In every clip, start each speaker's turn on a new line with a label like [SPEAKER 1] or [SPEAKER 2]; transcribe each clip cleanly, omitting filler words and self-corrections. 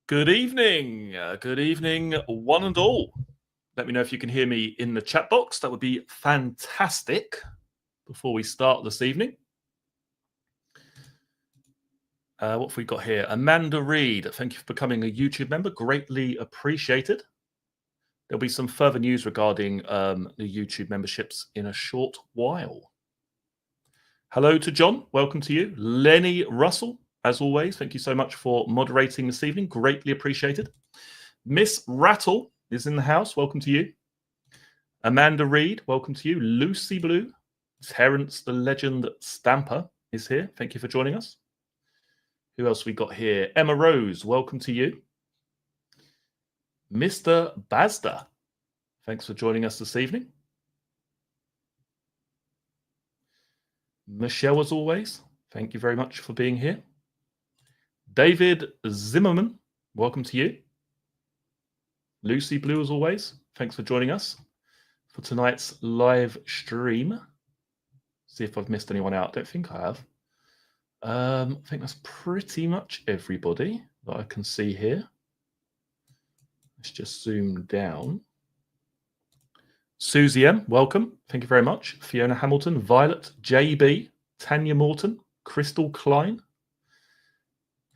[SPEAKER 1] Good evening. Good evening, one and all. Let me know if you can hear me in the chat box. That would be fantastic before we start this evening. What have we got here? Amanda Reed, thank you for becoming a YouTube member. Greatly appreciated. There'll be some further news regarding the YouTube memberships in a short while. Hello to John. Welcome to you. Lenny Russell, as always, thank you so much for moderating this evening. Greatly appreciated. Miss Rattle is in the house. Welcome to you. Amanda Reed, welcome to you. Lucy Blue, Terence the Legend Stamper is here. Thank you for joining us. Who else we got here? Emma Rose, welcome to you. Mr. Bazda, thanks for joining us this evening. Michelle, as always, thank you very much for being here. David Zimmerman, welcome to you. Lucy Blue, as always, thanks for joining us for tonight's live stream. See if I've missed anyone out. Don't think I have. I think that's pretty much everybody that I can see here. Let's just zoom down. Susie M, welcome. Thank you very much. Fiona Hamilton, Violet, JB, Tanya Morton, Crystal Klein,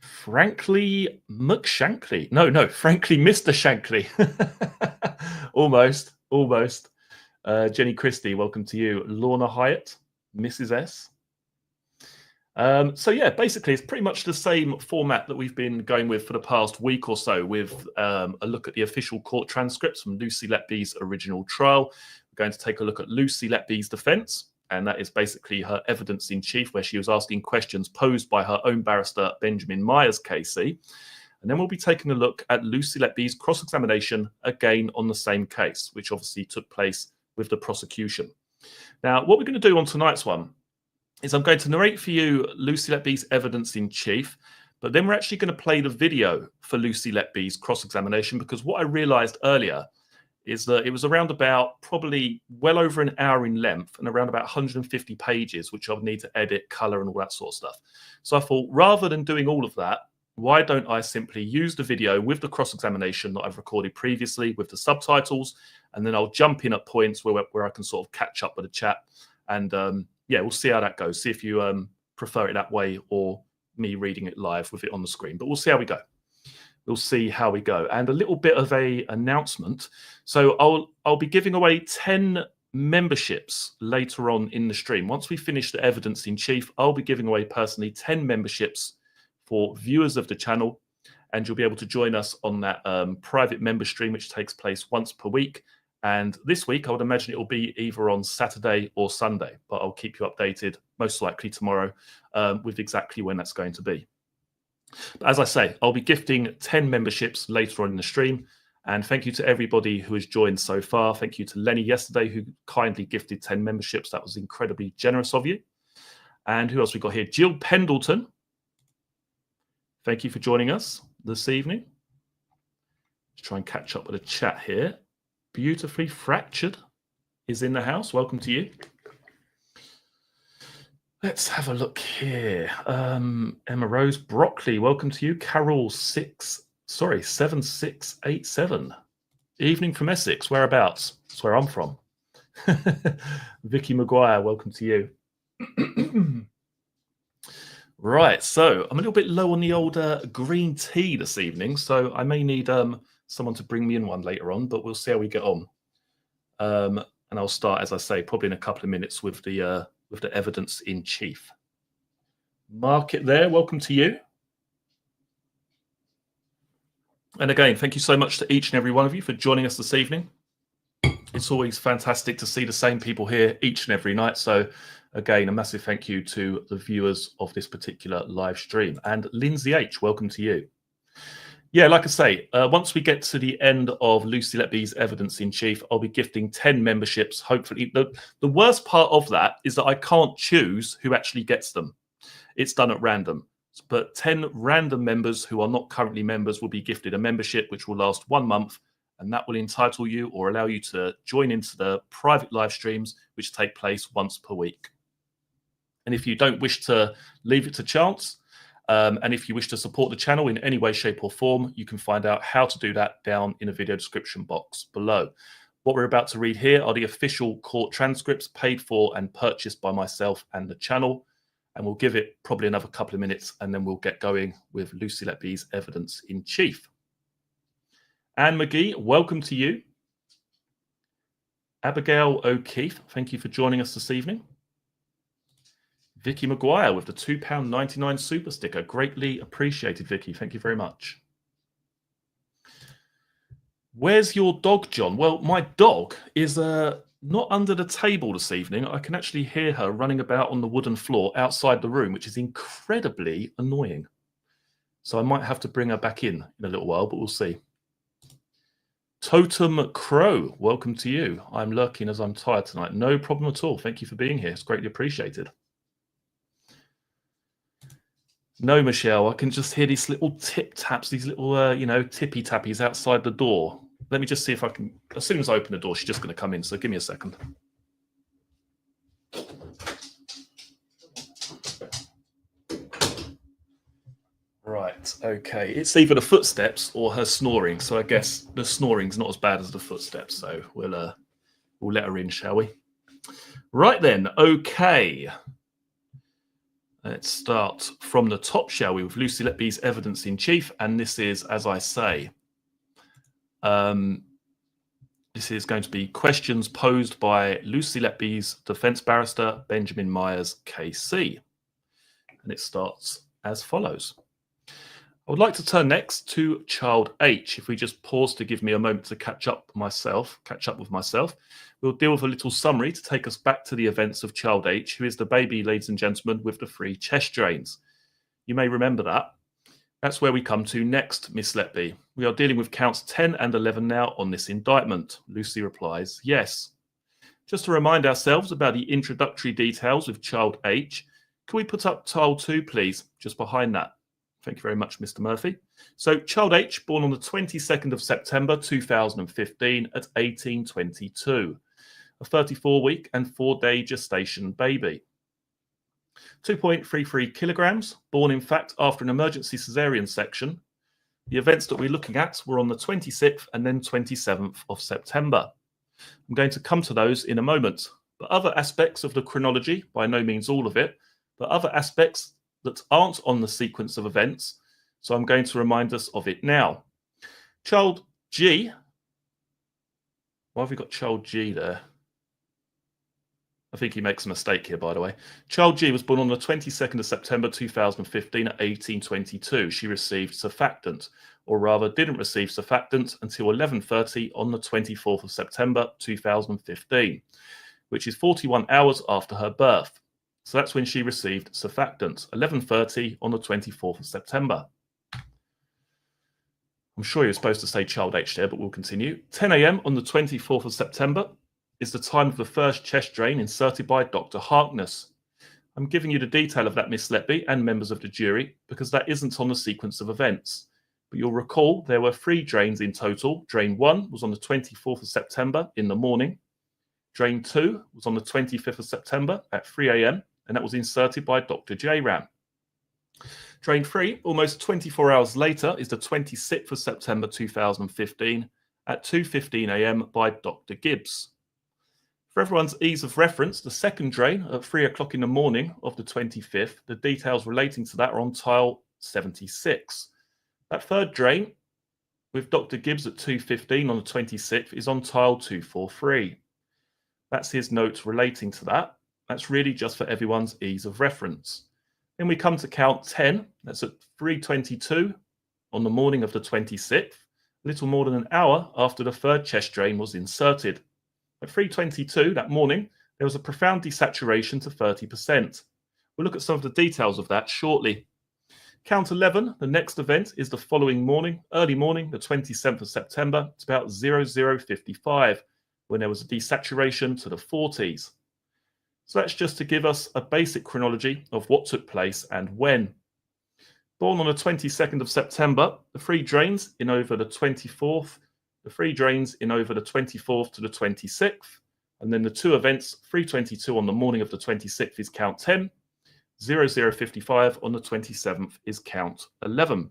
[SPEAKER 1] Frankly McShankly. No, frankly Mr. Shankly. Almost. Jenny Christie, welcome to you. Lorna Hyatt, Mrs. S. So yeah, basically it's pretty much the same format that we've been going with for the past week or so, with a look at the official court transcripts from Lucy Letby's original trial. We're going to take a look at Lucy Letby's defence, and that is basically her evidence in chief, where she was asking questions posed by her own barrister, Benjamin Myers, KC. And then we'll be taking a look at Lucy Letby's cross-examination, again on the same case, which obviously took place with the prosecution. Now, what we're going to do on tonight's one is I'm going to narrate for you Lucy Letby's evidence in chief, but then we're actually going to play the video for Lucy Letby's cross-examination, because what I realised earlier is that it was around about probably well over an hour in length and around about 150 pages, which I'll need to edit, colour and all that sort of stuff. So I thought, rather than doing all of that, why don't I simply use the video with the cross-examination that I've recorded previously with the subtitles, and then I'll jump in at points where I can sort of catch up with the chat. And yeah, we'll see how that goes. See if you prefer it that way or me reading it live with it on the screen. But we'll see how we go. We'll see how we go. And a little bit of a announcement. So I'll be giving away 10 memberships later on in the stream. Once we finish the evidence in chief, I'll be giving away personally 10 memberships for viewers of the channel. And you'll be able to join us on that private member stream, which takes place once per week. And this week, I would imagine it will be either on Saturday or Sunday, but I'll keep you updated, most likely tomorrow, with exactly when that's going to be. But as I say, I'll be gifting 10 memberships later on in the stream. And thank you to everybody who has joined so far. Thank you to Lenny yesterday, who kindly gifted 10 memberships. That was incredibly generous of you. And who else we got here? Jill Pendleton. Thank you for joining us this evening. Let's try and catch up with the chat here. Beautifully Fractured is in the house. Welcome to you. Let's have a look here. Emma Rose Broccoli, welcome to you. Carol 7687. Evening from Essex. Whereabouts? That's where I'm from. Vicky Maguire, welcome to you. Right, so I'm a little bit low on the old green tea this evening, so I may need someone to bring me in one later on, but we'll see how we get on. And I'll start, as I say, probably in a couple of minutes with the evidence in chief. Market there, welcome to you. And again, thank you so much to each and every one of you for joining us this evening. It's always fantastic to see the same people here each and every night. So again, a massive thank you to the viewers of this particular live stream. And Lindsay H, welcome to you. Yeah, like I say, once we get to the end of Lucy Letby's evidence in chief, I'll be gifting 10 memberships. Hopefully, the worst part of that is that I can't choose who actually gets them. It's done at random. But 10 random members who are not currently members will be gifted a membership, which will last 1 month. And that will entitle you or allow you to join into the private live streams, which take place once per week. And if you don't wish to leave it to chance, And if you wish to support the channel in any way, shape or form, you can find out how to do that down in the video description box below. What we're about to read here are the official court transcripts paid for and purchased by myself and the channel. And we'll give it probably another couple of minutes and then we'll get going with Lucy Letby's evidence in chief. Anne McGee, welcome to you. Abigail O'Keefe, thank you for joining us this evening. Vicky Maguire with the £2.99 super sticker. Greatly appreciated, Vicky. Thank you very much. Where's your dog, John? Well, my dog is not under the table this evening. I can actually hear her running about on the wooden floor outside the room, which is incredibly annoying. So I might have to bring her back in a little while, but we'll see. Totem Crow, welcome to you. I'm lurking as I'm tired tonight. No problem at all. Thank you for being here. It's greatly appreciated. No, Michelle, I can just hear these little tip taps, these little, tippy tappies outside the door. Let me just see if I can, as soon as I open the door, she's just going to come in. So give me a second. Right, okay. It's either the footsteps or her snoring. So I guess the snoring's not as bad as the footsteps. So we'll let her in, shall we? Right then, okay. Let's start from the top, shall we, with Lucy Letby's evidence in chief. And this is, as I say, this is going to be questions posed by Lucy Letby's defence barrister, Benjamin Myers, KC. And it starts as follows. I would like to turn next to child H. If we just pause to give me a moment to catch up with myself, we'll deal with a little summary to take us back to the events of child H, who is the baby, ladies and gentlemen, with the 3 chest drains. You may remember that. That's where we come to next, Miss Letby. We are dealing with counts 10 and 11 now on this indictment. Lucy replies, yes. Just to remind ourselves about the introductory details of child H, can we put up tile 2, please, just behind that? Thank you very much, Mr. Murphy. So child H, born on the 22nd of September 2015 at 1822. A 34-week and 4-day gestation baby. 2.33 kilograms, born in fact after an emergency caesarean section. The events that we're looking at were on the 26th and then 27th of September. I'm going to come to those in a moment. But other aspects of the chronology, by no means all of it, but other aspects that aren't on the sequence of events, so I'm going to remind us of it now. Child G, why have we got child G there? I think he makes a mistake here, by the way. Child G was born on the 22nd of September 2015 at 1822. She received surfactant, or rather didn't receive surfactant until 11:30 on the 24th of September 2015, which is 41 hours after her birth. So that's when she received surfactant, 11:30 on the 24th of September. I'm sure you're supposed to say child H there, but we'll continue. 10 a.m. on the 24th of September is the time of the first chest drain inserted by Dr. Harkness. I'm giving you the detail of that, Miss Letby, and members of the jury, because that isn't on the sequence of events. But you'll recall there were 3 drains in total. Drain 1 was on the 24th of September in the morning. Drain 2 was on the 25th of September at 3 a.m. and that was inserted by Dr. J. Ram. Drain 3, almost 24 hours later, is the 26th of September 2015 at 2:15 a.m. by Dr. Gibbs. For everyone's ease of reference, the second drain at 3 o'clock in the morning of the 25th, the details relating to that are on tile 76. That third drain with Dr. Gibbs at 2:15 on the 26th is on tile 243. That's his note relating to that. That's really just for everyone's ease of reference. Then we come to count 10. That's at 3:22 on the morning of the 26th, a little more than an hour after the third chest drain was inserted. At 3:22 that morning, there was a profound desaturation to 30%. We'll look at some of the details of that shortly. Count 11, the next event, is the following morning, early morning, the 27th of September. It's about 00:55, when there was a desaturation to the 40s. So that's just to give us a basic chronology of what took place and when. Born on the 22nd of September, the 3 drains in over the 24th, the 3 drains in over the 24th to the 26th, and then the 2 events, 3:22 on the morning of the 26th is count 10, 00:55 on the 27th is count 11.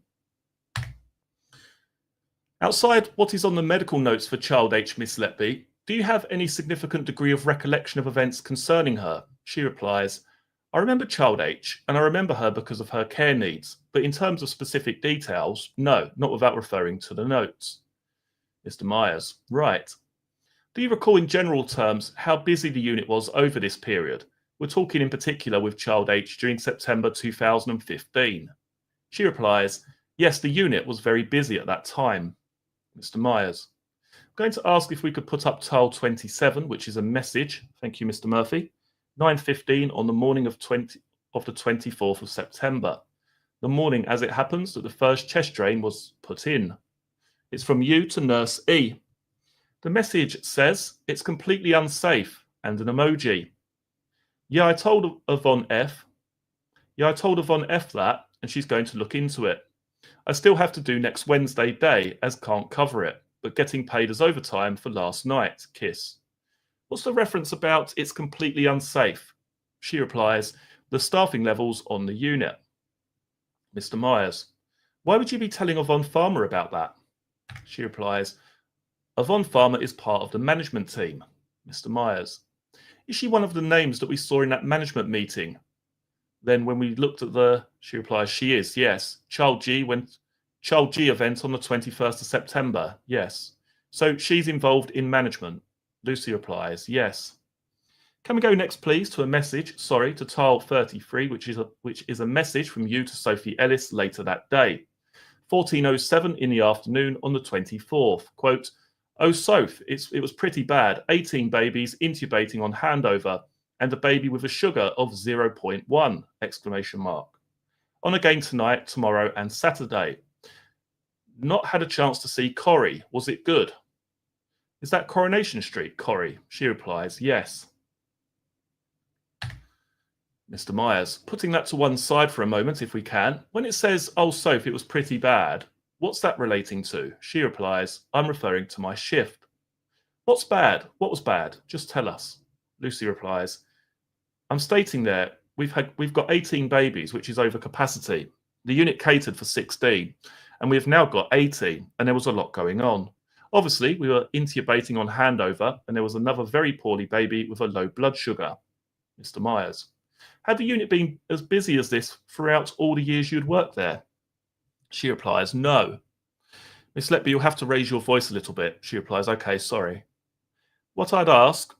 [SPEAKER 1] Outside what is on the medical notes for child H, Miss Letby, do you have any significant degree of recollection of events concerning her? She replies, I remember child H, and I remember her because of her care needs, but in terms of specific details, no, not without referring to the notes. Mr. Myers, right. Do you recall in general terms how busy the unit was over this period? We're talking in particular with child H during September 2015. She replies, yes, the unit was very busy at that time. Mr. Myers, I'm going to ask if we could put up tile 27, which is a message. Thank you, Mr. Murphy. 9:15 on the morning of the 24th of September. The morning, as it happens, that the first chest drain was put in. It's from you to Nurse E. The message says it's completely unsafe and an emoji. Yeah, I told Yvonne F. that, and she's going to look into it. I still have to do next Wednesday day, as can't cover it, but getting paid as overtime for last night, kiss. What's the reference about it's completely unsafe? She replies, the staffing levels on the unit. Mr. Myers, why would you be telling Yvonne Farmer about that? She replies, Yvonne Farmer is part of the management team. Mr. Myers, is she one of the names that we saw in that management meeting? Then when we looked at she replies, she is, yes. Child G event on the 21st of September, yes. So she's involved in management. Lucy replies, yes. Can we go next, please, to a message, to tile 33, which is a message from you to Sophie Ellis later that day. 14:07 in the afternoon on the 24th. Quote, oh, Soph, it was pretty bad. 18 babies intubating on handover, and a baby with a sugar of 0.1, exclamation mark. On again tonight, tomorrow, and Saturday. Not had a chance to see Corrie. Was it good? Is that Coronation Street, Corrie? She replies, yes. Mr. Myers, putting that to one side for a moment, if we can. When it says, oh, Soph, it was pretty bad, what's that relating to? She replies, I'm referring to my shift. What's bad? What was bad? Just tell us. Lucy replies, I'm stating there, we've got 18 babies, which is over capacity. The unit catered for 16, and we've now got 18, and there was a lot going on. Obviously, we were intubating on handover, and there was another very poorly baby with a low blood sugar. Mr. Myers, had the unit been as busy as this throughout all the years you'd worked there? She replies, no. Miss Letby, you'll have to raise your voice a little bit. She replies, okay, sorry. What I'd ask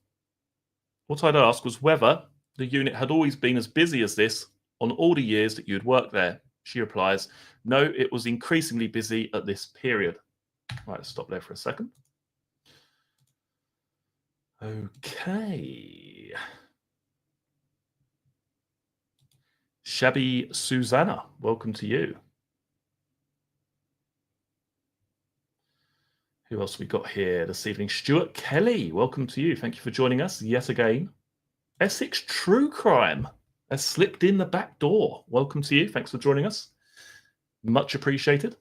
[SPEAKER 1] was whether the unit had always been as busy as this on all the years that you'd worked there. She replies, no, it was increasingly busy at this period. Right, let's stop there for a second. Okay. Shabby Susanna, welcome to you. Who else we got here this evening? Stuart Kelly, welcome to you. Thank you for joining us yet again. Essex True Crime has slipped in the back door. Welcome to you. Thanks for joining us. Much appreciated.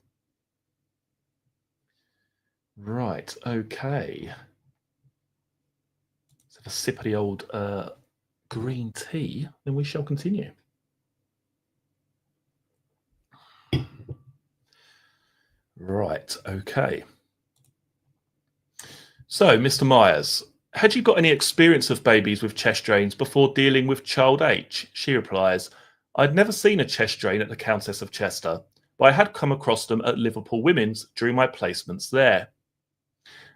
[SPEAKER 1] Right, okay. Let's have a sip of the old green tea, then we shall continue. Right, okay. So, Mr. Myers, had you got any experience of babies with chest drains before dealing with child H? She replies, I'd never seen a chest drain at the Countess of Chester, but I had come across them at Liverpool Women's during my placements there.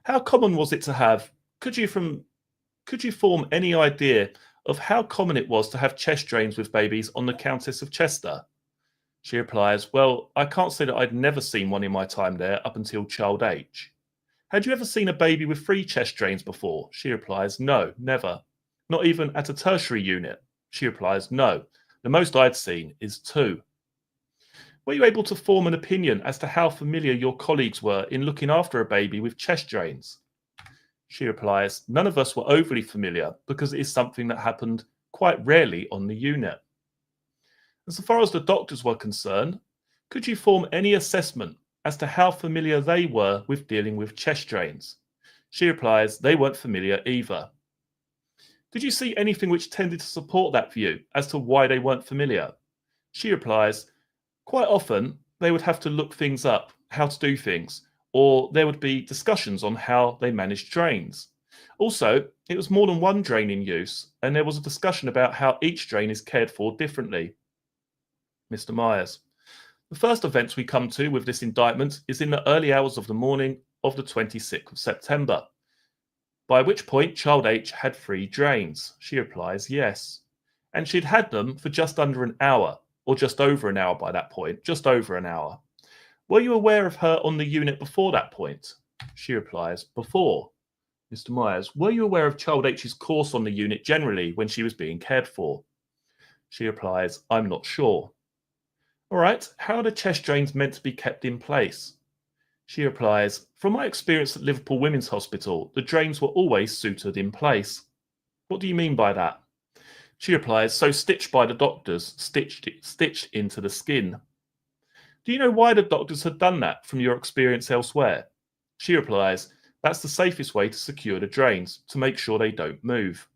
[SPEAKER 1] How common was it to have? Could you form any idea of how common it was to have chest drains with babies on the Countess of Chester? She replies, well, I can't say that I'd never seen one in my time there up until child H. Had you ever seen a baby with 3 chest drains before? She replies, no, never. Not even at a tertiary unit? She replies, no. The most I'd seen is 2. Were you able to form an opinion as to how familiar your colleagues were in looking after a baby with chest drains? She replies, none of us were overly familiar because it is something that happened quite rarely on the unit. As far as the doctors were concerned, could you form any assessment as to how familiar they were with dealing with chest drains? She replies, they weren't familiar either. Did you see anything which tended to support that view as to why they weren't familiar? She replies, quite often they would have to look things up, how to do things, or there would be discussions on how they managed drains. Also, it was more than one drain in use, and there was a discussion about how each drain is cared for differently. Mr. Myers. The first event we come to with this indictment is in the early hours of the morning of the 26th of September, by which point child H had 3 drains. She replies, yes. And she'd had them for just under an hour, or just over an hour by that point, just over an hour. Were you aware of her on the unit before that point? She replies, before. Mr. Myers, were you aware of child H's course on the unit generally when she was being cared for? She replies, I'm not sure. All right, how are the chest drains meant to be kept in place? She replies, from my experience at Liverpool Women's Hospital, the drains were always sutured in place. What do you mean by that? She replies, so stitched by the doctors, stitched into the skin. Do you know why the doctors had done that from your experience elsewhere? She replies, that's the safest way to secure the drains, to make sure they don't move.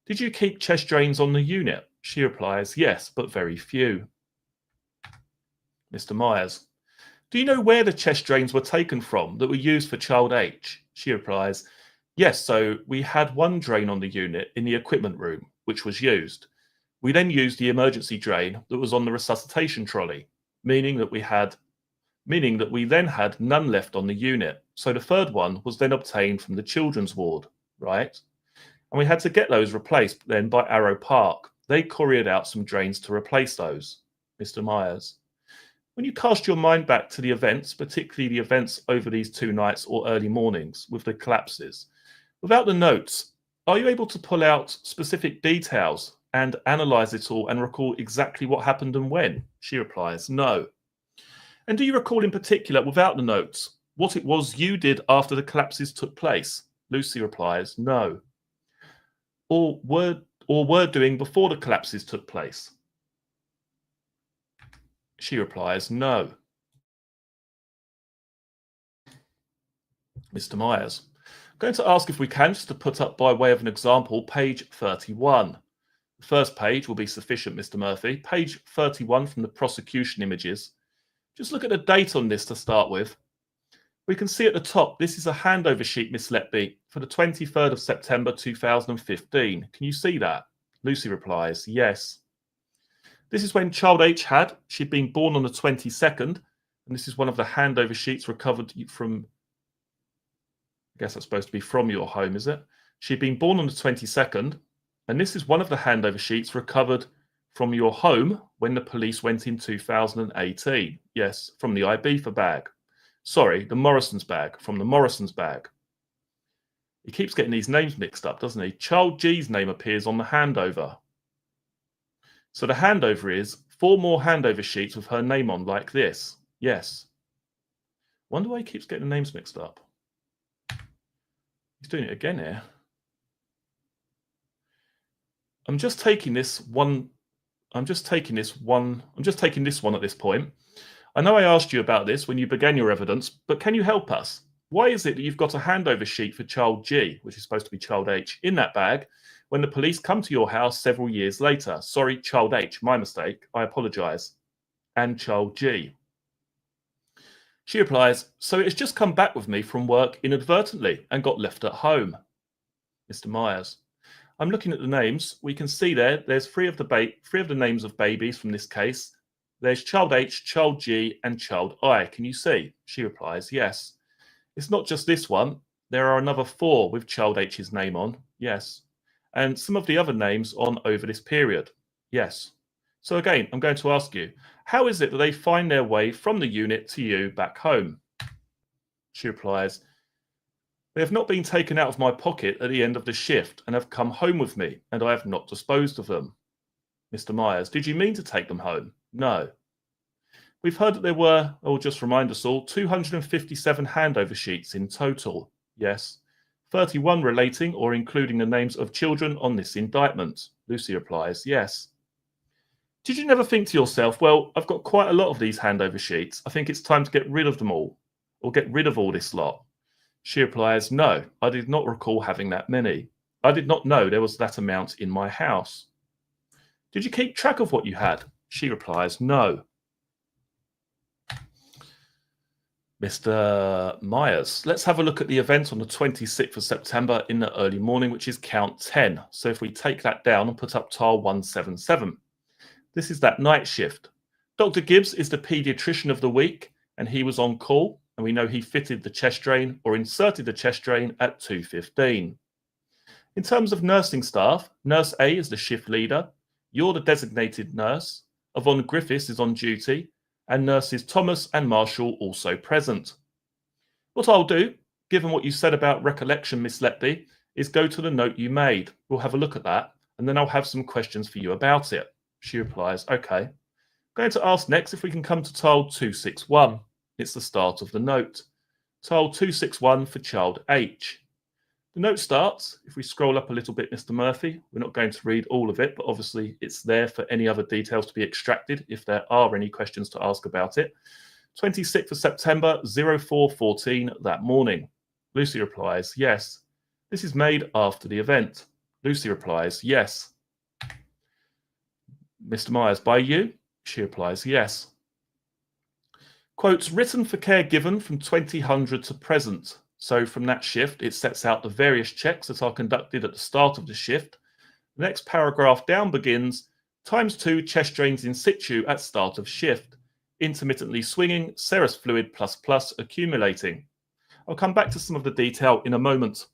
[SPEAKER 1] Did you keep chest drains on the unit? She replies, yes, but very few. Mr. Myers, do you know where the chest drains were taken from that were used for child H? She replies, yes, so we had one drain on the unit in the equipment room, which was used. We then used the emergency drain that was on the resuscitation trolley, meaning that we then had none left on the unit. So the third one was then obtained from the children's ward, right? And we had to get those replaced then by Arrow Park. They couriered out some drains to replace those. Mr. Myers, when you cast your mind back to the events, particularly the events over these 2 nights or early mornings with the collapses, without the notes, are you able to pull out specific details and analyze it all and recall exactly what happened and when? She replies, no. And do you recall in particular, without the notes, what it was you did after the collapses took place? Lucy replies, no. Or were doing before the collapses took place? She replies, no. Mr. Myers, I'm going to ask if we can, just to put up by way of an example, page 31. The first page will be sufficient, Mr. Murphy. Page 31 from the prosecution images. Just look at the date on this to start with. We can see at the top, this is a handover sheet, Miss Letby, for the 23rd of September 2015. Can you see that? Lucy replies, yes. This is when child H she'd been born on the 22nd, and this is one of the handover sheets recovered from, I guess that's supposed to be from your home, is it? She'd been born on the 22nd, and this is one of the handover sheets recovered from your home when the police went in 2018. Yes, from the Ibiza bag. Sorry, the Morrison's bag, from the Morrison's bag. He keeps getting these names mixed up, doesn't he? Child G's name appears on the handover. So the handover is 4 more handover sheets with her name on like this. Yes. Wonder why he keeps getting the names mixed up. He's doing it again here. I'm just taking this one at this point. I know I asked you about this when you began your evidence, but can you help us? Why is it that you've got a handover sheet for child G, which is supposed to be child H, in that bag when the police come to your house several years later? Sorry, child H, my mistake. I apologise. And child G. She replies, so it has just come back with me from work inadvertently and got left at home. Mr. Myers, I'm looking at the names. We can see there's 3 of the names of babies from this case. There's child H, child G, and child I. Can you see? She replies, yes. It's not just this one. There are another 4 with child H's name on. Yes. And some of the other names on over this period. Yes. So again, I'm going to ask you, how is it that they find their way from the unit to you back home? She replies, they have not been taken out of my pocket at the end of the shift and have come home with me, and I have not disposed of them. Mr. Myers, did you mean to take them home? No. We've heard that there were, I'll just remind us all, 257 handover sheets in total. Yes. 31 relating or including the names of children on this indictment. Lucy replies, yes. Did you never think to yourself, well, I've got quite a lot of these handover sheets. I think it's time to get rid of them all, or get rid of all this lot? She replies, no, I did not recall having that many. I did not know there was that amount in my house. Did you keep track of what you had? She replies, no. Mr. Myers, let's have a look at the event on the 26th of September in the early morning, which is count 10. So if we take that down and put up tile 177, this is that night shift. Dr. Gibbs is the paediatrician of the week, and he was on call, and we know he fitted the chest drain or inserted the chest drain at 2:15. In terms of nursing staff, Nurse A is the shift leader, you're the designated nurse, Yvonne Griffiths is on duty, and nurses Thomas and Marshall also present. What I'll do, given what you said about recollection, Miss Letby, is go to the note you made. We'll have a look at that, and then I'll have some questions for you about it. She replies, okay. I'm going to ask next if we can come to tile 261. It's the start of the note. Tile 261 for child H. The note starts, if we scroll up a little bit, Mr. Murphy, we're not going to read all of it, but obviously it's there for any other details to be extracted if there are any questions to ask about it. 26th of September, 04:14 that morning. Lucy replies, yes. This is made after the event. Lucy replies, yes. Mr. Myers, by you? She replies, yes. Quotes, written for care given from 2000 to present. So from that shift, it sets out the various checks that are conducted at the start of the shift. The next paragraph down begins, ×2 chest drains in situ at start of shift, intermittently swinging, serous fluid ++ accumulating. I'll come back to some of the detail in a moment.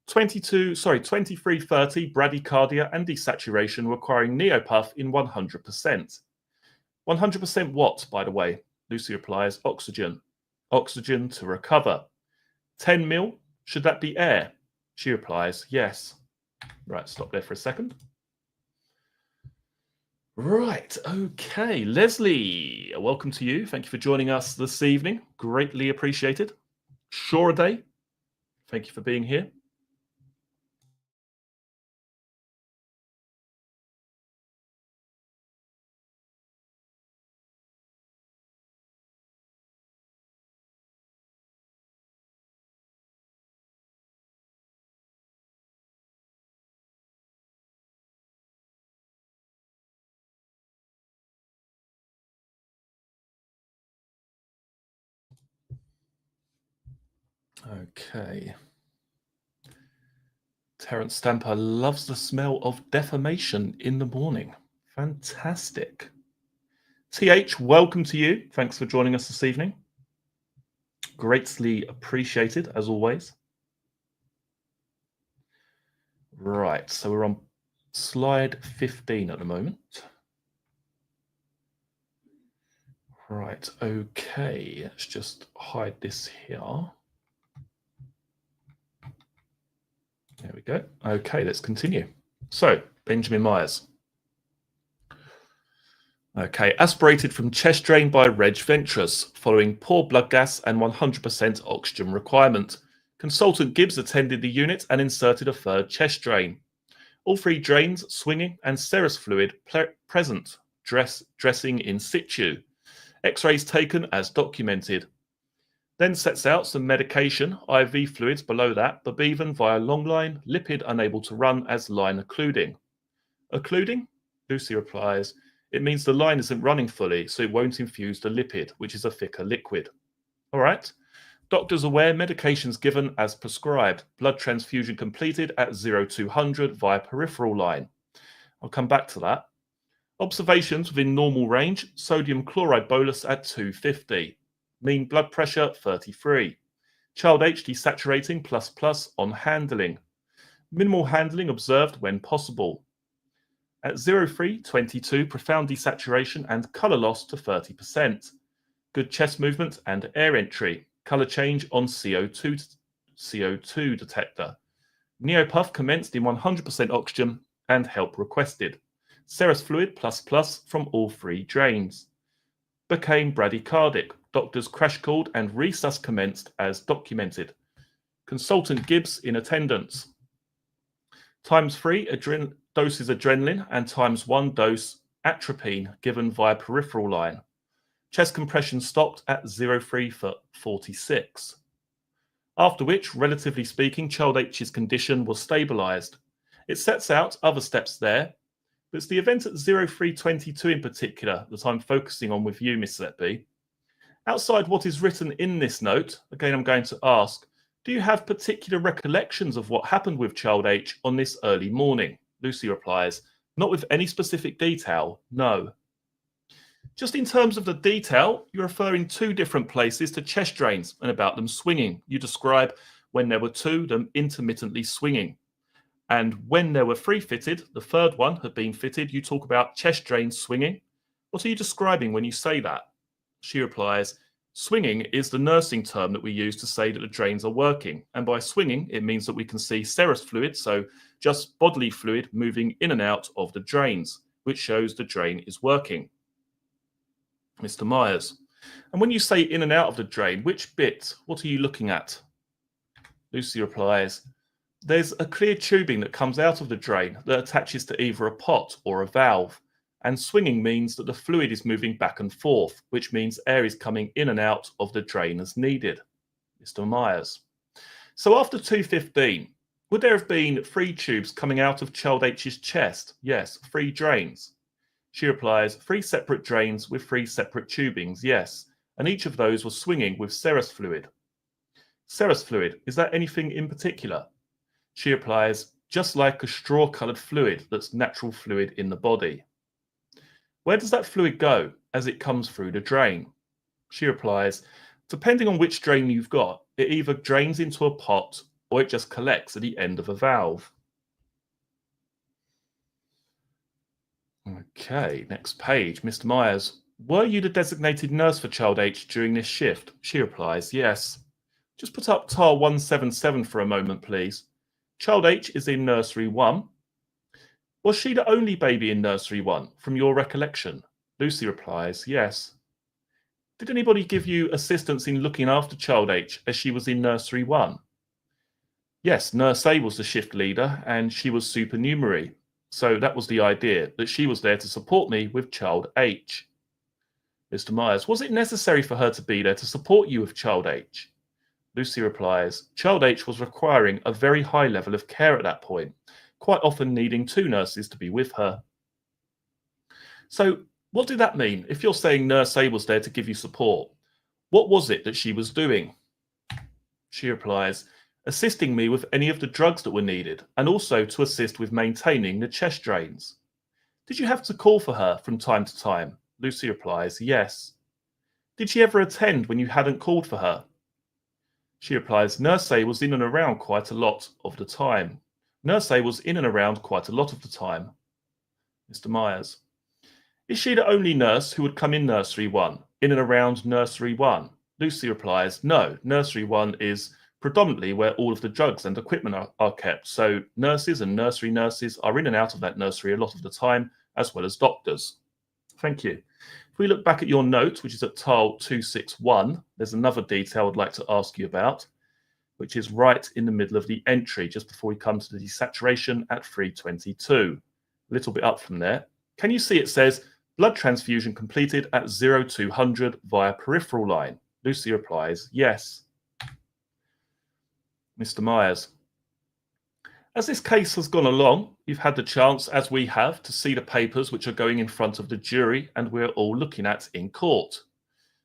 [SPEAKER 1] 23:30 bradycardia and desaturation requiring neopuff in 100%. 100% what, by the way? Lucy replies, oxygen. Oxygen to recover. 10 mil, should that be air? She replies, yes. Right, stop there for a second. Right, okay. Leslie, welcome to you. Thank you for joining us this evening. Greatly appreciated. Shoraday, thank you for being here. Okay. Terence Stamper loves the smell of defamation in the morning. Fantastic. TH, welcome to you. Thanks for joining us this evening. Greatly appreciated, as always. Right, so we're on slide 15 at the moment. Right, okay. Let's just hide this here. There we go. Okay, let's continue. So, Benjamin Myers. Okay, aspirated from chest drain by Reg Ventures, following poor blood gas and 100% oxygen requirement. Consultant Gibbs attended the unit and inserted a third chest drain. All three drains swinging and serous fluid present, dressing in situ. X-rays taken as documented. Then sets out some medication, IV fluids below that, Babevan via long line, lipid unable to run as line occluding. Occluding? Lucy replies, it means the line isn't running fully, so it won't infuse the lipid, which is a thicker liquid. All right. Doctors aware, medications given as prescribed. Blood transfusion completed at 0200 via peripheral line. I'll come back to that. Observations within normal range, sodium chloride bolus at 250. Mean blood pressure 33. Child H desaturating ++ on handling. Minimal handling observed when possible. At 03:22, profound desaturation and colour loss to 30%. Good chest movement and air entry. Colour change on CO2 detector. Neopuff commenced in 100% oxygen and help requested. Serous fluid ++ from all three drains. Became bradycardic. Doctors crash called and resus commenced as documented. Consultant Gibbs in attendance. ×3 doses adrenaline and ×1 dose atropine given via peripheral line. Chest compression stopped at 03:46. after which, relatively speaking, child H's condition was stabilised. It sets out other steps there, but it's the event at 0322 in particular that I'm focusing on with you, Miss Letby. Outside what is written in this note, again, I'm going to ask, do you have particular recollections of what happened with child H on this early morning? Lucy replies, not with any specific detail, no. Just in terms of the detail, you refer in two different places to chest drains and about them swinging. You describe when there were two, them intermittently swinging. And when there were three fitted, the third one had been fitted, you talk about chest drains swinging. What are you describing when you say that? She replies, swinging is the nursing term that we use to say that the drains are working. And by swinging, it means that we can see serous fluid, so just bodily fluid moving in and out of the drains, which shows the drain is working. Mr. Myers, and when you say in and out of the drain, which bit? What are you looking at? Lucy replies, there's a clear tubing that comes out of the drain that attaches to either a pot or a valve. And swinging means that the fluid is moving back and forth, which means air is coming in and out of the drain as needed. Mr. Myers. So after 2:15, would there have been 3 tubes coming out of child H's chest? Yes, 3 drains. She replies, 3 separate drains with 3 separate tubings, yes. And each of those was swinging with serous fluid. Serous fluid, is that anything in particular? She replies, just like a straw-coloured fluid that's natural fluid in the body. Where does that fluid go as it comes through the drain? She replies, depending on which drain you've got, it either drains into a pot or it just collects at the end of a valve. Okay, next page. Mr. Myers, were you the designated nurse for child H during this shift? She replies, yes. Just put up TAR 177 for a moment, please. Child H is in nursery 1. Was she the only baby in nursery 1, from your recollection? Lucy replies, yes. Did anybody give you assistance in looking after child H as she was in nursery 1? Yes, Nurse A was the shift leader and she was supernumerary. So that was the idea, that she was there to support me with child H. Mr. Myers, was it necessary for her to be there to support you with child H? Lucy replies, child H was requiring a very high level of care at that point, quite often needing 2 nurses to be with her. So what did that mean? If you're saying Nurse A was there to give you support, what was it that she was doing? She replies, assisting me with any of the drugs that were needed, and also to assist with maintaining the chest drains. Did you have to call for her from time to time? Lucy replies, yes. Did she ever attend when you hadn't called for her? She replies, Nurse A was in and around quite a lot of the time. Nurse A was in and around quite a lot of the time. Mr. Myers, is she the only nurse who would come in nursery 1, in and around nursery 1? Lucy replies, no, nursery 1 is predominantly where all of the drugs and equipment are kept. So nurses and nursery nurses are in and out of that nursery a lot of the time, as well as doctors. Thank you. If we look back at your note, which is at TAL 261, there's another detail I'd like to ask you about, which is right in the middle of the entry, just before we come to the desaturation at 322. A little bit up from there. Can you see it says, blood transfusion completed at 0200 via peripheral line? Lucy replies, yes. Mr. Myers, as this case has gone along, you've had the chance, as we have, to see the papers which are going in front of the jury and we're all looking at in court.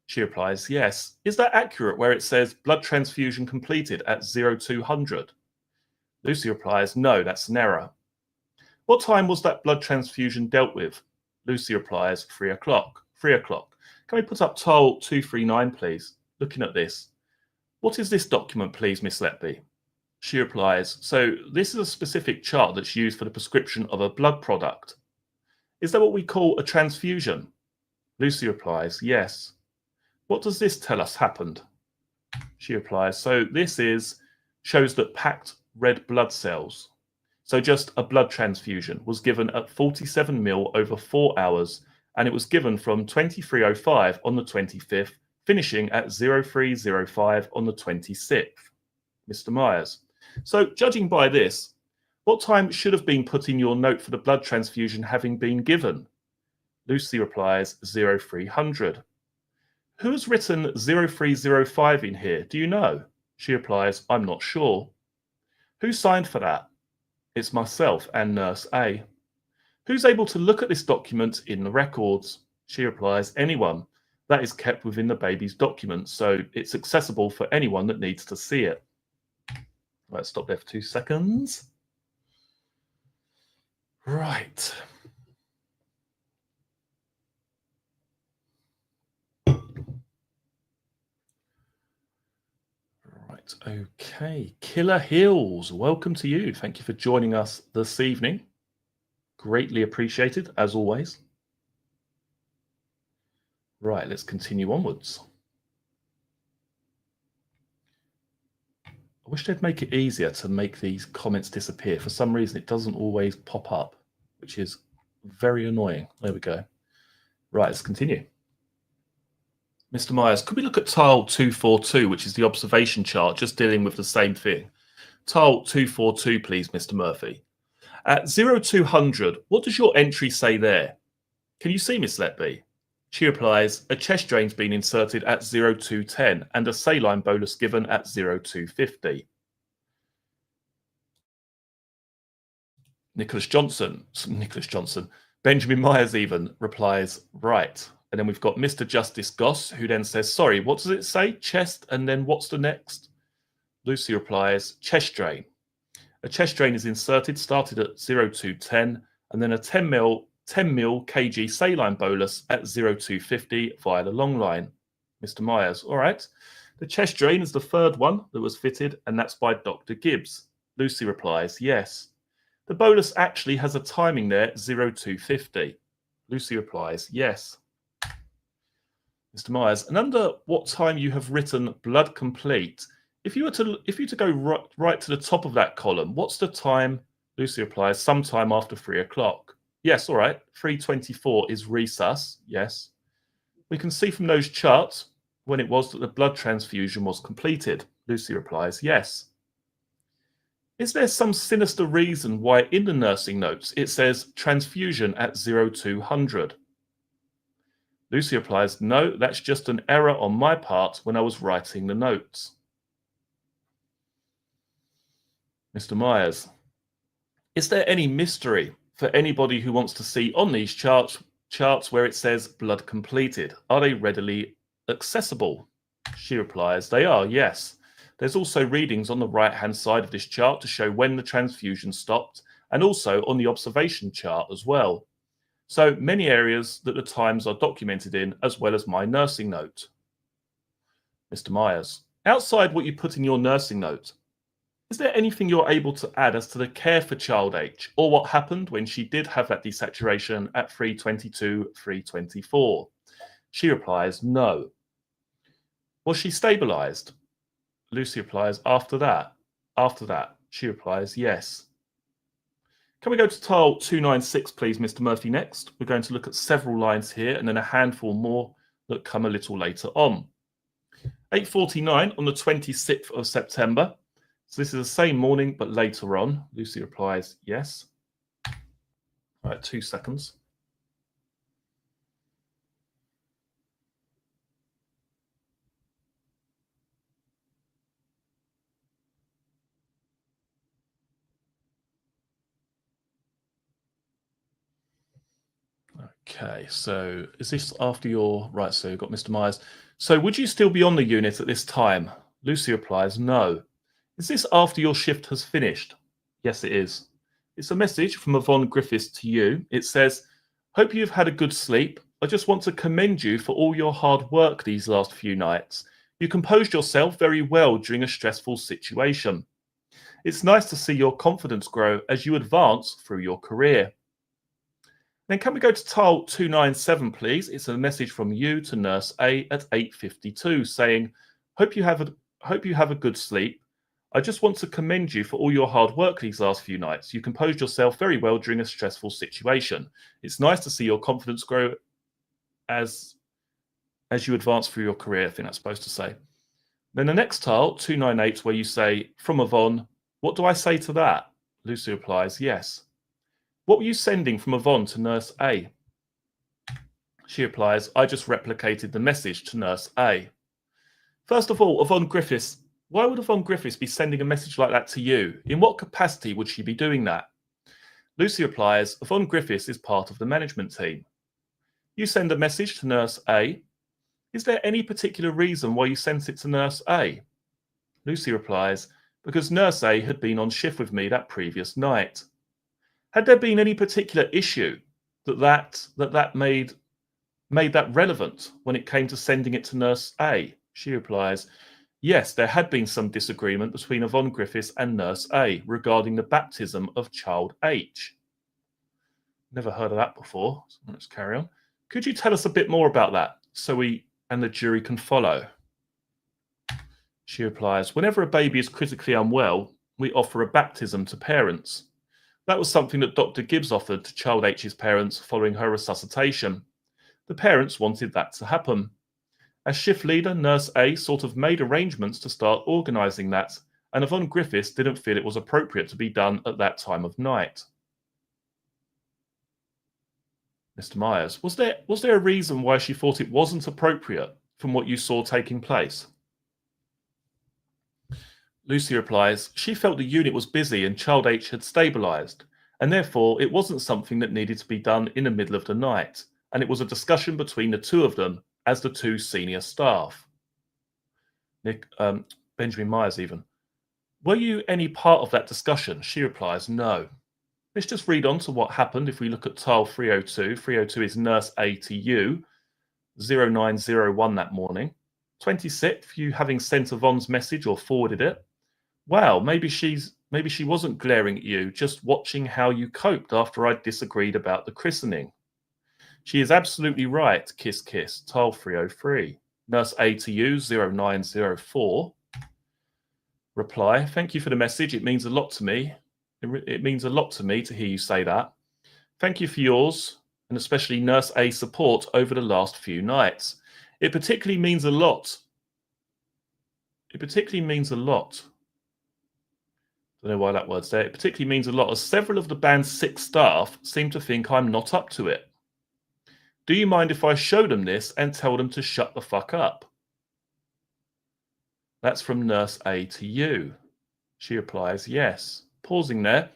[SPEAKER 1] She replies, yes. Is that accurate where it says blood transfusion completed at 0200? Lucy replies, no, that's an error. What time was that blood transfusion dealt with? Lucy replies, 3 o'clock. 3 o'clock. Can we put up TAL 239, please? Looking at this. What is this document, please, Miss Letby? She replies, so this is a specific chart that's used for the prescription of a blood product. Is that what we call a transfusion? Lucy replies, yes. What does this tell us happened? She replies, so this shows that packed red blood cells. So just a blood transfusion was given at 47 ml over 4 hours, and it was given from 23:05 on the 25th, finishing at 03:05 on the 26th. Mr. Myers. So judging by this, what time should have been put in your note for the blood transfusion having been given? Lucy replies, 0300. Who has written 03:05 in here? Do you know? She replies, I'm not sure. Who signed for that? It's myself and nurse A. Who's able to look at this document in the records? She replies, anyone. That is kept within the baby's documents, so it's accessible for anyone that needs to see it. Right, stop there for 2 seconds. Right. Right, okay. Killer Hills, welcome to you. Thank you for joining us this evening. Greatly appreciated, as always. Right, let's continue onwards. I wish they'd make it easier to make these comments disappear. For some reason, it doesn't always pop up, which is very annoying. There we go. Right, let's continue. Mr. Myers, could we look at tile 242, which is the observation chart, just dealing with the same thing? Tile 242, please, Mr. Murphy. At 0200, what does your entry say there? Can you see, Miss Letby? She replies, a chest drain's been inserted at 0210 and a saline bolus given at 0250. Nicholas Johnson, Benjamin Myers even replies, right. And then we've got Mr. Justice Goss, who then says, sorry, what does it say? Chest, and then what's the next? Lucy replies, chest drain. A chest drain is inserted, started at 0210, and then a 10 mil kg saline bolus at 0250 via the long line. Mr. Myers, all right. The chest drain is the third one that was fitted, and that's by Dr. Gibbs. Lucy replies, yes. The bolus actually has a timing there, 0250. Lucy replies, yes. Mr. Myers, and under what time you have written blood complete? If you were to go right to the top of that column, what's the time? Lucy replies, sometime after 3 o'clock. Yes, all right. 3:24 is resus. Yes. We can see from those charts when it was that the blood transfusion was completed. Lucy replies, yes. Is there some sinister reason why in the nursing notes it says transfusion at 0200? Lucy replies, no, that's just an error on my part when I was writing the notes. Mr. Myers, is there any mystery for anybody who wants to see on these charts where it says blood completed? Are they readily accessible? She replies, they are, yes. There's also readings on the right-hand side of this chart to show when the transfusion stopped, and also on the observation chart as well. So many areas that the times are documented in, as well as my nursing note. Mr. Myers, outside what you put in your nursing note, is there anything you're able to add as to the care for child H, or what happened when she did have that desaturation at 322, 324? She replies, no. Was she stabilized? Lucy replies, after that. She replies, yes. Can we go to tile 296, please, Mr. Murphy, next? We're going to look at several lines here and then a handful more that come a little later on. 8:49 on the 26th of September. So this is the same morning, but later on. Lucy replies, yes. All right, 2 seconds. Okay, so is this after your... Right, so you've got Mr. Myers. So would you still be on the unit at this time? Lucy replies, no. Is this after your shift has finished? Yes, it is. It's a message from Yvonne Griffiths to you. It says, hope you've had a good sleep. I just want to commend you for all your hard work these last few nights. You composed yourself very well during a stressful situation. It's nice to see your confidence grow as you advance through your career. Then can we go to tile 297, please? It's a message from you to nurse A at 8:52 saying, hope you have a good sleep. I just want to commend you for all your hard work these last few nights. You composed yourself very well during a stressful situation. It's nice to see your confidence grow as you advance through your career, I think that's supposed to say. Then the next tile, 298, where you say, from Yvonne, what do I say to that? Lucy replies, yes. What were you sending from Yvonne to nurse A? She replies, I just replicated the message to nurse A. First of all, Yvonne Griffiths, Why would Yvonne Griffiths be sending a message like that to you? In what capacity would she be doing that? Lucy replies, Yvonne Griffiths is part of the management team. You send a message to Nurse A. Is there any particular reason why you sent it to Nurse A? Lucy replies, because Nurse A had been on shift with me that previous night. Had there been any particular issue that made that relevant when it came to sending it to Nurse A? She replies, yes, there had been some disagreement between Yvonne Griffiths and Nurse A regarding the baptism of child H. Never heard of that before. So let's carry on. Could you tell us a bit more about that so we and the jury can follow? She replies, whenever a baby is critically unwell, we offer a baptism to parents. That was something that Dr. Gibbs offered to child H's parents following her resuscitation. The parents wanted that to happen. As shift leader, Nurse A sort of made arrangements to start organising that, and Yvonne Griffiths didn't feel it was appropriate to be done at that time of night. Mr. Myers, was there a reason why she thought it wasn't appropriate from what you saw taking place? Lucy replies, she felt the unit was busy and child H had stabilised, and therefore it wasn't something that needed to be done in the middle of the night, and it was a discussion between the two of them as the two senior staff. Benjamin Myers even. Were you any part of that discussion? She replies, no. Let's just read on to what happened if we look at tile 302. 302 is Nurse A to you, 0901 that morning. 26th, you having sent Yvonne's message or forwarded it. Wow, maybe she wasn't glaring at you, just watching how you coped after I disagreed about the christening. She is absolutely right, kiss kiss, tile 303. Nurse A to you, 0904. Reply, thank you for the message, it means a lot to me. It means a lot to me to hear you say that. Thank you for yours, and especially Nurse A's support over the last few nights. It particularly means a lot. It particularly means a lot. Don't know why that word's there. It particularly means a lot, as several of the band's 6 staff seem to think I'm not up to it. Do you mind if I show them this and tell them to shut the fuck up? That's from Nurse A to you. She replies, yes. Pausing there.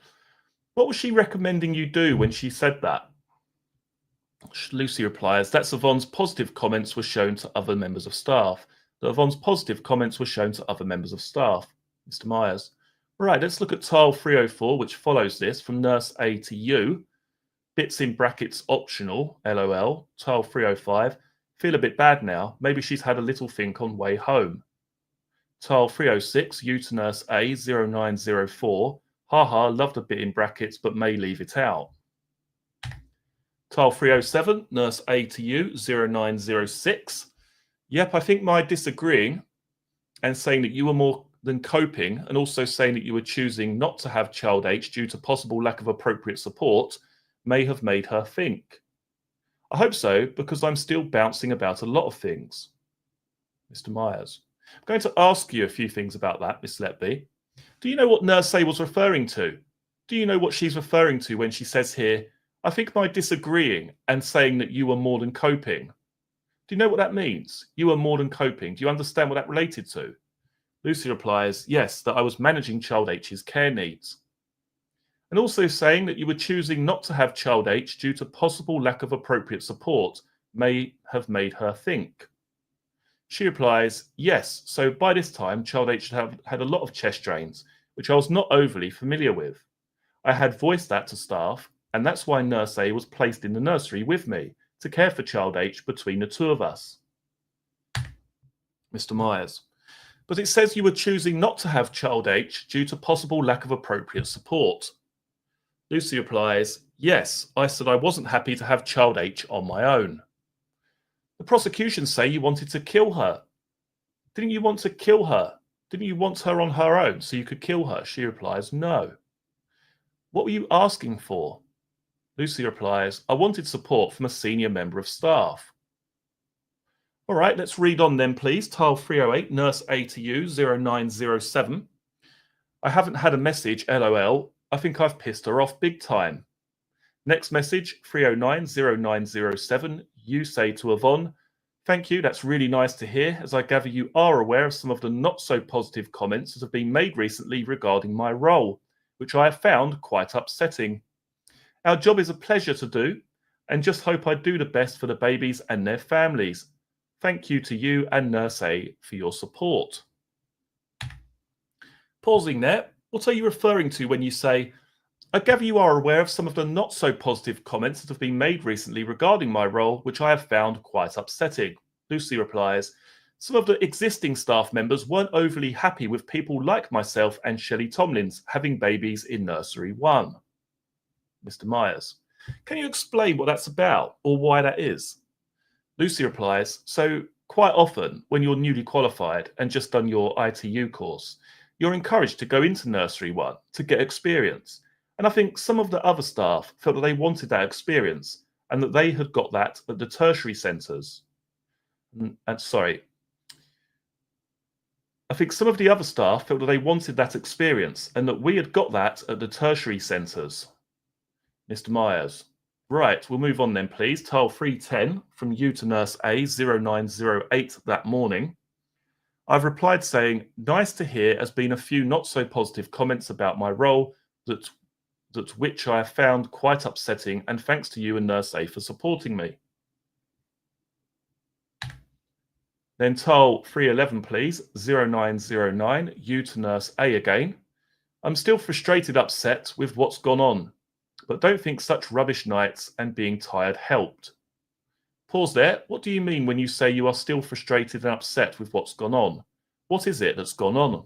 [SPEAKER 1] What was she recommending you do when she said that? Lucy replies, that's Yvonne's positive comments were shown to other members of staff. That Yvonne's positive comments were shown to other members of staff. Mr. Myers. Right, let's look at tile 304, which follows this from Nurse A to you. Bits in brackets optional, LOL. Tile 305. Feel a bit bad now. Maybe she's had a little think on way home. Tile 306, you to Nurse A, 0904. Haha, loved a bit in brackets, but may leave it out. Tile 307, Nurse A to you, 0906. Yep, I think my disagreeing and saying that you were more than coping, and also saying that you were choosing not to have child H due to possible lack of appropriate support, may have made her think. I hope so, because I'm still bouncing about a lot of things. Mr. Myers. I'm going to ask you a few things about that, Miss Letby. Do you know what Nurse A was referring to? Do you know what she's referring to when she says here, I think by disagreeing and saying that you were more than coping? Do you know what that means? You were more than coping. Do you understand what that related to? Lucy replies, yes, that I was managing child H's care needs. And also saying that you were choosing not to have child H due to possible lack of appropriate support may have made her think. She replies, yes, so by this time, child H had a lot of chest drains, which I was not overly familiar with. I had voiced that to staff, and that's why Nurse A was placed in the nursery with me to care for child H between the two of us. Mr. Myers. But it says you were choosing not to have child H due to possible lack of appropriate support. Lucy replies, yes, I said I wasn't happy to have child H on my own. The prosecution say you wanted to kill her. Didn't you want to kill her? Didn't you want her on her own so you could kill her? She replies, no. What were you asking for? Lucy replies, I wanted support from a senior member of staff. All right, let's read on then, please. Tile 308, Nurse A to you, 0907. I haven't had a message, LOL. I think I've pissed her off big time. Next message, 309, 0907. You say to Yvonne, Thank you. That's really nice to hear, as I gather you are aware of some of the not so positive comments that have been made recently regarding my role, which I have found quite upsetting. Our job is a pleasure to do, and just hope I do the best for the babies and their families. Thank you to you and Nurse A for your support. Pausing there, what are you referring to when you say, I gather you are aware of some of the not so positive comments that have been made recently regarding my role, which I have found quite upsetting. Lucy replies, some of the existing staff members weren't overly happy with people like myself and Shelley Tomlins having babies in nursery 1. Mr. Myers, can you explain what that's about or why that is? Lucy replies, so quite often when you're newly qualified and just done your ITU course, you're encouraged to go into nursery 1 to get experience. And I think some of the other staff felt that they wanted that experience and that they had got that at the tertiary centres. I think some of the other staff felt that they wanted that experience and that we had got that at the tertiary centres. Mr. Myers. Right, we'll move on then, please. Tile 310 from you to Nurse A 0908 that morning. I've replied saying, nice to hear has been a few not so positive comments about my role that which I have found quite upsetting, and thanks to you and Nurse A for supporting me. Then tile 311, please, 0909, you to Nurse A again. I'm still frustrated, upset with what's gone on, but don't think such rubbish nights and being tired helped. Pause there. What do you mean when you say you are still frustrated and upset with what's gone on? What is it that's gone on?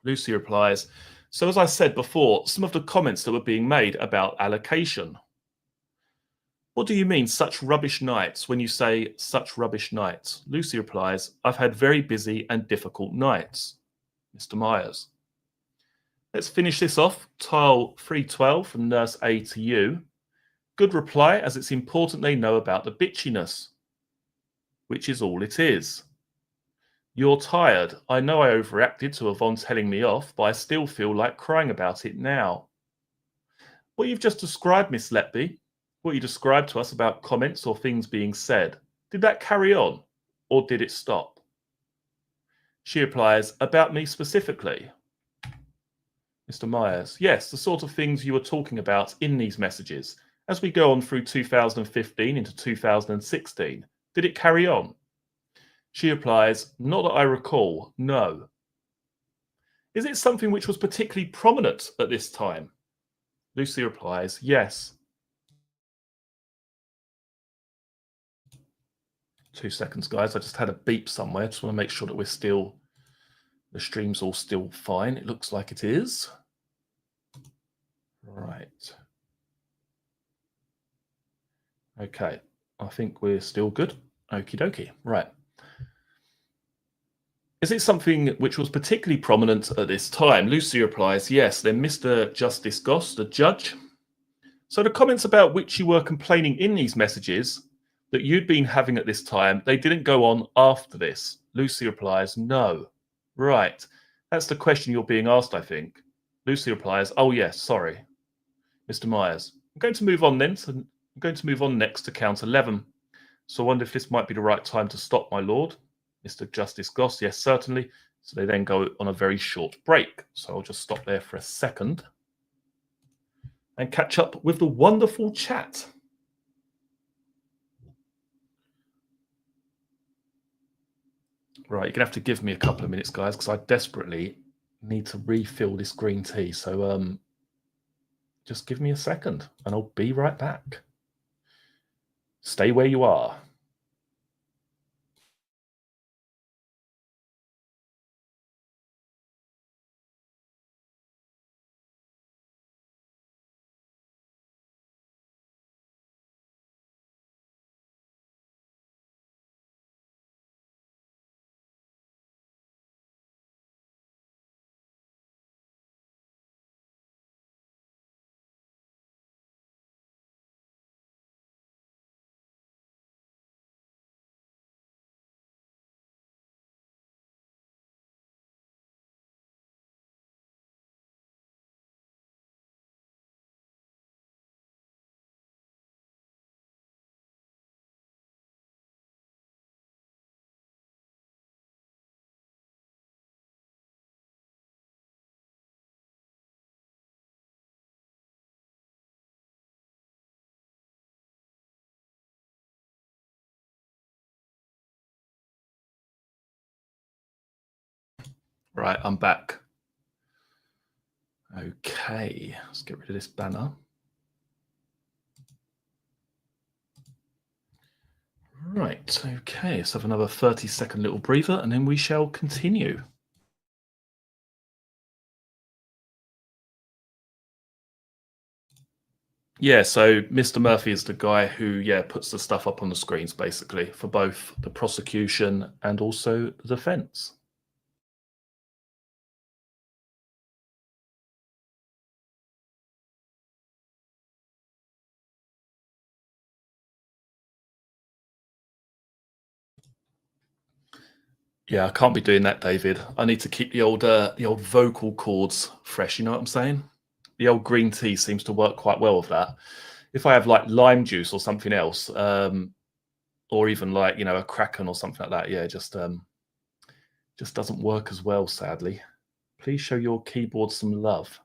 [SPEAKER 1] Lucy replies, so as I said before, some of the comments that were being made about allocation. What do you mean, such rubbish nights, when you say such rubbish nights? Lucy replies, I've had very busy and difficult nights. Mr. Myers. Let's finish this off. Tile 312 from Nurse A to you. Good reply, as it's important they know about the bitchiness, which is all it is. You're tired. I know I overreacted to Yvonne telling me off, but I still feel like crying about it now. What you've just described, Miss Letby, what you described to us about comments or things being said, did that carry on, or did it stop? She replies, about me specifically. Mr. Myers, yes, the sort of things you were talking about in these messages. As we go on through 2015 into 2016, did it carry on? She replies, not that I recall, no. Is it something which was particularly prominent at this time? Lucy replies, yes. 2 seconds, guys. I just had a beep somewhere. Just want to make sure that the stream's all still fine. It looks like it is. Right. Okay. I think we're still good. Okie dokie. Right. Is it something which was particularly prominent at this time? Lucy replies, yes. Then Mr. Justice Goss, the judge. So the comments about which you were complaining in these messages that you'd been having at this time, they didn't go on after this. Lucy replies, no. Right. That's the question you're being asked, I think. Lucy replies, oh yes, sorry. Mr. Myers, I'm going to move on then. I'm going to move on next to count 11. So I wonder if this might be the right time to stop, my lord. Mr. Justice Goss, yes, certainly. So they then go on a very short break. So I'll just stop there for a second and catch up with the wonderful chat. Right, you're going to have to give me a couple of minutes, guys, because I desperately need to refill this green tea. So just give me a second and I'll be right back. Stay where you are. Right, I'm back. Okay, let's get rid of this banner. Right, okay, let's have another 30-second little breather and then we shall continue. Yeah, so Mr. Murphy is the guy who, puts the stuff up on the screens basically for both the prosecution and also the defense. Yeah, I can't be doing that, David. I need to keep the old vocal cords fresh. You know what I'm saying? The old green tea seems to work quite well with that. If I have like lime juice or something else, or even like a Kraken or something like that, just doesn't work as well, sadly. Please show your keyboard some love.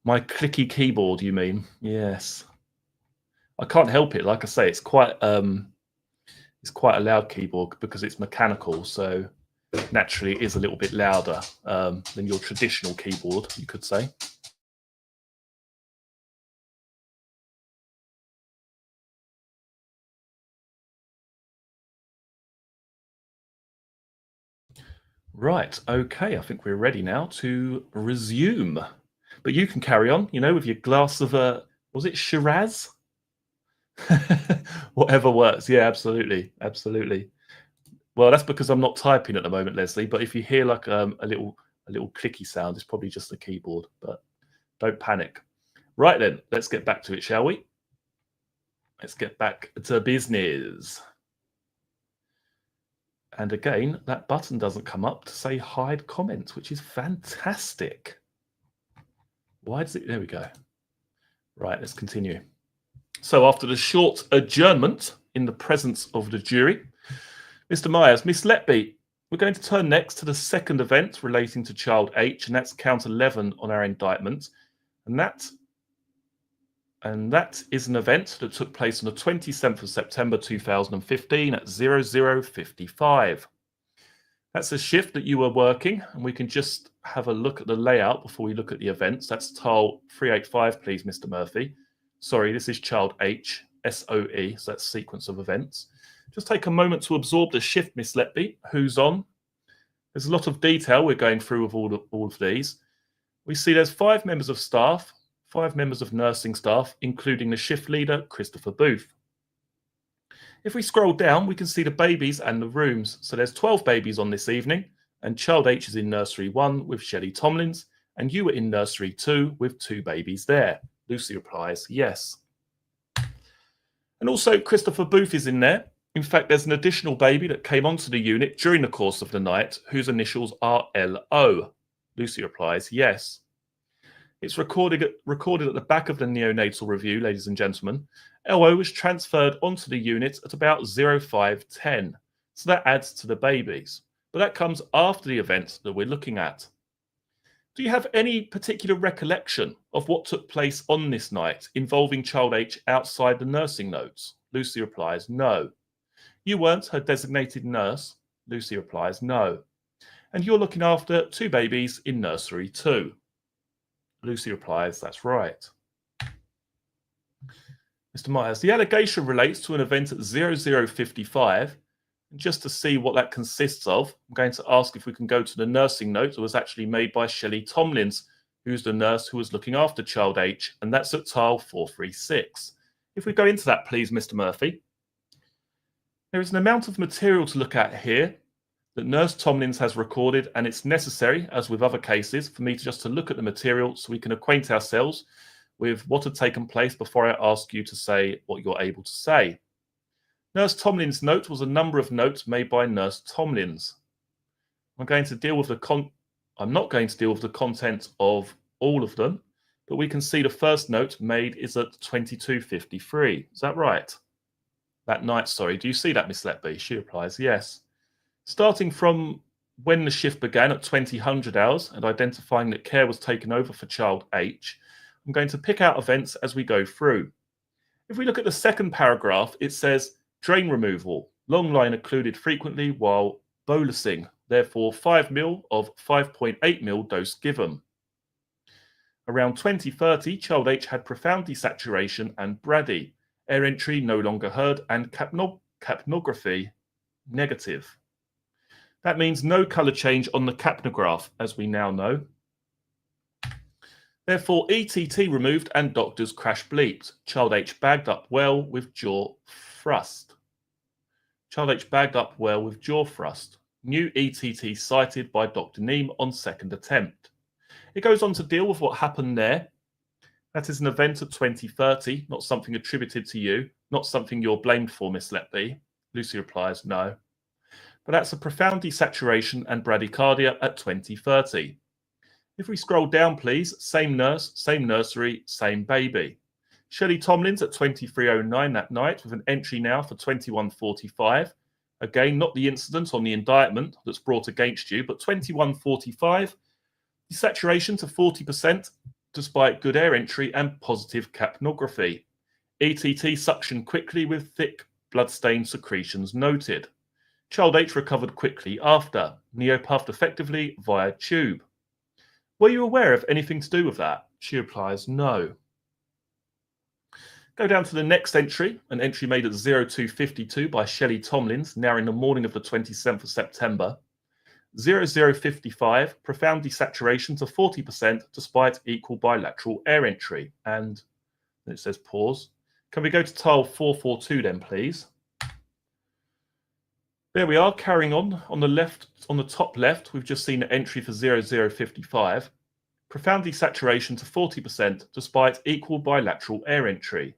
[SPEAKER 1] My clicky keyboard, you mean? Yes. I can't help it. Like I say, it's quite a loud keyboard because it's mechanical, so naturally it is a little bit louder than your traditional keyboard, you could say. Right, okay, I think we're ready now to resume. But you can carry on, with your glass of was it Shiraz? Whatever works. Yeah, absolutely. Absolutely. Well, that's because I'm not typing at the moment, Leslie, but if you hear like a little clicky sound, it's probably just the keyboard, but don't panic. Right then, let's get back to it, shall we? Let's get back to business. And again, that button doesn't come up to say hide comments, which is fantastic. Why does it? There we go. Right, let's continue. So after the short adjournment in the presence of the jury, Mr. Myers, Miss Letby, we're going to turn next to the second event relating to child H, and that's count 11 on our indictment. And that is an event that took place on the 27th of September 2015 at 00:55. That's a shift that you were working, and we can just have a look at the layout before we look at the events. That's tile 385, please, Mr. Murphy. Sorry, this is child H, SOE, so that's sequence of events. Just take a moment to absorb the shift, Miss Letby. Who's on? There's a lot of detail we're going through with all of these. We see there's 5 members of staff, 5 members of nursing staff, including the shift leader, Christopher Booth. If we scroll down, we can see the babies and the rooms. So there's 12 babies on this evening, and child H is in nursery 1 with Shelley Tomlins, and you were in nursery 2 with 2 babies there. Lucy replies, yes. And also Christopher Booth is in there. In fact, there's an additional baby that came onto the unit during the course of the night whose initials are LO. Lucy replies, yes. It's recorded at the back of the neonatal review, ladies and gentlemen. LO was transferred onto the unit at about 05:10. So that adds to the babies. But that comes after the event that we're looking at. Do you have any particular recollection of what took place on this night involving child H outside the nursing notes? Lucy replies, no. You weren't her designated nurse? Lucy replies, no. And you're looking after 2 babies in nursery 2? Lucy replies, that's right. Mr. Myers, the allegation relates to an event at 00:55. And just to see what that consists of, I'm going to ask if we can go to the nursing note that was actually made by Shelley Tomlins, who's the nurse who was looking after child H, and that's at tile 436. If we go into that, please, Mr. Murphy. There is an amount of material to look at here that Nurse Tomlins has recorded, and it's necessary, as with other cases, for me to look at the material so we can acquaint ourselves with what had taken place before I ask you to say what you're able to say. Nurse Tomlins' note was a number of notes made by Nurse Tomlins. I'm not going to deal with the content of all of them, but we can see the first note made is at 22:53. Is that right? That night, sorry. Do you see that, Miss Letby? She replies, yes. Starting from when the shift began at 2000 hours and identifying that care was taken over for child H, I'm going to pick out events as we go through. If we look at the second paragraph, it says drain removal, long line occluded frequently while bolusing. Therefore, 5 ml of 5.8 ml dose given. Around 2030, child H had profound desaturation and brady. Air entry no longer heard and capnography negative. That means no colour change on the capnograph, as we now know. Therefore, ETT removed and doctors crash bleeped. Child H bagged up well with jaw thrust. Child H bagged up well with jaw thrust. New ETT cited by Dr. Neem on second attempt. It goes on to deal with what happened there. That is an event at 2030, not something attributed to you, not something you're blamed for, Miss Letby. Lucy replies, no. But that's a profound desaturation and bradycardia at 2030. If we scroll down, please, same nurse, same nursery, same baby. Shelley Tomlins at 23:09 that night with an entry now for 21:45. Again, not the incident on the indictment that's brought against you, but 21:45. Desaturation to 40% despite good air entry and positive capnography. ETT suction quickly with thick bloodstained secretions noted. Child H recovered quickly after. Neopuffed effectively via tube. Were you aware of anything to do with that? She replies, no. Go down to the next entry, an entry made at 02:52 by Shelley Tomlins, now in the morning of the 27th of September. 00:55, profound desaturation to 40% despite equal bilateral air entry. And it says pause. Can we go to tile 442 then, please? There we are, carrying on the left, on the top left, we've just seen an entry for 00:55. Profound desaturation to 40% despite equal bilateral air entry.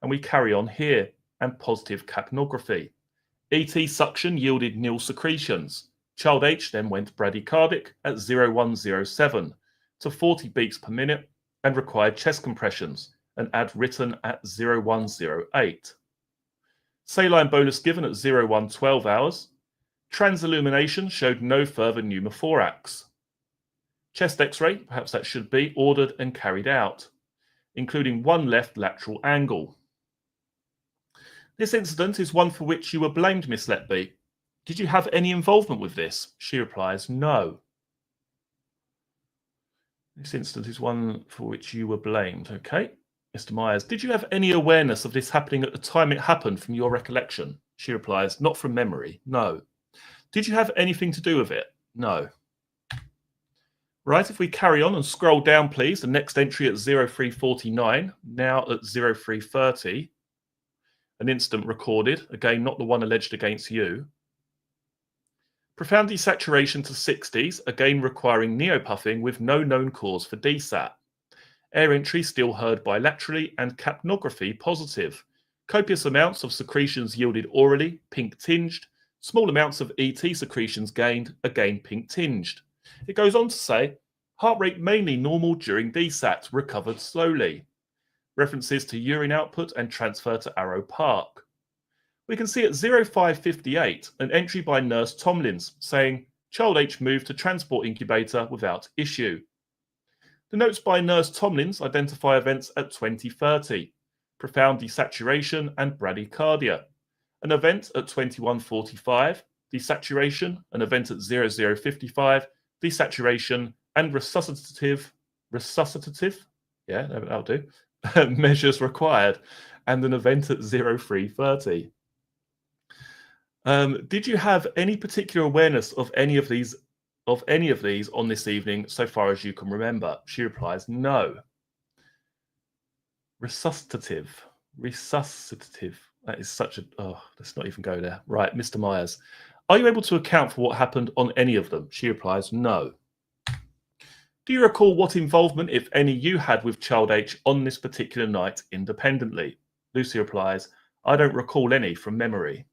[SPEAKER 1] And we carry on here, and positive capnography. ET suction yielded nil secretions. Child H then went bradycardic at 01:07 to 40 beats per minute and required chest compressions, an ad written at 01:08. Saline bolus given at 01:12 hours. Transillumination showed no further pneumothorax. Chest x-ray, perhaps that should be, ordered and carried out, including one left lateral angle. This incident is one for which you were blamed, Miss Letby. Did you have any involvement with this? She replies, no. This incident is one for which you were blamed. Okay. Mr. Myers, did you have any awareness of this happening at the time it happened from your recollection? She replies, not from memory, no. Did you have anything to do with it? No. Right, if we carry on and scroll down, please, the next entry at 03:49, now at 03:30, an incident recorded, again, not the one alleged against you. Profound desaturation to 60s, again requiring neopuffing with no known cause for desat. Air entry still heard bilaterally and capnography positive. Copious amounts of secretions yielded orally, pink tinged. Small amounts of ET secretions gained, again pink tinged. It goes on to say, heart rate mainly normal during desat, recovered slowly. References to urine output and transfer to Arrow Park. We can see at 05:58 an entry by Nurse Tomlins saying, Child H moved to transport incubator without issue. The notes by Nurse Tomlins identify events at 20:30, profound desaturation and bradycardia. An event at 21:45, desaturation, an event at 00:55, desaturation and resuscitative, yeah, that'll do, measures required, and an event at 03:30. Did you have any particular awareness of any of these on this evening so far as you can remember? She replies, no. Resuscitative. That is such a, let's not even go there. Right, Mr. Myers. Are you able to account for what happened on any of them? She replies, no. Do you recall what involvement, if any, you had with Child H on this particular night independently? Lucy replies, I don't recall any from memory.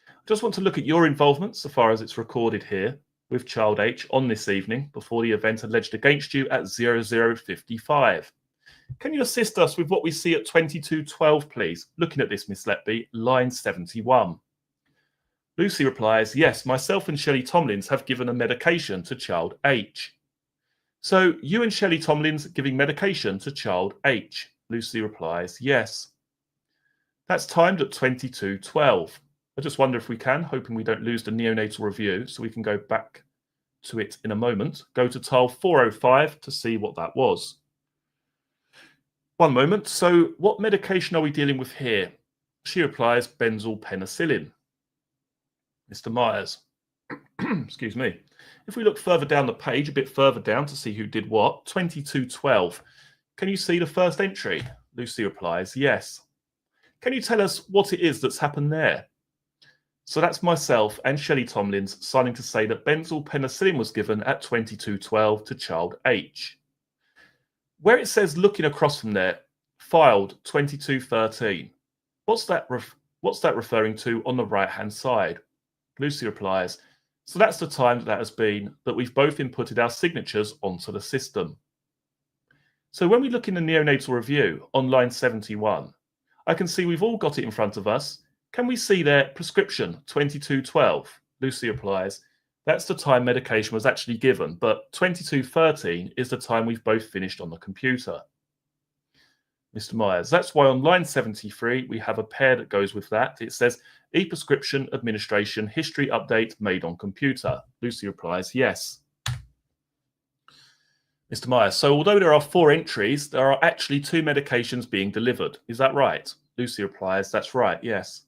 [SPEAKER 1] I just want to look at your involvement, so far as it's recorded here, with Child H on this evening before the event alleged against you at 00:55. Can you assist us with what we see at 22:12, please? Looking at this, Miss Letby, line 71. Lucy replies, yes, myself and Shelley Tomlins have given a medication to Child H. So you and Shelley Tomlins giving medication to Child H? Lucy replies, yes. That's timed at 22:12. I just wonder if we can, hoping we don't lose the neonatal review, so we can go back to it in a moment. Go to tile 405 to see what that was. One moment. So what medication are we dealing with here? She replies, benzylpenicillin. Mr. Myers. Excuse me. If we look further down the page, a bit further down to see who did what, 2212. Can you see the first entry? Lucy replies, yes. Can you tell us what it is that's happened there? So that's myself and Shelley Tomlins signing to say that benzylpenicillin was given at 2212 to child H. Where it says looking across from there, filed 2213. What's that referring to on the right-hand side? Lucy replies, so that's the time that has been that we've both inputted our signatures onto the system. So when we look in the neonatal review on line 71, I can see we've all got it in front of us. Can we see their prescription 2212? Lucy replies, that's the time medication was actually given, but 2213 is the time we've both finished on the computer. Mr. Myers, that's why on line 73 we have a pair that goes with that. It says e-prescription administration history update made on computer. Lucy replies, yes. Mr. Myers, so although there are 4 entries, there are actually 2 medications being delivered. Is that right? Lucy replies, that's right, yes.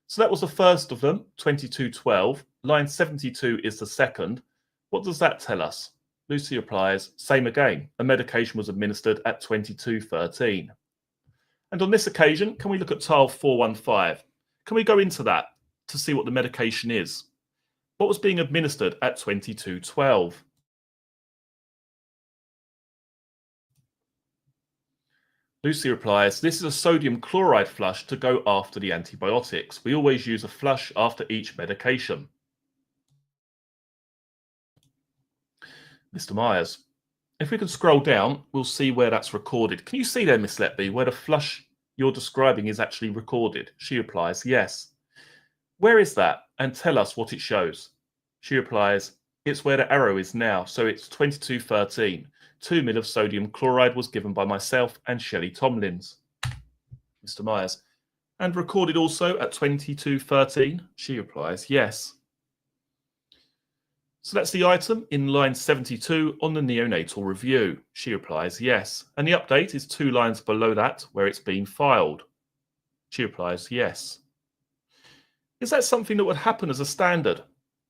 [SPEAKER 1] So that was the first of them, 2212. Line 72 is the second. What does that tell us? Lucy replies, same again. A medication was administered at 2213. And on this occasion, can we look at tile 415? Can we go into that to see what the medication is? What was being administered at 2212? Lucy replies, this is a sodium chloride flush to go after the antibiotics. We always use a flush after each medication. Mr. Myers, if we can scroll down, we'll see where that's recorded. Can you see there, Miss Letby, where the flush you're describing is actually recorded? She replies, yes. Where is that? And tell us what it shows. She replies, it's where the arrow is now, so it's 2213. 2 ml of sodium chloride was given by myself and Shelley Tomlins. Mr. Myers, and recorded also at 2213? She replies, yes. So that's the item in line 72 on the neonatal review. She replies, yes. And the update is 2 lines below that where it's been filed. She replies, yes. Is that something that would happen as a standard?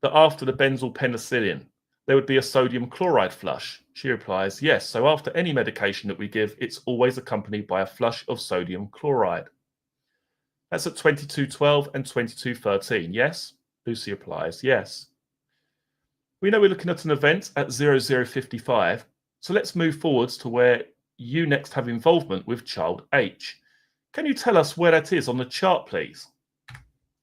[SPEAKER 1] That after the benzylpenicillin, there would be a sodium chloride flush? She replies, yes. So after any medication that we give, it's always accompanied by a flush of sodium chloride. That's at 2212 and 2213, yes? Lucy replies, yes. We know we're looking at an event at 0055, so let's move forwards to where you next have involvement with child H. Can you tell us where that is on the chart, please?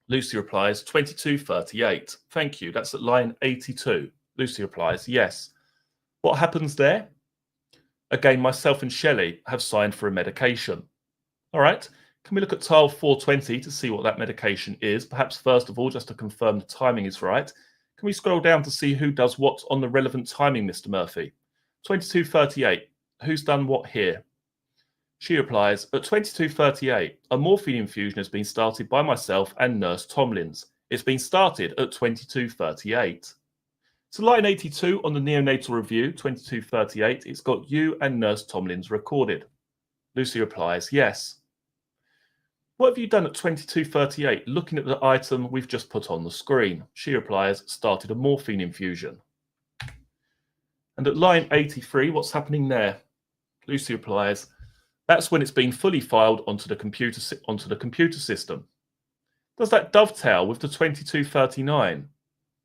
[SPEAKER 1] Lucy replies, 2238. Thank you, that's at line 82. Lucy replies, yes. What happens there? Again, myself and Shelley have signed for a medication. All right, can we look at tile 420 to see what that medication is? Perhaps first of all, just to confirm the timing is right. Can we scroll down to see who does what on the relevant timing, Mr. Murphy? 2238. Who's done what here? She replies, at 2238, a morphine infusion has been started by myself and Nurse Tomlins. It's been started at 2238. So line 82 on the neonatal review, 2238, it's got you and Nurse Tomlins recorded. Lucy replies, yes. What have you done at 2238, looking at the item we've just put on the screen? She replies, started a morphine infusion. And at line 83, what's happening there? Lucy replies, that's when it's been fully filed onto the computer system. Does that dovetail with the 2239?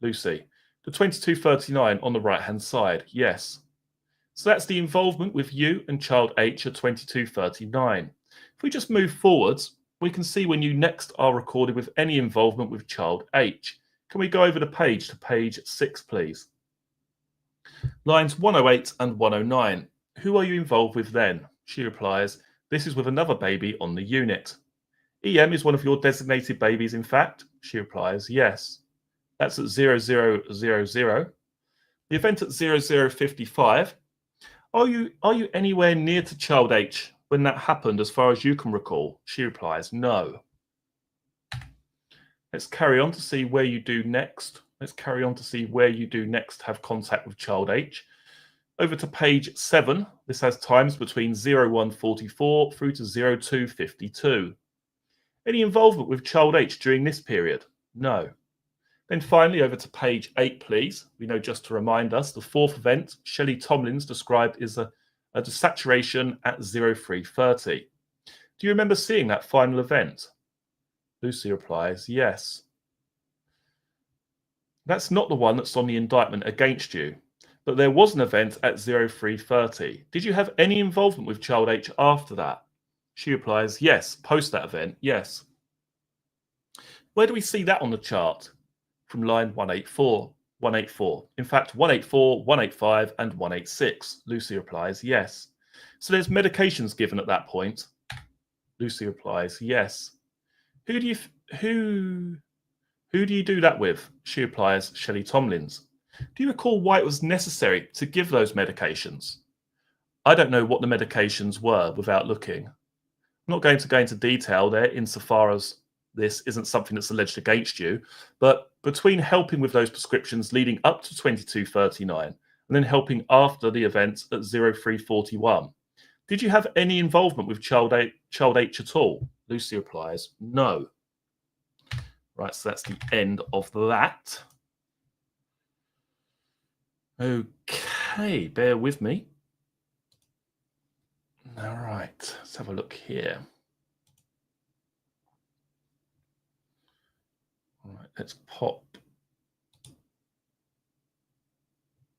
[SPEAKER 1] Lucy, the 2239 on the right-hand side, yes. So that's the involvement with you and child H at 2239. If we just move forwards, we can see when you next are recorded with any involvement with child H. Can we go over the page to page 6, please? Lines 108 and 109. Who are you involved with then? She replies, this is with another baby on the unit. EM is one of your designated babies, in fact? She replies, yes. That's at 0000. The event at 0055. Are you anywhere near to child H when that happened, as far as you can recall? She replies, no. Let's carry on to see where you do next. Let's carry on to see where you do next have contact with child H. Over to page 7. This has times between 0144 through to 0252. Any involvement with child H during this period? No. Then finally, over to page 8, please. We know, just to remind us, the fourth event, Shelley Tomlins described as a desaturation at 0330. Do you remember seeing that final event? Lucy replies, yes. That's not the one that's on the indictment against you, but there was an event at 0330. Did you have any involvement with child H after that? She replies, yes, post that event, yes. Where do we see that on the chart? From line 184. 184. In fact, 184, 185, and 186. Lucy replies, yes. So there's medications given at that point. Lucy replies, yes. Who do you do that with? She replies, Shelley Tomlins. Do you recall why it was necessary to give those medications? I don't know what the medications were without looking. I'm not going to go into detail there insofar as this isn't something that's alleged against you, but between helping with those prescriptions leading up to 2239 and then helping after the event at 0341, did you have any involvement with child H at all? Lucy replies, no. Right, so that's the end of that. Okay, bear with me. All right, let's have a look here. All right, let's pop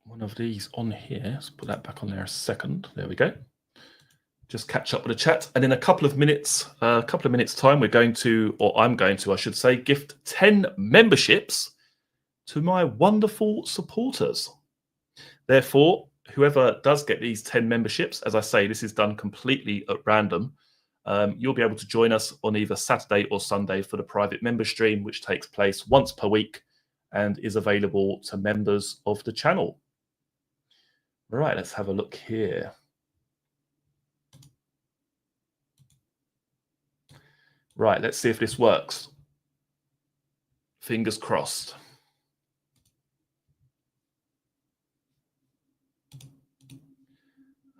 [SPEAKER 1] one of these on here. Let's put that back on there a second. There we go. Just catch up with the chat. And in a couple of minutes time, we're going to, or I'm going to, I should say, gift 10 memberships to my wonderful supporters. Therefore, whoever does get these 10 memberships, as I say, this is done completely at random. You'll be able to join us on either Saturday or Sunday for the private member stream, which takes place once per week and is available to members of the channel. Right, let's have a look here. Right, let's see if this works. Fingers crossed.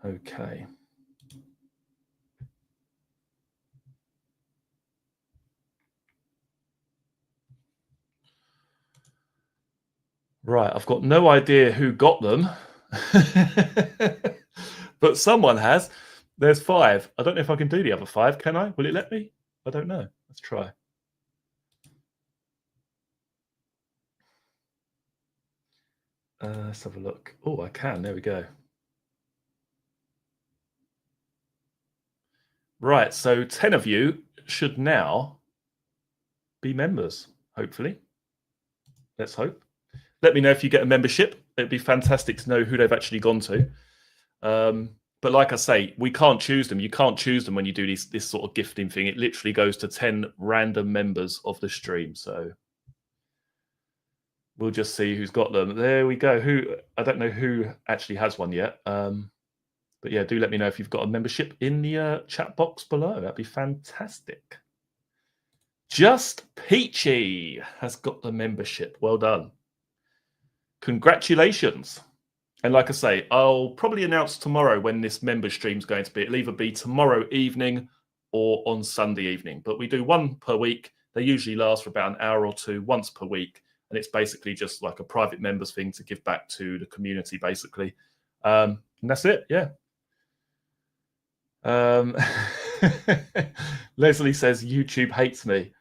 [SPEAKER 1] Okay. Right, I've got no idea who got them, but someone has. There's 5. I don't know if I can do the other 5, can I? Will it let me? I don't know. Let's try. Let's have a look. Oh, I can. There we go. Right, so 10 of you should now be members, hopefully. Let's hope. Let me know if you get a membership. It'd be fantastic to know who they've actually gone to. But like I say, we can't choose them. You can't choose them when you do this sort of gifting thing. It literally goes to 10 random members of the stream. So we'll just see who's got them. There we go. I don't know who actually has one yet. But yeah, do let me know if you've got a membership in the chat box below. That'd be fantastic. Just Peachy has got the membership. Well done. Congratulations. And like I say, I'll probably announce tomorrow when this member stream is going to be. It'll either be tomorrow evening or on Sunday evening. But we do one per week. They usually last for about an hour or two, once per week. And it's basically just like a private members thing to give back to the community, basically. And that's it, yeah. Leslie says, YouTube hates me.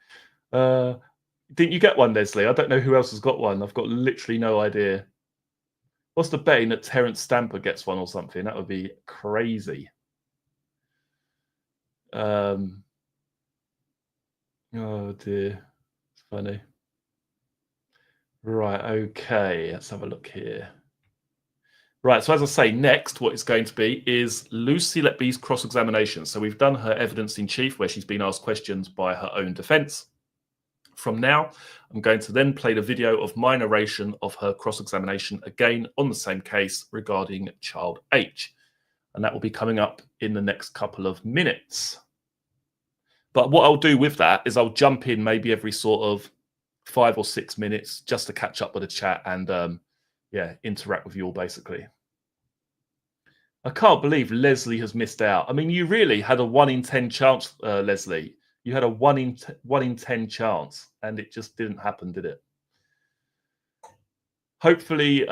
[SPEAKER 1] Didn't you get one, Leslie? I don't know who else has got one. I've got literally no idea. What's the betting that Terence Stamper gets one or something? That would be crazy. Oh dear, it's funny. Right, okay, let's have a look here. Right, so as I say, next what it's going to be is Lucy Letby's cross-examination. So we've done her evidence in chief where she's been asked questions by her own defence. From now, I'm going to then play the video of my narration of her cross-examination again on the same case regarding child H. And that will be coming up in the next couple of minutes. But what I'll do with that is I'll jump in maybe every sort of 5 or 6 minutes just to catch up with the chat and yeah, interact with you all basically. I can't believe Leslie has missed out. I mean, you really had a 1 in 10 chance, Leslie. You had a 1 in 10 chance, and it just didn't happen, did it? Hopefully,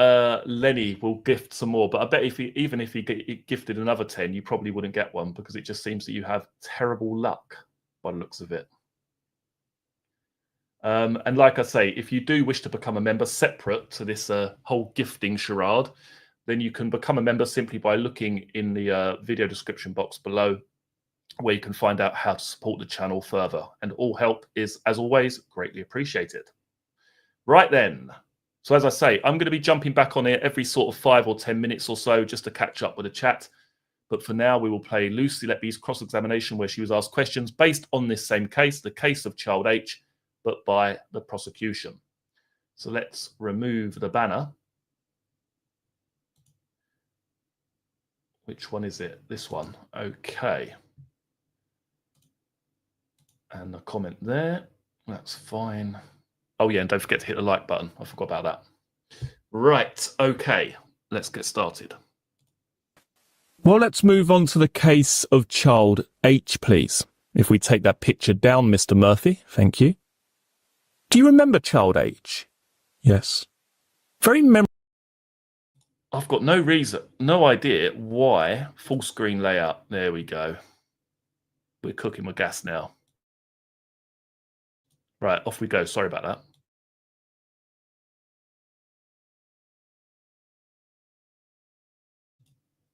[SPEAKER 1] Lenny will gift some more. But I bet even if he gifted another 10, you probably wouldn't get one because it just seems that you have terrible luck by the looks of it. And like I say, if you do wish to become a member separate to this whole gifting charade, then you can become a member simply by looking in the video description box below, where you can find out how to support the channel further. And all help is, as always, greatly appreciated. Right then. So as I say, I'm going to be jumping back on here every sort of 5 or 10 minutes or so just to catch up with the chat. But for now, we will play Lucy Letby's cross-examination, where she was asked questions based on this same case, the case of Child H, but by the prosecution. So let's remove the banner. Which one is it? This one. Okay. And the comment there. That's fine. Oh, yeah, and don't forget to hit the like button. I forgot about that. Right. Okay. Let's get started. Well, let's move on to the case of Child H, please. If we take that picture down, Mr. Murphy. Thank you. Do you remember Child H? Yes. Very memorable. I've got no idea why. Full screen layout. There we go. We're cooking with gas now. Right, off we go. Sorry about that.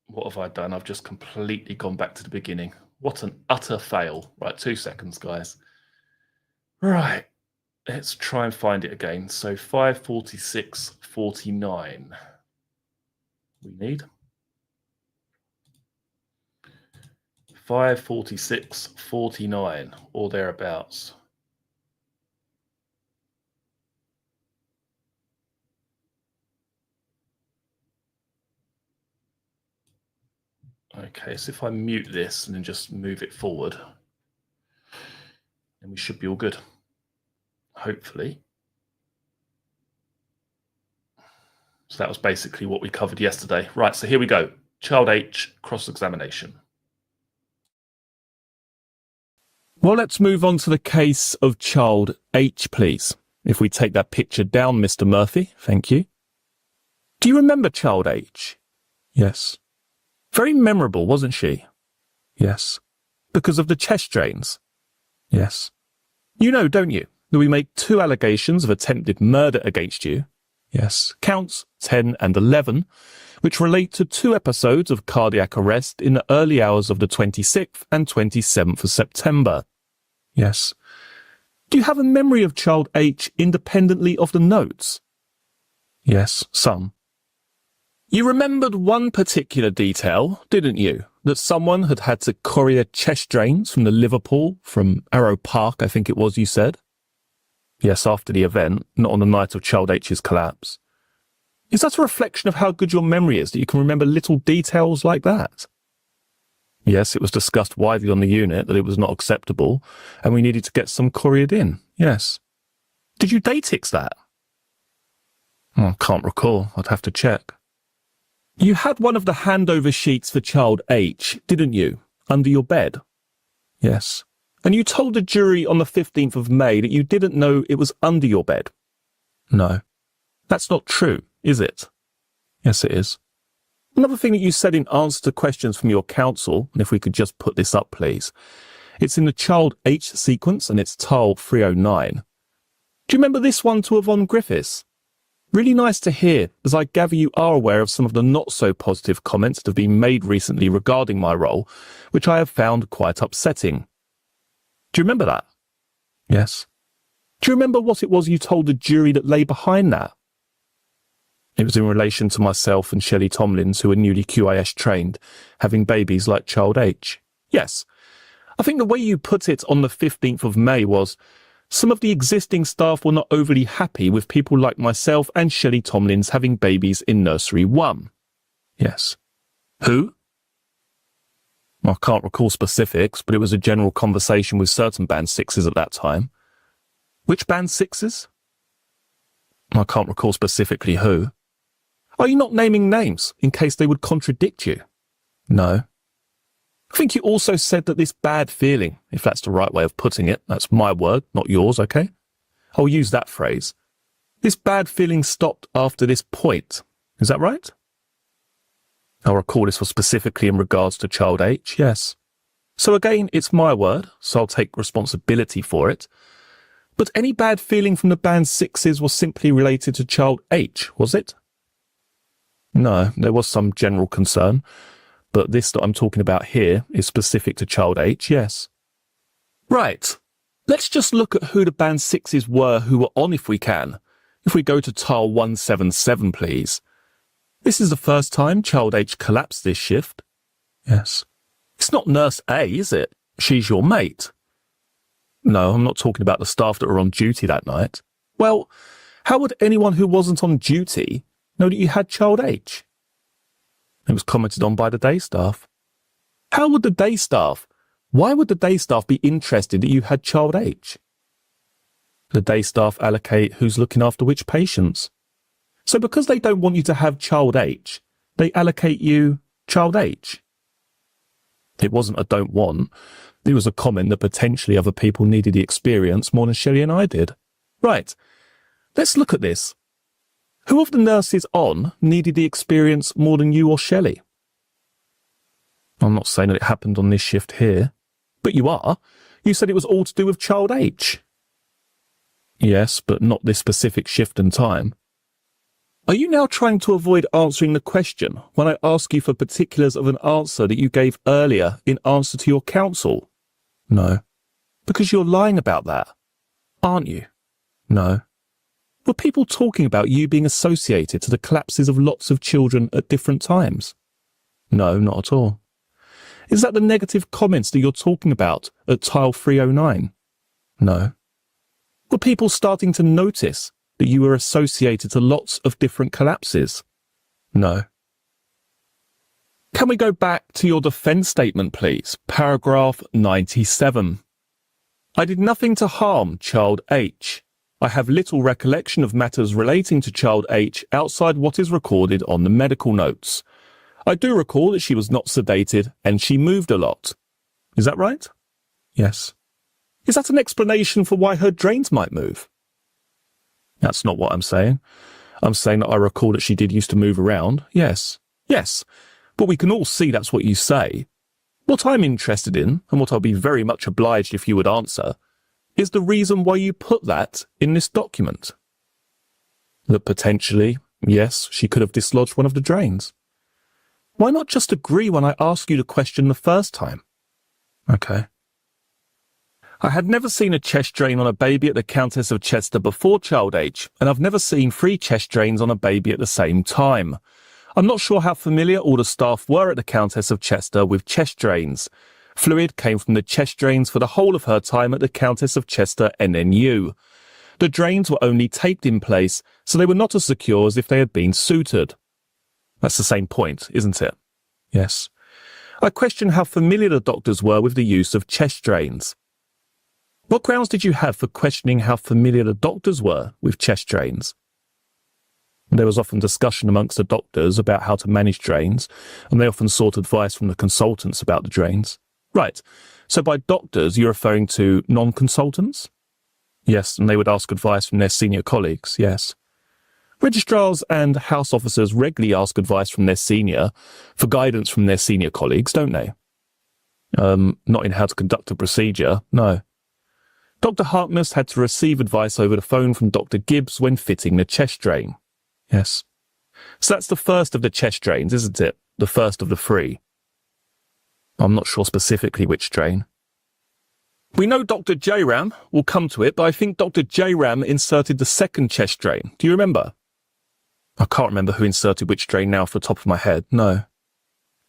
[SPEAKER 1] What have I done? I've just completely gone back to the beginning. What an utter fail. Right, 2 seconds, guys. Right, let's try and find it again. So 546.49. We need 546.49 or thereabouts. Okay, so if I mute this and then just move it forward, then we should be all good. Hopefully. So that was basically what we covered yesterday. Right, so here we go. Child H, cross-examination. Well, let's move on to the case of Child H, please. If we take that picture down, Mr. Murphy. Thank you. Do you remember Child H? Yes. Very memorable, wasn't she? Yes. Because of the chest drains? Yes. You know, don't you, that we make 2 allegations of attempted murder against you? Yes. Counts 10 and 11, which relate to 2 episodes of cardiac arrest in the early hours of the 26th and 27th of September. Yes. Do you have a memory of Child H independently of the notes? Yes, some. You remembered one particular detail, didn't you? That someone had had to courier chest drains from from Arrow Park, I think it was you said? Yes, after the event, not on the night of Child H's collapse. Is that a reflection of how good your memory is, that you can remember little details like that? Yes, it was discussed widely on the unit that it was not acceptable, and we needed to get some couriered in, yes. Did you datix that? I can't recall, I'd have to check. You had one of the handover sheets for Child H, didn't you, under your bed? Yes. And you told the jury on the 15th of May that you didn't know it was under your bed? No. That's not true, is it? Yes, it is. Another thing that you said in answer to questions from your counsel, and if we could just put this up, please. It's in the Child H sequence, and it's tile 309. Do you remember this one to Yvonne Griffiths? Really nice to hear, as I gather you are aware of some of the not-so-positive comments that have been made recently regarding my role, which I have found quite upsetting. Do you remember that? Yes. Do you remember what it was you told the jury that lay behind that? It was in relation to myself and Shelley Tomlins, who are newly QIS trained, having babies like Child H. Yes. I think the way you put it on the 15th of May was, some of the existing staff were not overly happy with people like myself and Shelley Tomlins having babies in Nursery 1. Yes. Who? I can't recall specifics, but it was a general conversation with certain Band 6s at that time. Which Band 6s?
[SPEAKER 2] I can't recall specifically who. Are you not naming names in case they would contradict you? No. I think you also said that this bad feeling, if that's the right way of putting it, that's my word, not yours, okay? I'll use that phrase. This bad feeling stopped after this point. Is that right? I recall this was specifically in regards to child H, yes. So again, it's my word, so I'll take responsibility for it. But any bad feeling from the band 6s was simply related to child H, was it? No, there was some general concern, but this that I'm talking about here is specific to child H, yes. Right. Let's just look at who the band 6s were who were on if we can. If we go to tile 177, please. This is the first time child H collapsed this shift. Yes. It's not nurse A, is it? She's your mate. No, I'm not talking about the staff that were on duty that night. Well, how would anyone who wasn't on duty know that you had child H? It was commented on by the day staff. How would the day staff? Why would the day staff be interested that you had child H? The day staff allocate who's looking after which patients. So because they don't want you to have child H, they allocate you child H. It wasn't a don't want. It was a comment that potentially other people needed the experience more than Shelley and I did. Right. Let's look at this. Who of the nurses on needed the experience more than you or Shelley? I'm not saying that it happened on this shift here. But you are. You said it was all to do with child H. Yes, but not this specific shift and time. Are you now trying to avoid answering the question when I ask you for particulars of an answer that you gave earlier in answer to your counsel? No. Because you're lying about that, aren't you? No. Were people talking about you being associated to the collapses of lots of children at different times? No, not at all. Is that the negative comments that you're talking about at tile 309? No. Were people starting to notice that you were associated to lots of different collapses? No. Can we go back to your defence statement, please? Paragraph 97. I did nothing to harm child H. I have little recollection of matters relating to child H outside what is recorded on the medical notes. I do recall that she was not sedated and she moved a lot. Is that right? Yes. Is that an explanation for why her drains might move? That's not what I'm saying. I'm saying that I recall that she did used to move around. Yes. Yes. But we can all see that's what you say. What I'm interested in, and what I'll be very much obliged if you would answer, is the reason why you put that in this document. That potentially, yes, she could have dislodged one of the drains. Why not just agree when I ask you the question the first time? Okay. I had never seen a chest drain on a baby at the Countess of Chester before child H, and I've never seen 3 chest drains on a baby at the same time. I'm not sure how familiar all the staff were at the Countess of Chester with chest drains. Fluid came from the chest drains for the whole of her time at the Countess of Chester NNU. The drains were only taped in place, so they were not as secure as if they had been sutured. That's the same point, isn't it? Yes. I question how familiar the doctors were with the use of chest drains. What grounds did you have for questioning how familiar the doctors were with chest drains? There was often discussion amongst the doctors about how to manage drains, and they often sought advice from the consultants about the drains. Right, so by doctors you're referring to non-consultants? Yes, and they would ask advice from their senior colleagues, yes. Registrars and house officers regularly ask advice from their senior, for guidance from their senior colleagues, don't they? Not in how to conduct a procedure, no. Dr. Harkness had to receive advice over the phone from Dr. Gibbs when fitting the chest drain. Yes. So that's the first of the chest drains, isn't it? The first of the 3. I'm not sure specifically which drain. We know Dr. J-Ram, we'll come to it, but I think Dr. J-Ram inserted the second chest drain. Do you remember? I can't remember who inserted which drain now off the top of my head, no.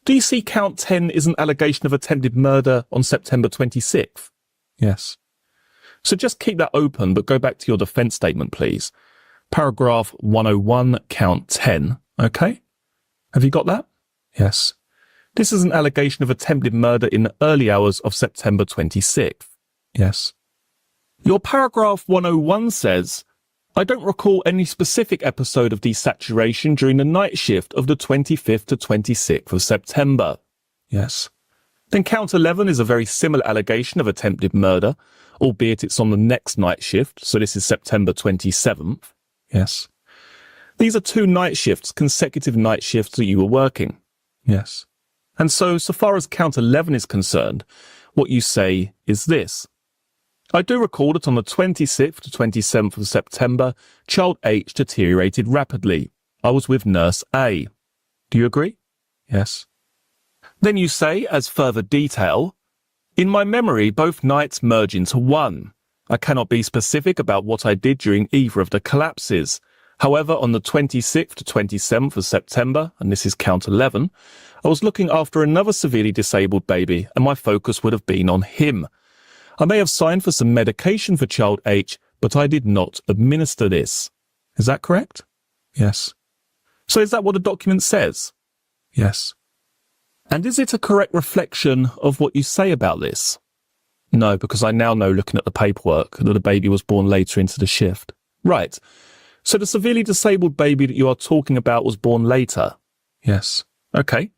[SPEAKER 2] Do you see count 10 is an allegation of attempted murder on September 26th? Yes. So just keep that open, but go back to your defence statement, please. Paragraph 101, count 10, okay? Have you got that? Yes. This is an allegation of attempted murder in the early hours of September 26th. Yes. Your paragraph 101 says, I don't recall any specific episode of desaturation during the night shift of the 25th to 26th of September. Yes. Then count 11 is a very similar allegation of attempted murder, albeit it's on the next night shift, so this is September 27th. Yes. These are 2 night shifts, consecutive night shifts that you were working. Yes. And so far as count 11 is concerned, what you say is this. I do recall that on the 26th to 27th of September, child H deteriorated rapidly. I was with nurse A. Do you agree? Yes. Then you say, as further detail, in my memory, both nights merge into one. I cannot be specific about what I did during either of the collapses. However, on the 26th to 27th of September, and this is count 11, I was looking after another severely disabled baby, and my focus would have been on him. I may have signed for some medication for child H, but I did not administer this. Is that correct? Yes. So is that what the document says? Yes. And is it a correct reflection of what you say about this? No, because I now know, looking at the paperwork, that the baby was born later into the shift. Right. So the severely disabled baby that you are talking about was born later? Yes. Okay.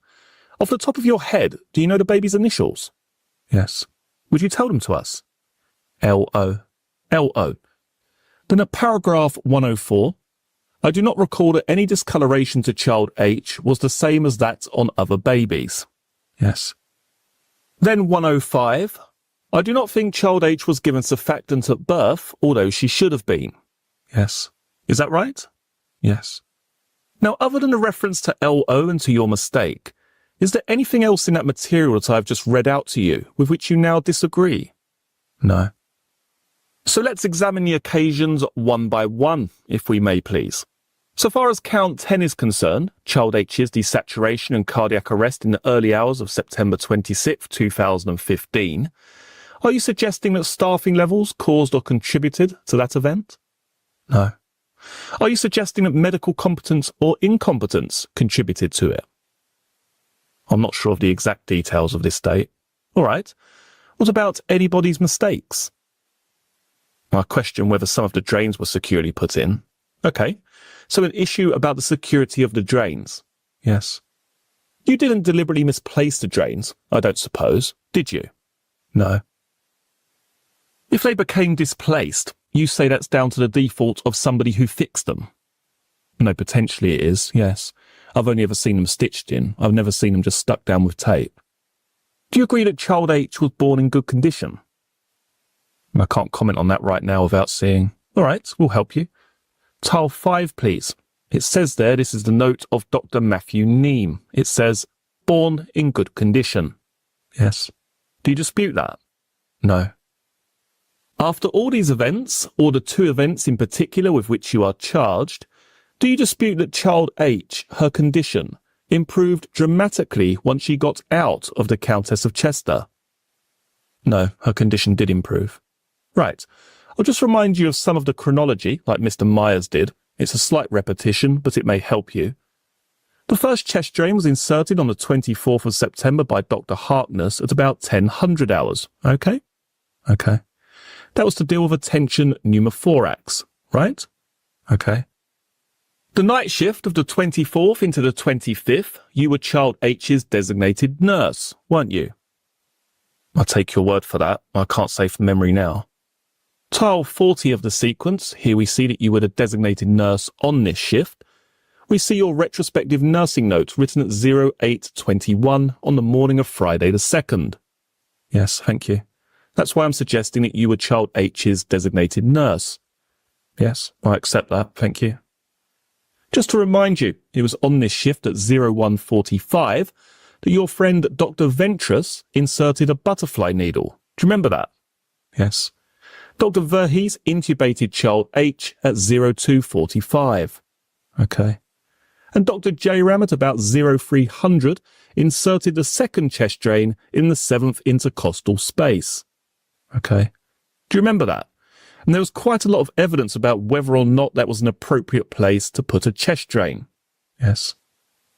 [SPEAKER 2] Off the top of your head, do you know the baby's initials? Yes. Would you tell them to us? L.O. L.O. Then at paragraph 104, I do not recall that any discoloration to child H was the same as that on other babies. Yes. Then 105, I do not think child H was given surfactant at birth, although she should have been. Yes. Is that right? Yes. Now, other than the reference to L.O. and to your mistake, is there anything else in that material that I've just read out to you with which you now disagree? No. So let's examine the occasions one by one, if we may please. So far as count 10 is concerned, child H's desaturation and cardiac arrest in the early hours of September 26, 2015, are you suggesting that staffing levels caused or contributed to that event? No. Are you suggesting that medical competence or incompetence contributed to it? I'm not sure of the exact details of this date. All right. What about anybody's mistakes? I question whether some of the drains were securely put in. Okay. So an issue about the security of the drains. Yes. You didn't deliberately misplace the drains, I don't suppose, did you? No. If they became displaced, you say that's down to the default of somebody who fixed them? No, potentially it is, yes. I've only ever seen them stitched in. I've never seen them just stuck down with tape. Do you agree that child H was born in good condition? I can't comment on that right now without seeing. All right, we'll help you. Tile 5, please. It says there, this is the note of Dr. Matthew Neame. It says, born in good condition. Yes. Do you dispute that? No. After all these events, or the 2 events in particular with which you are charged, do you dispute that child H, her condition, improved dramatically once she got out of the Countess of Chester? No, her condition did improve. Right. I'll just remind you of some of the chronology, like Mr. Myers did. It's a slight repetition, but it may help you. The first chest drain was inserted on the 24th of September by Dr. Harkness at about 1000 hours. Okay? Okay. That was to deal with a tension pneumothorax, right? Okay. The night shift of the 24th into the 25th, you were child H's designated nurse, weren't you? I'll take your word for that. I can't say from memory now. Tile 40 of the sequence, here we see that you were the designated nurse on this shift. We see your retrospective nursing note written at 0821 on the morning of Friday the 2nd. Yes, thank you. That's why I'm suggesting that you were child H's designated nurse. Yes, I accept that, thank you. Just to remind you, it was on this shift at 0145 that your friend Dr. Ventress inserted a butterfly needle. Do you remember that? Yes. Dr. Verhees intubated child H at 0245. Okay. And Dr. J-Ram at about 0300 inserted the second chest drain in the 7th intercostal space. Okay. Do you remember that? And there was quite a lot of evidence about whether or not that was an appropriate place to put a chest drain. Yes.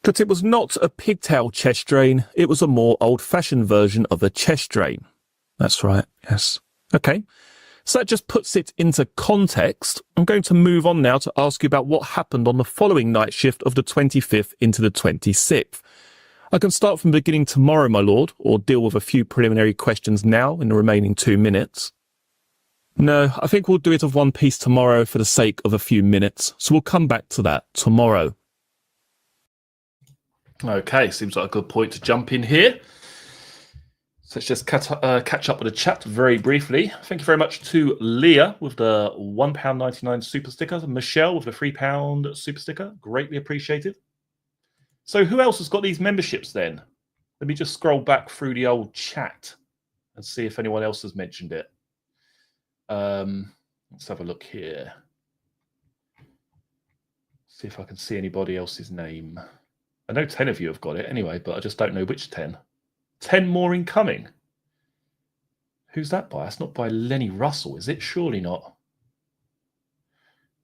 [SPEAKER 2] That it was not a pigtail chest drain, it was a more old-fashioned version of a chest drain. That's right, yes. Okay. So that just puts it into context. I'm going to move on now to ask you about what happened on the following night shift of the 25th into the 26th. I can start from the beginning tomorrow, my lord, or deal with a few preliminary questions now in the remaining 2 minutes. No, I think we'll do it of one piece tomorrow for the sake of a few minutes, so we'll come back to that tomorrow.
[SPEAKER 1] Okay, seems like a good point to jump in here. So let's just catch up with the chat very briefly. Thank you very much to Leah with the £1.99 super sticker, Michelle with the £3 super sticker, greatly appreciated. So who else has got these memberships then? Let me just scroll back through the old chat and see if anyone else has mentioned it. Let's have a look here. See if I can see anybody else's name. I know 10 of you have got it anyway, but I just don't know which 10. 10 more incoming. Who's that by? That's not by Lenny Russell, is it? Surely not.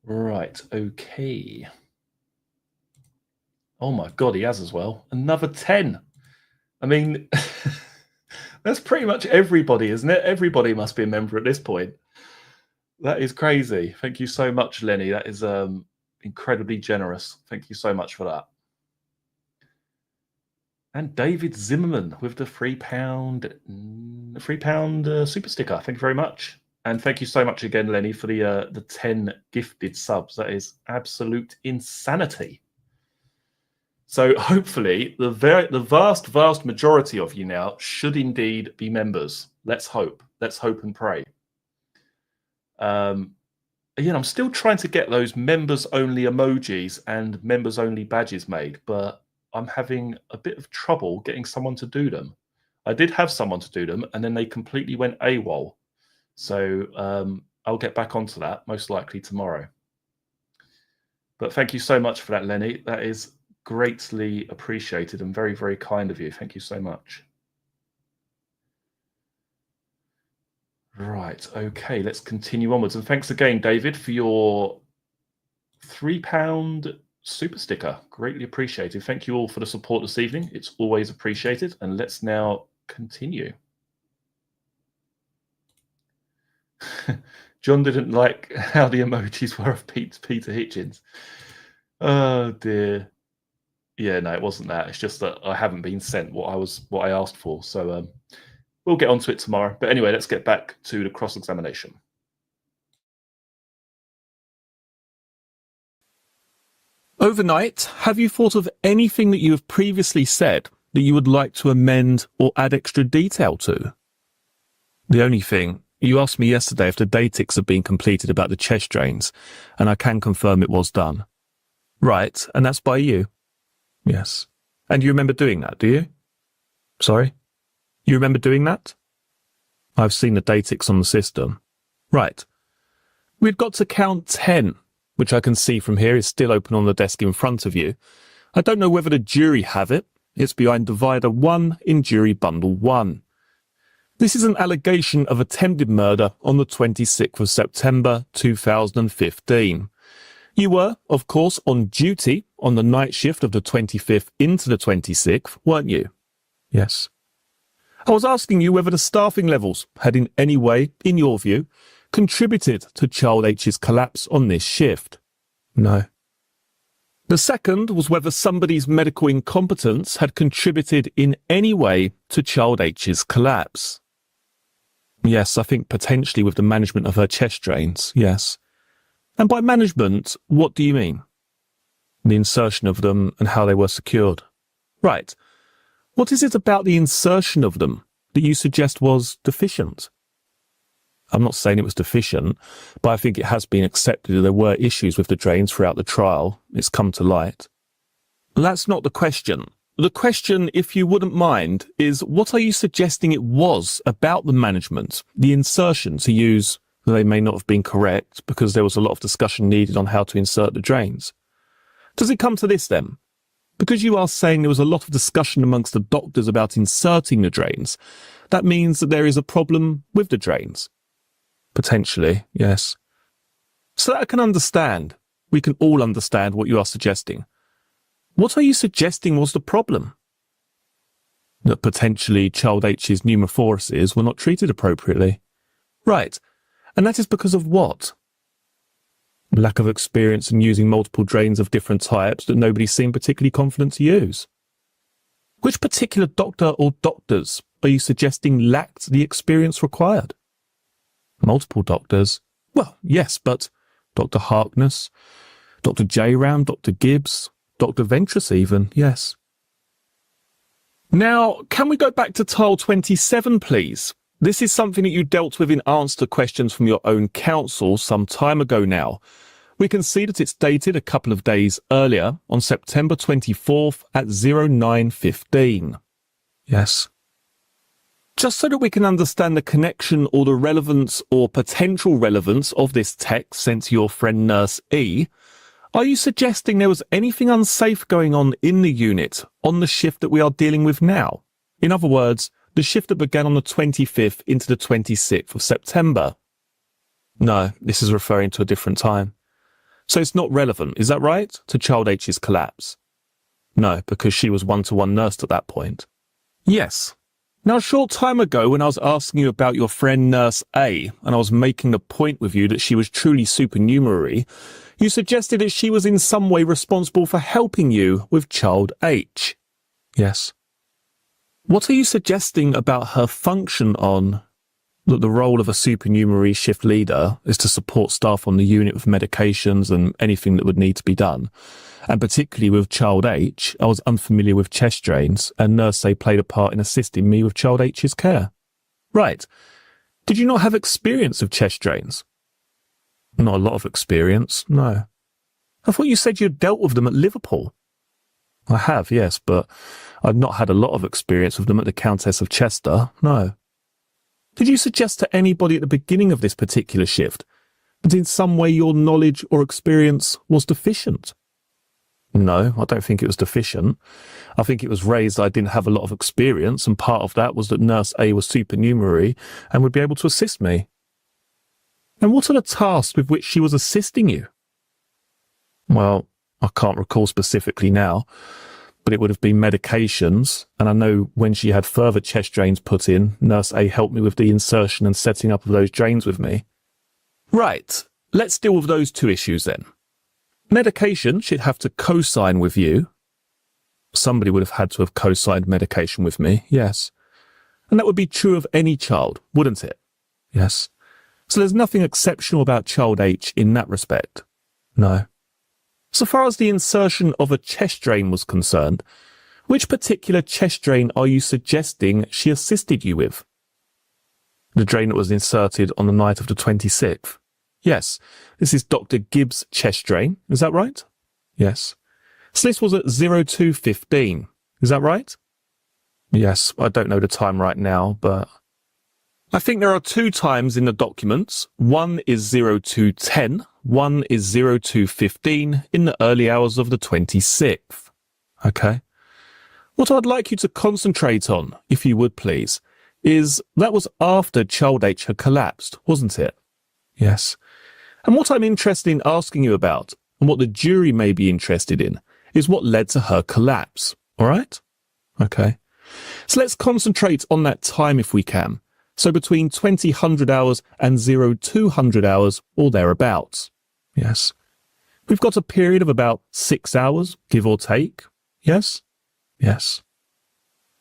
[SPEAKER 1] Right, okay. Oh my God, he has as well. Another 10. I mean, that's pretty much everybody, isn't it? Everybody must be a member at this point. That is crazy. Thank you so much, Lenny. That is incredibly generous. Thank you so much for that. And David Zimmerman with the £3 super sticker. Thank you very much. And thank you so much again, Lenny, for the 10 gifted subs. That is absolute insanity. So hopefully the vast majority of you now should indeed be members. Let's hope. Let's hope and pray. Again, I'm still trying to get those members-only emojis and members-only badges made, but I'm having a bit of trouble getting someone to do them. I did have someone to do them, and then they completely went AWOL. So I'll get back onto that, most likely tomorrow. But thank you so much for that, Lenny. That is greatly appreciated and very, very kind of you. Thank you so much. Right, okay, let's continue onwards. And thanks again, David, for your £3 super sticker. Greatly appreciated. Thank you all for the support this evening. It's always appreciated. And let's now continue. John didn't like how the emojis were of Peter Hitchens. Oh dear. Yeah, no, it wasn't that. It's just that I haven't been sent what I asked for. So we'll get onto it tomorrow. But anyway, let's get back to the cross-examination.
[SPEAKER 2] Overnight, have you thought of anything that you have previously said that you would like to amend or add extra detail to? The only thing, you asked me yesterday if the datix had been completed about the chest drains, and I can confirm it was done. Right, and that's by you? Yes. And you remember doing that, do you? Sorry? You remember doing that? I've seen the datix on the system. Right. We've got to count 10, which I can see from here is still open on the desk in front of you. I don't know whether the jury have it. It's behind divider 1 in jury bundle 1. This is an allegation of attempted murder on the 26th of September 2015. You were, of course, on duty on the night shift of the 25th into the 26th, weren't you? Yes. I was asking you whether the staffing levels had in any way, in your view, contributed to Child H's collapse on this shift. No. The second was whether somebody's medical incompetence had contributed in any way to Child H's collapse. Yes, I think potentially with the management of her chest drains, yes. And by management, what do you mean? The insertion of them and how they were secured. Right. What is it about the insertion of them that you suggest was deficient? I'm not saying it was deficient, but I think it has been accepted that there were issues with the drains throughout the trial. It's come to light. That's not the question. The question, if you wouldn't mind, is what are you suggesting it was about the management, the insertion to use? They may not have been correct because there was a lot of discussion needed on how to insert the drains. Does it come to this then? Because you are saying there was a lot of discussion amongst the doctors about inserting the drains, that means that there is a problem with the drains. Potentially, yes. So that I can understand. We can all understand what you are suggesting. What are you suggesting was the problem? That potentially Child H's pneumothoraces were not treated appropriately. Right. And that is because of what? Lack of experience in using multiple drains of different types that nobody seemed particularly confident to use. Which particular doctor or doctors are you suggesting lacked the experience required? Multiple doctors? Well, yes, but Dr. Harkness, Dr. J-Ram, Dr. Gibbs, Dr. Ventris even, yes. Now, can we go back to tile 27, please? This is something that you dealt with in answer to questions from your own counsel some time ago now. We can see that it's dated a couple of days earlier, on September 24th at 09:15. Yes. Just so that we can understand the connection or the relevance or potential relevance of this text sent to your friend Nurse E, are you suggesting there was anything unsafe going on in the unit on the shift that we are dealing with now? In other words, the shift that began on the 25th into the 26th of September. No, this is referring to a different time. So it's not relevant, is that right, to Child H's collapse? No, because she was one-to-one nursed at that point. Yes. Now, a short time ago when I was asking you about your friend Nurse A, and I was making the point with you that she was truly supernumerary, you suggested that she was in some way responsible for helping you with Child H. Yes. What are you suggesting about her function on that the role of a supernumerary shift leader is to support staff on the unit with medications and anything that would need to be done? And particularly with Child H, I was unfamiliar with chest drains, and Nurse A played a part in assisting me with Child H's care. Right. Did you not have experience of chest drains? Not a lot of experience, no. I thought you said you had dealt with them at Liverpool. I have, yes, but I've not had a lot of experience with them at the Countess of Chester, no. Did you suggest to anybody at the beginning of this particular shift that in some way your knowledge or experience was deficient? No, I don't think it was deficient. I think it was raised that I didn't have a lot of experience, and part of that was that Nurse A was supernumerary and would be able to assist me. And what are the tasks with which she was assisting you? Well, I can't recall specifically now, but it would have been medications, and I know when she had further chest drains put in, Nurse A helped me with the insertion and setting up of those drains with me. Right, let's deal with those two issues then. Medication, she'd have to co-sign with you. Somebody would have had to have co-signed medication with me, yes. And that would be true of any child, wouldn't it? Yes. So there's nothing exceptional about Child H in that respect? No. So far as the insertion of a chest drain was concerned, which particular chest drain are you suggesting she assisted you with? The drain that was inserted on the night of the 26th? Yes, this is Dr. Gibbs' chest drain, is that right? Yes. So this was at 02:15, is that right? Yes, I don't know the time right now, but I think there are two times in the documents. One is 02:10, one is 02:15 in the early hours of the 26th. Okay. What I'd like you to concentrate on, if you would please, is that was after Child H had collapsed, wasn't it? Yes. And what I'm interested in asking you about, and what the jury may be interested in, is what led to her collapse. All right? Okay. So let's concentrate on that time if we can. So between 2000 hours and 0200 hours or thereabouts. Yes. We've got a period of about 6 hours, give or take. Yes? Yes.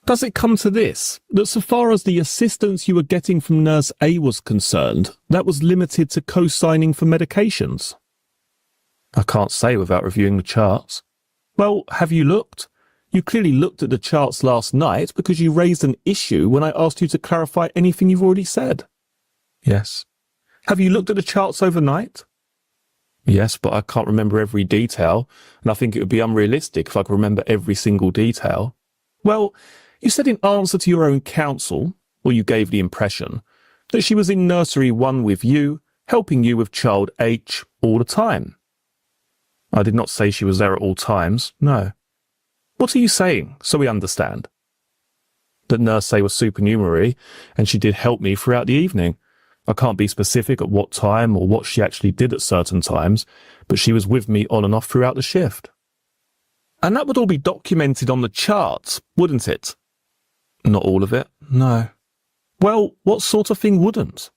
[SPEAKER 2] Does it come to this, that so far as the assistance you were getting from Nurse A was concerned, that was limited to co-signing for medications? I can't say without reviewing the charts. Well, have you looked? You clearly looked at the charts last night because you raised an issue when I asked you to clarify anything you've already said. Yes. Have you looked at the charts overnight? Yes, but I can't remember every detail, and I think it would be unrealistic if I could remember every single detail. Well, you said in answer to your own counsel, or you gave the impression, that she was in nursery 1 with you, helping you with Child H all the time. I did not say she was there at all times, no. What are you saying, so we understand? That Nurse A was supernumerary, and she did help me throughout the evening. I can't be specific at what time or what she actually did at certain times, but she was with me on and off throughout the shift. And that would all be documented on the charts, wouldn't it? Not all of it, no. Well, what sort of thing wouldn't?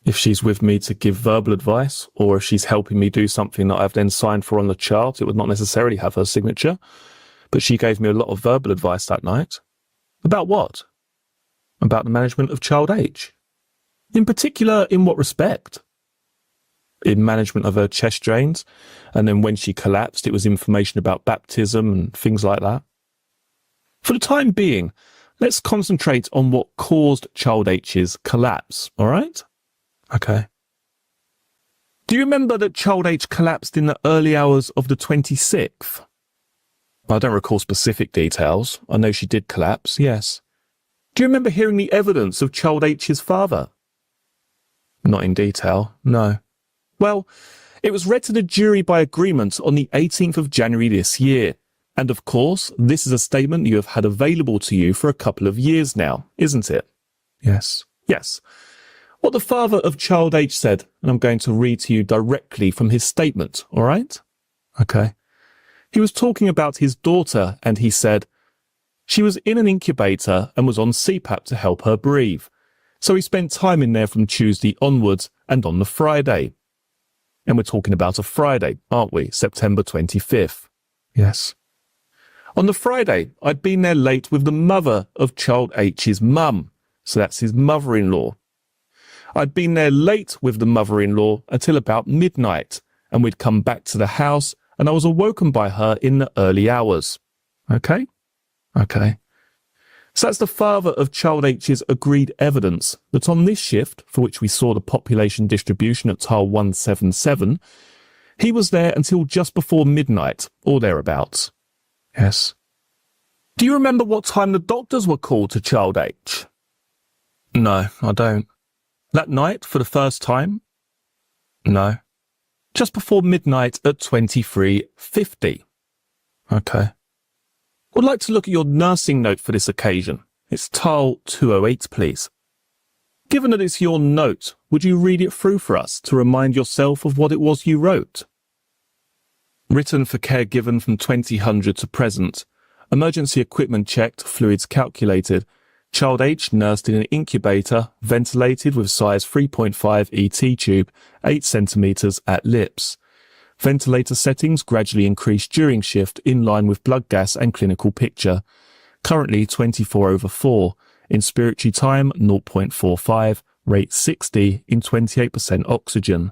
[SPEAKER 2] If she's with me to give verbal advice, or if she's helping me do something that I've then signed for on the chart, it would not necessarily have her signature. But she gave me a lot of verbal advice that night. About what? About the management of child H. In particular, in what respect? In management of her chest drains, and then when she collapsed, it was information about baptism and things like that. For the time being, let's concentrate on what caused child H's collapse, all right? Okay. Do you remember that child H collapsed in the early hours of the 26th? I don't recall specific details. I know she did collapse, yes. Do you remember hearing the evidence of child H's father? Not in detail, no. Well, it was read to the jury by agreement on the 18th of January this year. And of course, this is a statement you have had available to you for a couple of years now, isn't it? Yes. Yes. What the father of child H said, and I'm going to read to you directly from his statement, all right? Okay. He was talking about his daughter, and he said, she was in an incubator and was on CPAP to help her breathe. So he spent time in there from Tuesday onwards and on the Friday. And we're talking about a Friday, aren't we? September 25th. Yes. On the Friday, I'd been there late with the mother of child H's mum. So that's his mother-in-law. I'd been there late with the mother-in-law until about midnight, and we'd come back to the house, and I was awoken by her in the early hours. Okay? Okay. So that's the father of child H's agreed evidence that on this shift, for which we saw the population distribution at tile 177, he was there until just before midnight, or thereabouts. Yes. Do you remember what time the doctors were called to child H? No, I don't. That night, for the first time? No. Just before midnight at 23:50. Okay. Would like to look at your nursing note for this occasion. It's tile 208, please. Given that it's your note, would you read it through for us to remind yourself of what it was you wrote? Written for care given from 2000 to present. Emergency equipment checked, fluids calculated. Child H nursed in an incubator, ventilated with size 3.5 ET tube, 8 centimeters at lips. Ventilator settings gradually increased during shift in line with blood gas and clinical picture. Currently 24/4. Inspiratory time 0.45, rate 60 in 28% oxygen.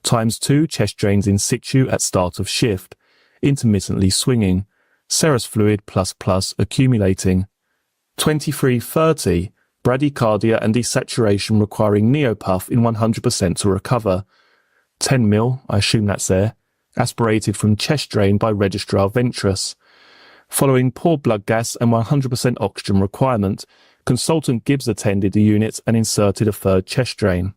[SPEAKER 2] ×2 chest drains in situ at start of shift, intermittently swinging. Serous fluid ++ accumulating. 23:30, bradycardia and desaturation requiring neopuff in 100% to recover. 10 mil, I assume that's there, aspirated from chest drain by registrar ventris. Following poor blood gas and 100% oxygen requirement, consultant Gibbs attended the unit and inserted a third chest drain.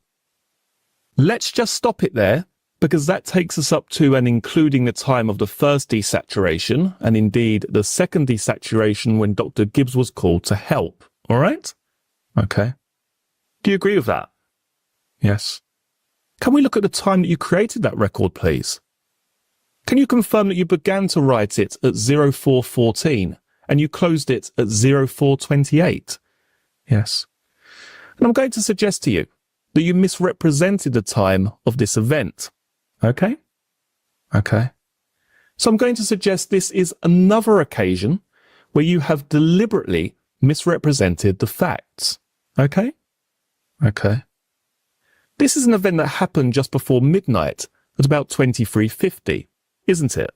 [SPEAKER 2] Let's just stop it there, because that takes us up to and including the time of the first desaturation, and indeed the second desaturation when Dr. Gibbs was called to help. All right? Okay. Do you agree with that? Yes. Can we look at the time that you created that record, please? Can you confirm that you began to write it at 04:14 and you closed it at 04:28? Yes. And I'm going to suggest to you that you misrepresented the time of this event. Okay? Okay. So I'm going to suggest this is another occasion where you have deliberately misrepresented the facts. Okay? Okay. This is an event that happened just before midnight at about 23:50, isn't it?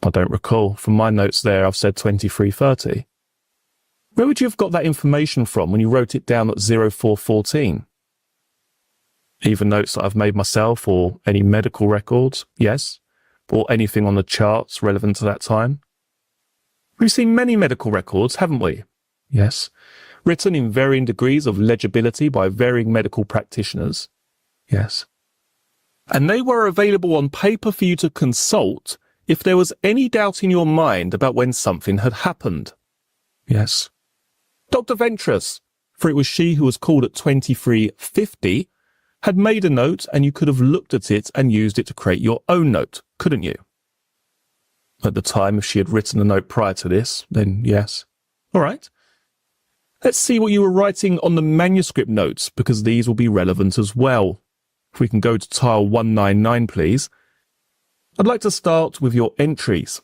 [SPEAKER 2] I don't recall. From my notes there, I've said 23:30. Where would you have got that information from when you wrote it down at 04:14? Either notes that I've made myself or any medical records, yes, or anything on the charts relevant to that time. We've seen many medical records, haven't we? Yes. Written in varying degrees of legibility by varying medical practitioners. Yes. And they were available on paper for you to consult if there was any doubt in your mind about when something had happened. Yes. Dr. Ventris, for it was she who was called at 23:50, had made a note and you could have looked at it and used it to create your own note, couldn't you? At the time, if she had written a note prior to this, then yes. All right. Let's see what you were writing on the manuscript notes, because these will be relevant as well. If we can go to tile 199, please. I'd like to start with your entries.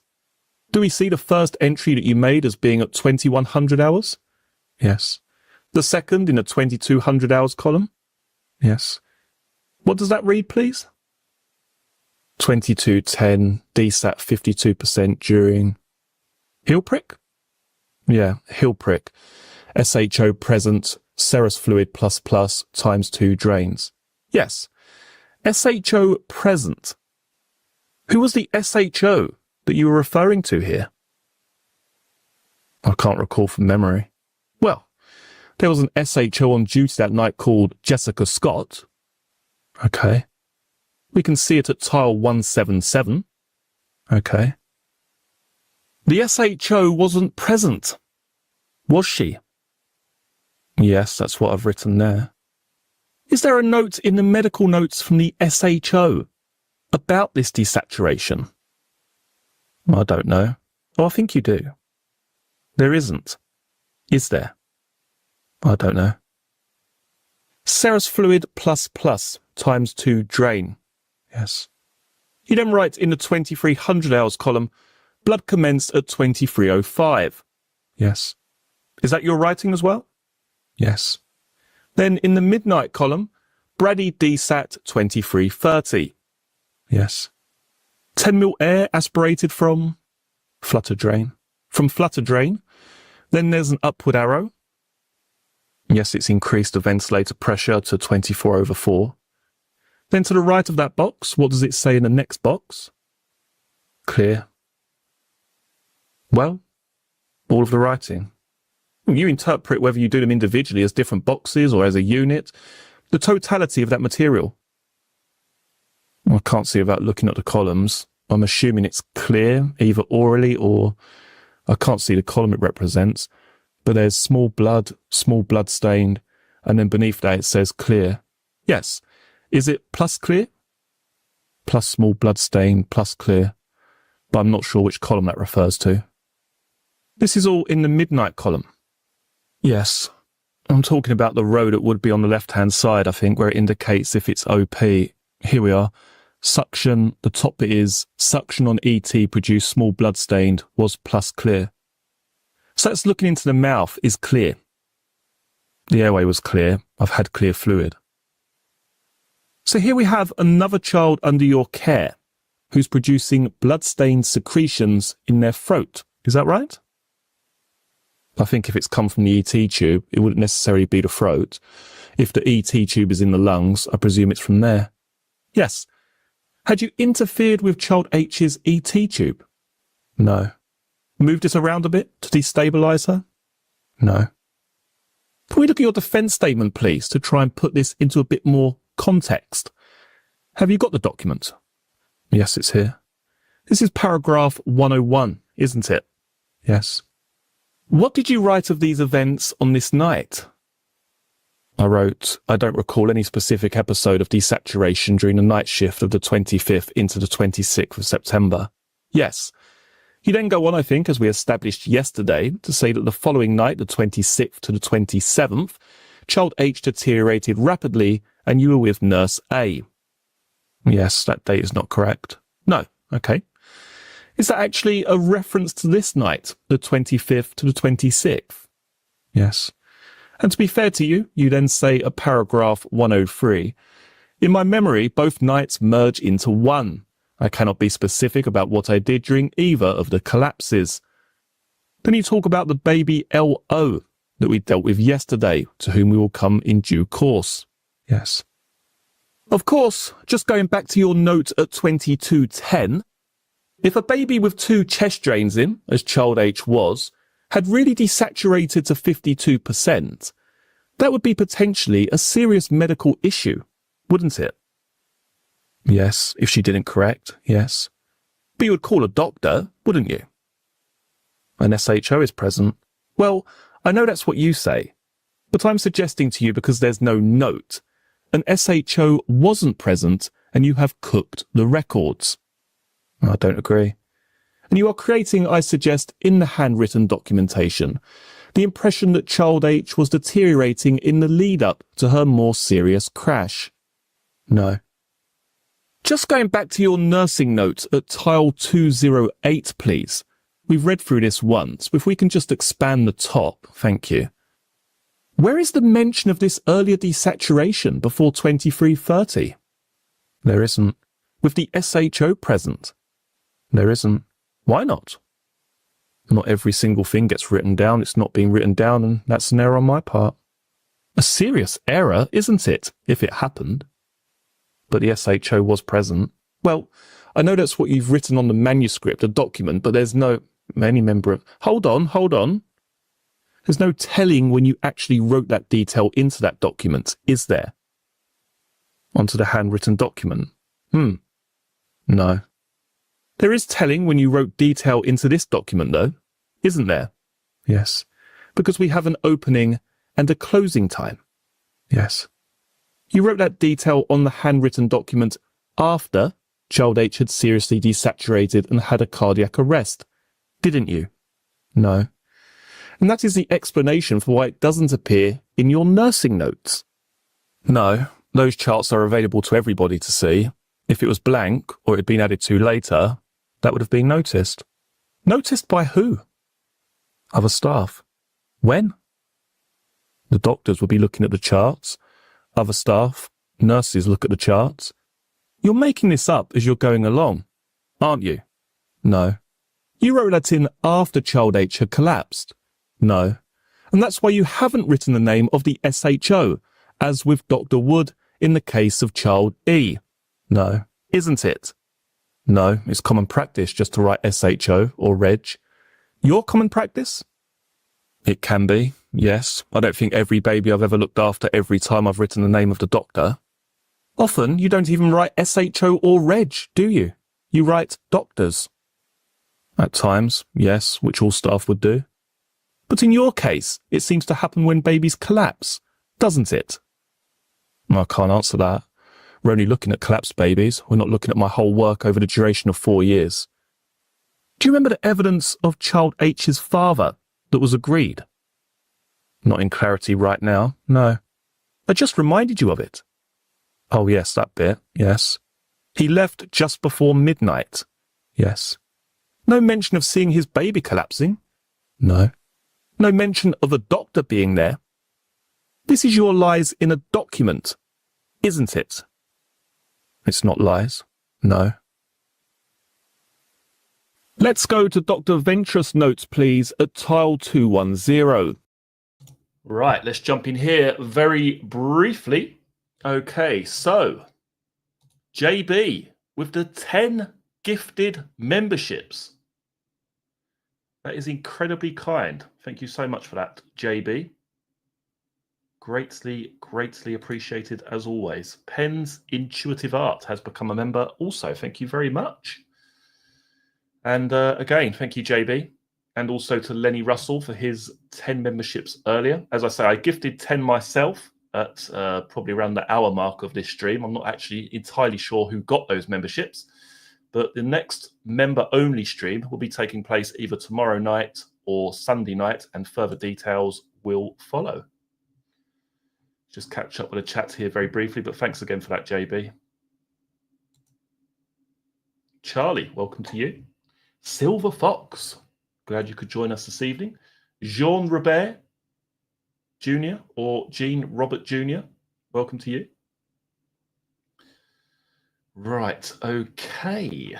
[SPEAKER 2] Do we see the first entry that you made as being at 2100 hours? Yes. The second in the 2200 hours column? Yes. What does that read, please? 2210, DSAT 52% during... Heel prick? Yeah, heel prick. SHO present, serous fluid ++ times 2 drains. Yes. SHO present. Who was the SHO that you were referring to here? I can't recall from memory. Well, there was an SHO on duty that night called Jessica Scott. Okay. We can see it at tile 177. Okay. The SHO wasn't present, was she? Yes, that's what I've written there. Is there a note in the medical notes from the SHO about this desaturation? I don't know. Oh, I think you do. There isn't. Is there? I don't know. Serous fluid ++ times 2 drain. Yes. You then write in the 2300 hours column, blood commenced at 2305. Yes. Is that your writing as well? Yes. Then in the midnight column, Brady DSAT 2330. Yes. 10 mil air aspirated from flutter drain. From flutter drain, then there's an upward arrow. Yes, it's increased the ventilator pressure to 24/4. Then to the right of that box, what does it say in the next box? Clear. Well, all of the writing. You interpret whether you do them individually as different boxes or as a unit, the totality of that material. I can't see without looking at the columns. I'm assuming it's clear, either orally or I can't see the column it represents, but there's small blood stained, and then beneath that it says clear. Yes. Is it plus clear? Plus small blood stain, plus clear. But I'm not sure which column that refers to. This is all in the midnight column. Yes. I'm talking about the row that would be on the left-hand side, I think, where it indicates if it's OP. Here we are. Suction, the top bit is suction on ET produced small blood stained was plus clear. So that's looking into the mouth is clear. The airway was clear. I've had clear fluid. So here we have another child under your care who's producing blood-stained secretions in their throat. Is that right? I think if it's come from the ET tube, it wouldn't necessarily be the throat. If the ET tube is in the lungs, I presume it's from there. Yes. Had you interfered with child H's ET tube? No. Moved it around a bit to destabilise her? No. Can we look at your defence statement, please, to try and put this into a bit more context? Have you got the document? Yes, it's here. This is paragraph 101, isn't it? Yes. What did you write of these events on this night? I wrote, I don't recall any specific episode of desaturation during the night shift of the 25th into the 26th of September. Yes. You then go on, I think, as we established yesterday, to say that the following night, the 26th to the 27th, child H deteriorated rapidly and you were with nurse A. Yes, that date is not correct. No, okay. Is that actually a reference to this night, the 25th to the 26th? Yes. And to be fair to you, you then say a paragraph 103. In my memory, both nights merge into one. I cannot be specific about what I did during either of the collapses. Then you talk about the baby LO that we dealt with yesterday, to whom we will come in due course. Yes. Of course, just going back to your note at 2210, if a baby with 2 chest drains in, as child H was, had really desaturated to 52%, that would be potentially a serious medical issue, wouldn't it? Yes, if she didn't correct, yes. But you would call a doctor, wouldn't you? An SHO is present. Well, I know that's what you say, but I'm suggesting to you, because there's no note, an SHO wasn't present and you have cooked the records. I don't agree. And you are creating, I suggest, in the handwritten documentation, The impression that child H was deteriorating in the lead-up to her more serious crash. No. Just going back to your nursing note at tile 208, please. We've read through this once, but if we can just expand the top, thank you. Where is the mention of this earlier desaturation before 23:30? There isn't. With the SHO present? There isn't. Why not? Not every single thing gets written down. It's not being written down, and that's an error on my part. A serious error, isn't it, if it happened? But the SHO was present. Well, I know that's what you've written on the manuscript, a document, but there's no... Any member of... Hold on. There's no telling when you actually wrote that detail into that document, is there? Onto the handwritten document. No. There is telling when you wrote detail into this document, though, isn't there? Yes. Because we have an opening and a closing time. Yes. You wrote that detail on the handwritten document after child H had seriously desaturated and had a cardiac arrest, didn't you? No. And that is the explanation for why it doesn't appear in your nursing notes. No, those charts are available to everybody to see. If it was blank, or it had been added to later, that would have been noticed. Noticed by who? Other staff. When? The doctors would be looking at the charts. Other staff, nurses look at the charts. You're making this up as you're going along, aren't you? No. You wrote that in after child H had collapsed. No. And that's why you haven't written the name of the SHO, as with Dr. Wood in the case of child E. No. Isn't it? No, it's common practice just to write SHO or Reg. Your common practice? It can be, yes. I don't think every baby I've ever looked after every time I've written the name of the doctor. Often you don't even write SHO or Reg, do you? You write doctors. At times, yes, which all staff would do. But in your case, it seems to happen when babies collapse, doesn't it? I can't answer that. We're only looking at collapsed babies. We're not looking at my whole work over the duration of 4 years. Do you remember the evidence of child H's father that was agreed? Not in clarity right now, no. I just reminded you of it. Oh yes, that bit, yes. He left just before midnight. Yes. No mention of seeing his baby collapsing. No. No mention of a doctor being there. This is your lies in a document, isn't it? It's not lies. No. Let's go to Dr. Ventress notes, please, at tile 210.
[SPEAKER 1] Right, let's jump in here very briefly. Okay, so JB with the 10 gifted memberships. That is incredibly kind. Thank you so much for that, JB. Greatly appreciated as always. Penn's Intuitive Art has become a member also. Thank you very much. And again, thank you, JB. And also to Lenny Russell for his 10 memberships earlier. As I say, I gifted 10 myself at probably around the hour mark of this stream. I'm not actually entirely sure who got those memberships. But the next member-only stream will be taking place either tomorrow night or Sunday night, and further details will follow. Just catch up with a chat here very briefly, but thanks again for that, JB. Charlie, welcome to you. Silver Fox, glad you could join us this evening. Jean Robert Jr. or Jean Robert Jr., welcome to you. Right, okay.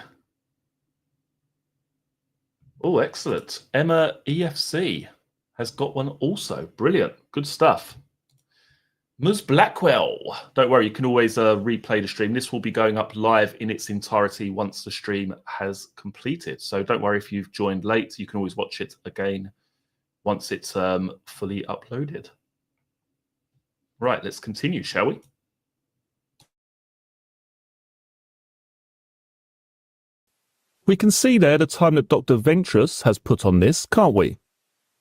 [SPEAKER 1] Oh, excellent. Emma EFC has got one also. Brilliant. Good stuff. Ms. Blackwell. Don't worry, you can always replay the stream. This will be going up live in its entirety once the stream has completed. So don't worry if you've joined late. You can always watch it again once it's fully uploaded. Right, let's continue, shall we?
[SPEAKER 2] We can see there the time that Dr. Ventress has put on this, can't we?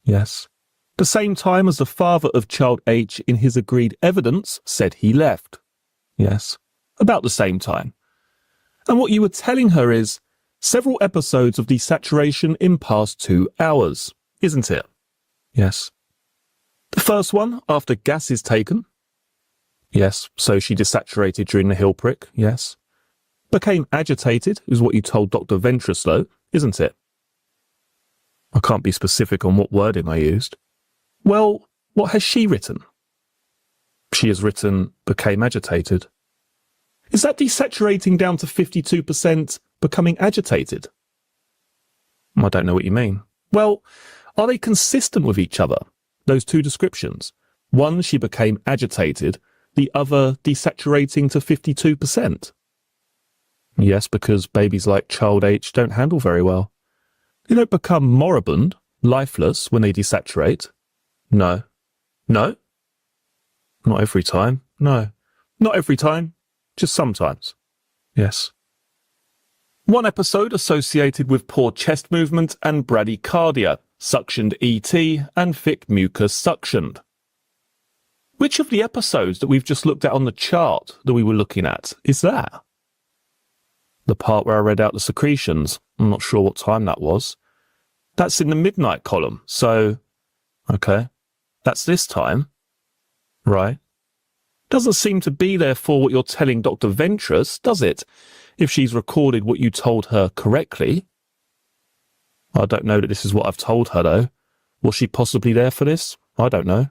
[SPEAKER 2] Yes. The same time as the father of child H in his agreed evidence said he left. Yes. About the same time. And what you were telling her is several episodes of desaturation in past 2 hours, isn't it? Yes. The first one, after gas is taken. Yes, so she desaturated during the heel prick, yes. Became agitated, is what you told Dr. Ventress though, isn't it? I can't be specific on what wording I used. Well, what has she written? She has written, became agitated. Is that desaturating down to 52%, becoming agitated? I don't know what you mean. Well, are they consistent with each other, those two descriptions? One, she became agitated, the other desaturating to 52%. Yes, because babies like child H don't handle very well. They don't become moribund, lifeless, when they desaturate. No. No? Not every time. No. Not every time. Just sometimes. Yes. One episode associated with poor chest movement and bradycardia, suctioned ET, and thick mucus suctioned. Which of the episodes that we've just looked at on the chart that we were looking at is that? The part where I read out the secretions, I'm not sure what time that was. That's in the midnight column, so... Okay. That's this time. Right. Doesn't seem to be there for what you're telling Dr. Ventress, does it? If she's recorded what you told her correctly. I don't know that this is what I've told her, though. Was she possibly there for this? I don't know.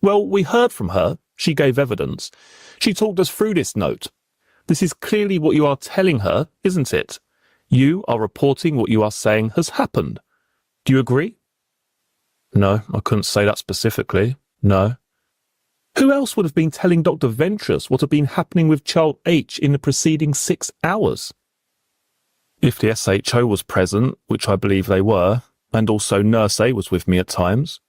[SPEAKER 2] Well, we heard from her. She gave evidence. She talked us through this note. This is clearly what you are telling her, isn't it? You are reporting what you are saying has happened. Do you agree? No, I couldn't say that specifically. No. Who else would have been telling Dr. Ventress what had been happening with child H in the preceding 6 hours? If the SHO was present, which I believe they were, and also Nurse A was with me at times.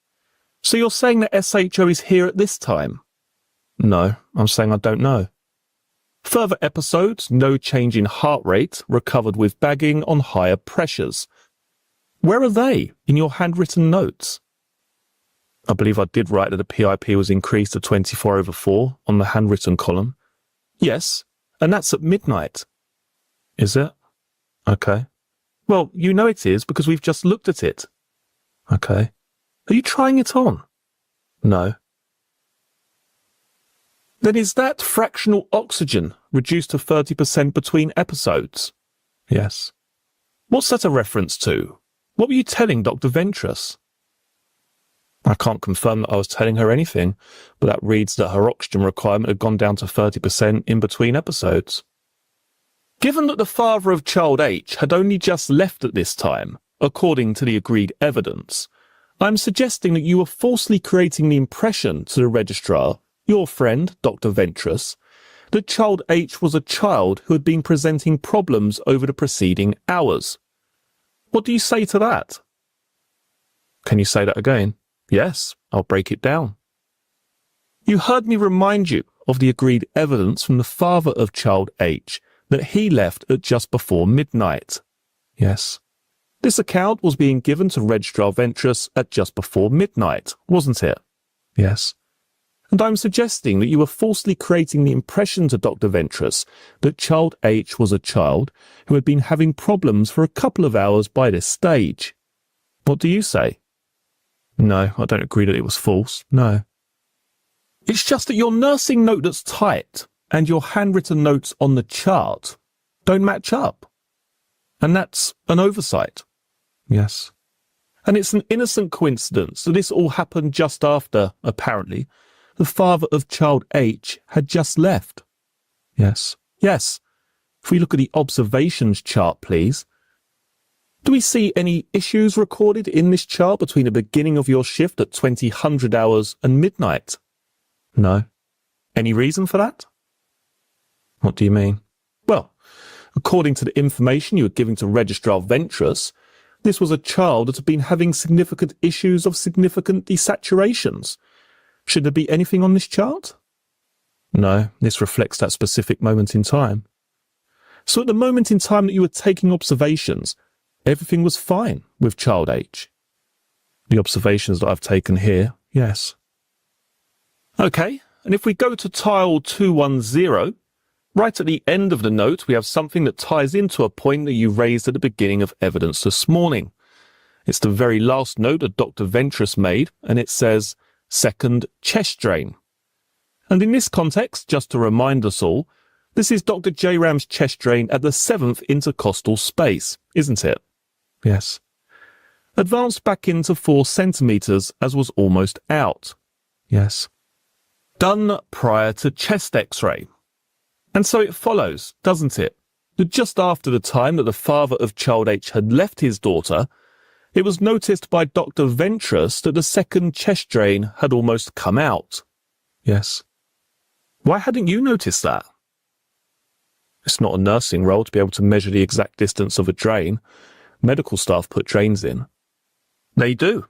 [SPEAKER 2] So you're saying that SHO is here at this time? No, I'm saying I don't know. Further episodes, no change in heart rate, recovered with bagging on higher pressures. Where are they in your handwritten notes? I believe I did write that the PIP was increased to 24/4 on the handwritten column. Yes, and that's at midnight. Is it? Okay. Well, you know it is because we've just looked at it. Okay. Are you trying it on? No. Then is that fractional oxygen reduced to 30% between episodes? Yes. What's that a reference to? What were you telling Dr. Ventress? I can't confirm that I was telling her anything, but that reads that her oxygen requirement had gone down to 30% in between episodes. Given that the father of child H had only just left at this time, according to the agreed evidence, I'm suggesting that you were falsely creating the impression to the registrar, your friend, Dr. Ventress, that child H was a child who had been presenting problems over the preceding hours. What do you say to that? Can you say that again? Yes, I'll break it down. You heard me remind you of the agreed evidence from the father of child H that he left at just before midnight. Yes. This account was being given to Registrar Ventress at just before midnight, wasn't it? Yes. And I'm suggesting that you were falsely creating the impression to Dr. Ventress that child H was a child who had been having problems for a couple of hours by this stage. What do you say? No, I don't agree that it was false. No. It's just that your nursing note that's typed and your handwritten notes on the chart don't match up. And that's an oversight. Yes. And it's an innocent coincidence that this all happened just after, apparently, the father of child H had just left. Yes. Yes. If we look at the observations chart, please. Do we see any issues recorded in this chart between the beginning of your shift at 2000 hours and midnight? No. Any reason for that? What do you mean? Well, according to the information you were giving to Registrar Ventress, this was a child that had been having significant issues of significant desaturations. Should there be anything on this chart? No, this reflects that specific moment in time. So at the moment in time that you were taking observations, everything was fine with child H. The observations that I've taken here, yes. Okay, and if we go to tile 210, right at the end of the note, we have something that ties into a point that you raised at the beginning of evidence this morning. It's the very last note that Dr. Ventress made, and it says, second chest drain. And in this context, just to remind us all, this is Dr. J. Ram's chest drain at the 7th intercostal space, isn't it? Yes. Advanced back into 4 centimetres as was almost out. Yes. Done prior to chest x-ray. And so it follows, doesn't it, that just after the time that the father of child H had left his daughter, it was noticed by Dr. Ventress that the second chest drain had almost come out. Yes. Why hadn't you noticed that? It's not a nursing role to be able to measure the exact distance of a drain. Medical staff put drains in. They do.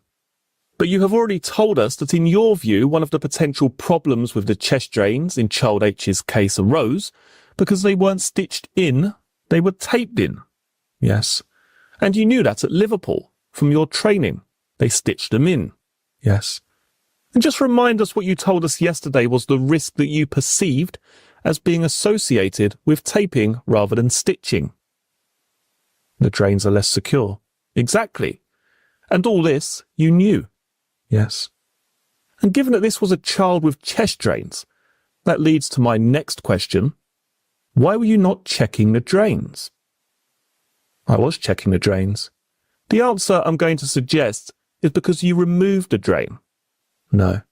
[SPEAKER 2] But you have already told us that in your view, one of the potential problems with the chest drains in child H's case arose because they weren't stitched in, they were taped in. Yes. And you knew that at Liverpool from your training. They stitched them in. Yes. And just remind us what you told us yesterday was the risk that you perceived as being associated with taping rather than stitching. The drains are less secure. Exactly. And all this you knew. Yes. And given that this was a child with chest drains, that leads to my next question. Why were you not checking the drains? I was checking the drains. The answer I'm going to suggest is because you removed the drain. No.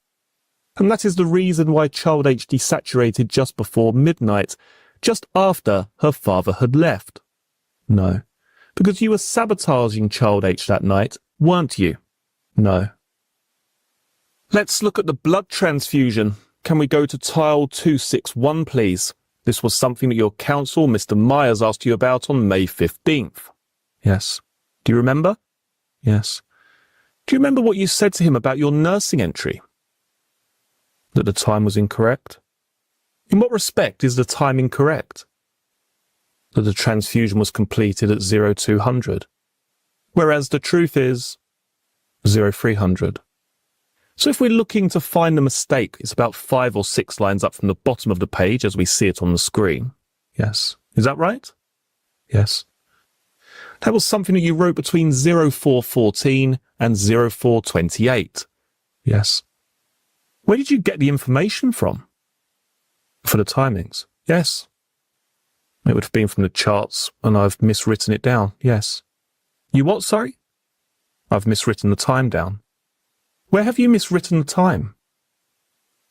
[SPEAKER 2] And that is the reason why child H desaturated just before midnight, just after her father had left. No. Because you were sabotaging child H that night, weren't you? No. Let's look at the blood transfusion. Can we go to tile 261, please? This was something that your counsel, Mr. Myers, asked you about on May 15th. Yes. Do you remember? Yes. Do you remember what you said to him about your nursing entry? That the time was incorrect? In what respect is the time incorrect? That the transfusion was completed at 0200, whereas the truth is 0300. So if we're looking to find the mistake, it's about 5 or 6 lines up from the bottom of the page as we see it on the screen. Yes. Is that right? Yes. That was something that you wrote between 0414 and 0428. Yes. Where did you get the information from? For the timings? Yes. It would have been from the charts, and I've miswritten it down. Yes. You what, sorry? I've miswritten the time down. Where have you miswritten the time?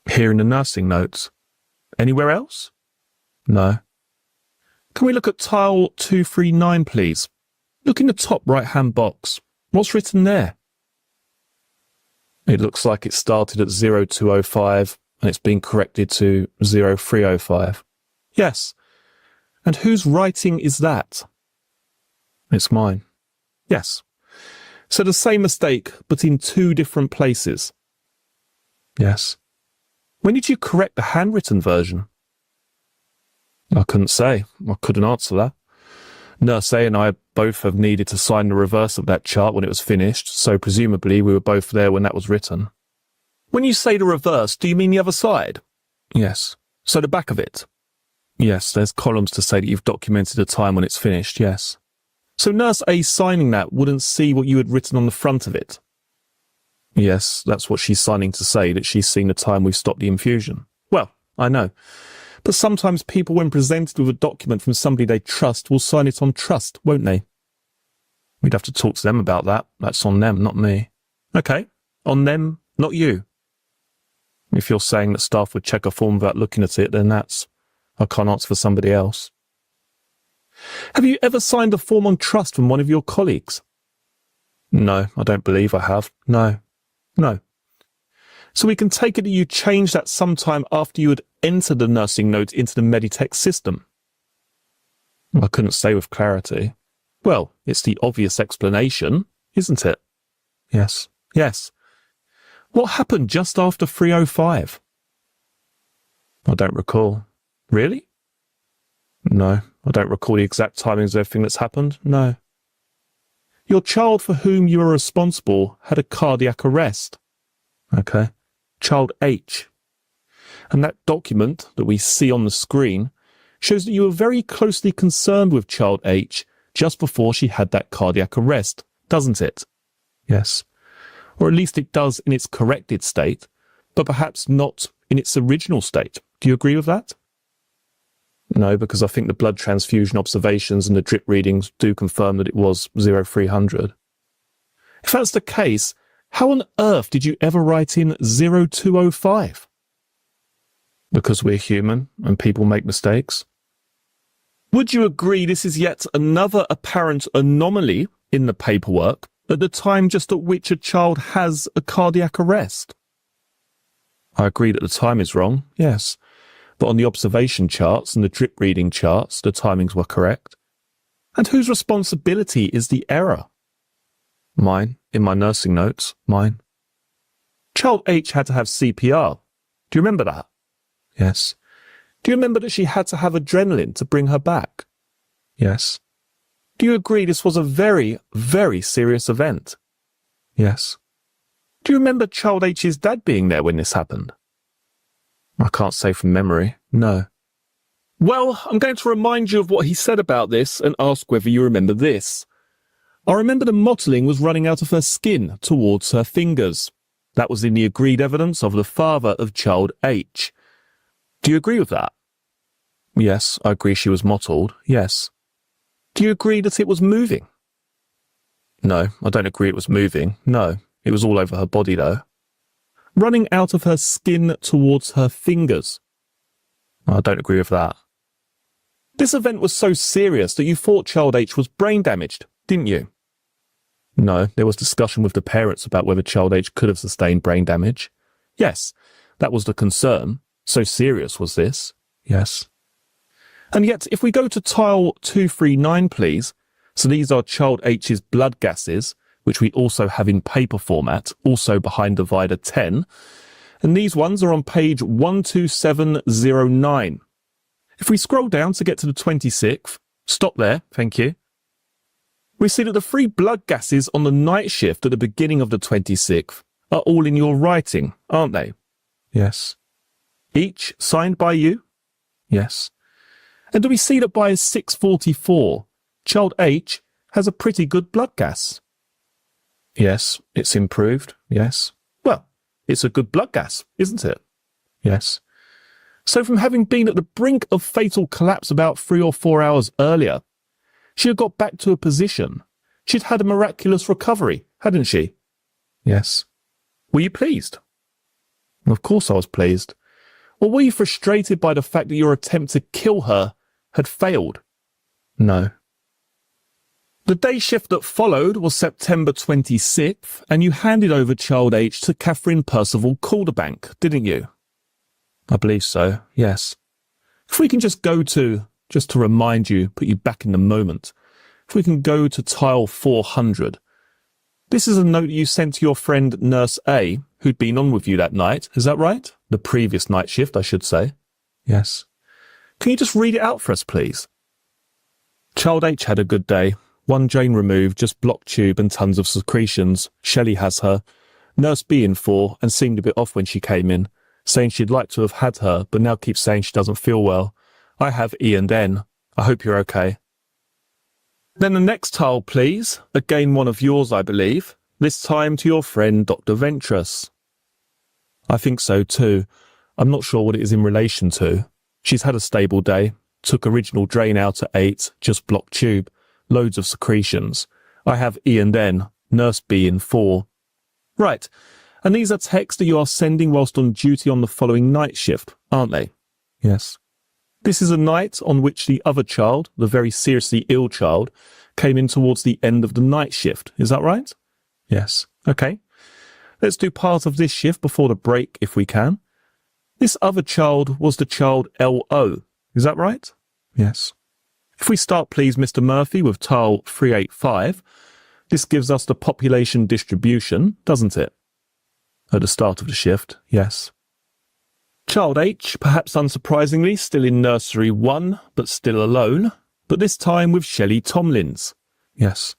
[SPEAKER 2] Here in the nursing notes. Anywhere else? No. Can we look at tile 239, please? Look in the top right-hand box. What's written there? It looks like it started at 0205 and it's been corrected to 0305. Yes. And whose writing is that? It's mine. Yes. So the same mistake, but in 2 different places. Yes. When did you correct the handwritten version? I couldn't say. I couldn't answer that. Nurse A and I both have needed to sign the reverse of that chart when it was finished, so presumably we were both there when that was written. When you say the reverse, do you mean the other side? Yes. So the back of it? Yes, there's columns to say that you've documented the time when it's finished, yes. So Nurse A signing that wouldn't see what you had written on the front of it? Yes, that's what she's signing to say, that she's seen the time we've stopped the infusion. Well, I know. But sometimes people, when presented with a document from somebody they trust, will sign it on trust, won't they? We'd have to talk to them about that. That's on them, not me. Okay, on them, not you. If you're saying that staff would check a form without looking at it, then I can't answer for somebody else. Have you ever signed a form on trust from one of your colleagues? No, I don't believe I have. No. So we can take it that you changed that sometime after you had entered the nursing note into the Meditech system. I couldn't say with clarity. Well, it's the obvious explanation, isn't it? Yes. What happened just after 3:05? I don't recall. Really? No, I don't recall the exact timings of everything that's happened. No. Your child for whom you are responsible had a cardiac arrest. Okay. Child H. And that document that we see on the screen shows that you were very closely concerned with child H just before she had that cardiac arrest, doesn't it? Yes. Or at least it does in its corrected state, but perhaps not in its original state. Do you agree with that? No, because I think the blood transfusion observations and the drip readings do confirm that it was 0300. If that's the case, how on earth did you ever write in 0205? Because we're human and people make mistakes. Would you agree this is yet another apparent anomaly in the paperwork at the time just at which a child has a cardiac arrest? I agree that the time is wrong, yes, but on the observation charts and the drip reading charts, the timings were correct. And whose responsibility is the error? Mine, in my nursing notes, mine. Child H had to have CPR. Do you remember that? Yes. Do you remember that she had to have adrenaline to bring her back? Yes. Do you agree this was a very, very serious event? Yes. Do you remember Child H's dad being there when this happened? I can't say from memory, no. Well, I'm going to remind you of what he said about this and ask whether you remember this. I remember the mottling was running out of her skin towards her fingers. That was in the agreed evidence of the father of Child H. Do you agree with that? Yes, I agree she was mottled, yes. Do you agree that it was moving? No, I don't agree it was moving, no. It was all over her body though. Running out of her skin towards her fingers. I don't agree with that. This event was so serious that you thought Child H was brain damaged, didn't you? No, there was discussion with the parents about whether Child H could have sustained brain damage. Yes, that was the concern. So serious was this. Yes. And yet, if we go to tile 239, please. So these are Child H's blood gases, which we also have in paper format, also behind divider 10. And these ones are on page 12709. If we scroll down to get to the 26th, stop there, thank you. We see that the 3 blood gases on the night shift at the beginning of the 26th are all in your writing, aren't they? Yes. Each signed by you? Yes. And do we see that by 6:44, Child H has a pretty good blood gas? Yes, it's improved, yes. Well, it's a good blood gas, isn't it? Yes. So from having been at the brink of fatal collapse about 3 or 4 hours earlier, she had got back to a position. She'd had a miraculous recovery, hadn't she? Yes. Were you pleased? Of course I was pleased. Or were you frustrated by the fact that your attempt to kill her had failed? No. The day shift that followed was September 26th, and you handed over Child H to Catherine Percival Calderbank, didn't you? I believe so, yes. If we can just go to, just to remind you, put you back in the moment, if we can go to tile 400. This is a note you sent to your friend Nurse A, who'd been on with you that night, is that right? The previous night shift, I should say. Yes. Can you just read it out for us, please? Child H had a good day. 1 drain removed, just blocked tube and tons of secretions. Shelley has her. Nurse B in 4 and seemed a bit off when she came in, saying she'd like to have had her, but now keeps saying she doesn't feel well. I have E and N. I hope you're okay. Then the next tile, please. Again, one of yours, I believe. This time to your friend Dr. Ventress. I think so too. I'm not sure what it is in relation to. She's had a stable day. Took original drain out at 8, just blocked tube. Loads of secretions. I have E and N. Nurse B in 4. Right. And these are texts that you are sending whilst on duty on the following night shift, aren't they? Yes. This is a night on which the other child, the very seriously ill child, came in towards the end of the night shift. Is that right? Yes. Okay. Let's do part of this shift before the break if we can. This other child was the child LO. Is that right? Yes. If we start, please, Mr. Murphy, with tile 385, this gives us the population distribution, doesn't it? At the start of the shift, yes. Child H, perhaps unsurprisingly, still in nursery 1, but still alone, but this time with Shelley Tomlins. Yes.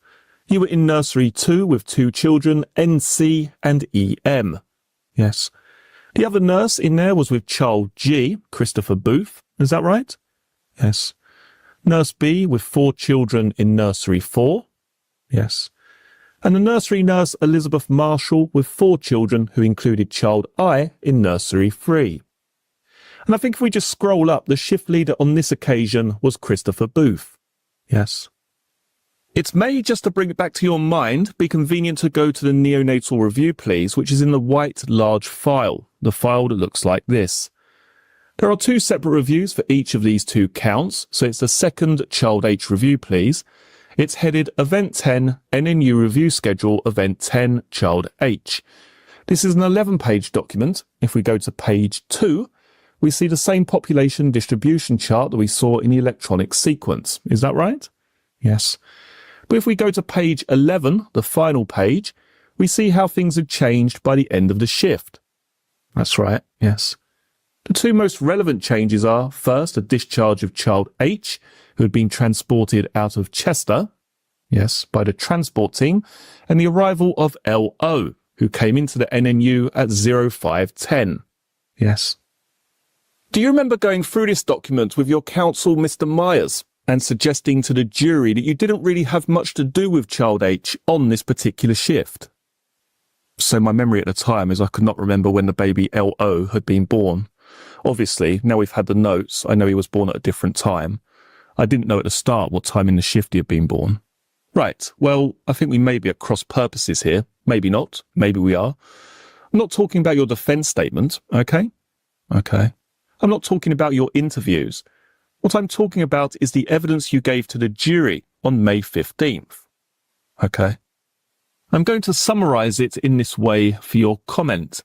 [SPEAKER 2] You were in nursery 2 with 2 children, NC and EM. Yes. The other nurse in there was with child G, Christopher Booth. Is that right? Yes. Nurse B with 4 children in nursery 4. Yes. and the nursery nurse Elizabeth Marshall with 4 children who included child I in nursery 3. And I think if we just scroll up, the shift leader on this occasion was Christopher Booth. Yes. It may, just to bring it back to your mind, be convenient to go to the neonatal review, please, which is in the white large file, the file that looks like this. There are 2 separate reviews for each of these 2 counts, so it's the second Child H review, please. It's headed Event 10, NNU Review Schedule, Event 10, Child H. This is an 11-page document. If we go to page 2, we see the same population distribution chart that we saw in the electronic sequence. Is that right? Yes. But if we go to page 11, the final page, we see how things have changed by the end of the shift. That's right, yes. The 2 most relevant changes are, first, a discharge of child H, who had been transported out of Chester, yes, by the transport team, and the arrival of LO, who came into the NNU at 0510. Yes. Do you remember going through this document with your counsel, Mr. Myers, and suggesting to the jury that you didn't really have much to do with child H on this particular shift? So my memory at the time is I could not remember when the baby LO had been born. Obviously, now we've had the notes, I know he was born at a different time. I didn't know at the start what time in the shift he had been born. Right, well, I think we may be at cross purposes here. Maybe not. Maybe we are. I'm not talking about your defence statement, okay? Okay. I'm not talking about your interviews. What I'm talking about is the evidence you gave to the jury on May 15th. Okay. I'm going to summarise it in this way for your comment.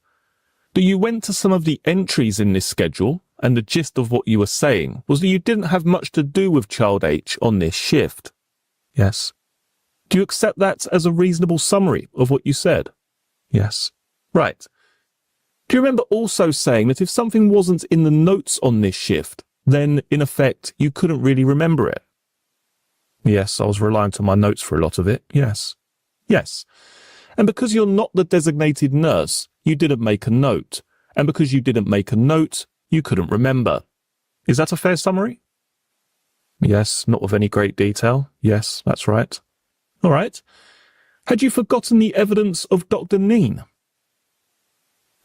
[SPEAKER 2] That you went to some of the entries in this schedule, and the gist of what you were saying was that you didn't have much to do with child H on this shift. Yes. Do you accept that as a reasonable summary of what you said? Yes. Right. Do you remember also saying that if something wasn't in the notes on this shift, then, in effect, you couldn't really remember it? Yes, I was reliant on my notes for a lot of it, yes. Yes. And because you're not the designated nurse, you didn't make a note. And because you didn't make a note, you couldn't remember. Is that a fair summary? Yes, not with any great detail. Yes, that's right. All right. Had you forgotten the evidence of Dr. Neen?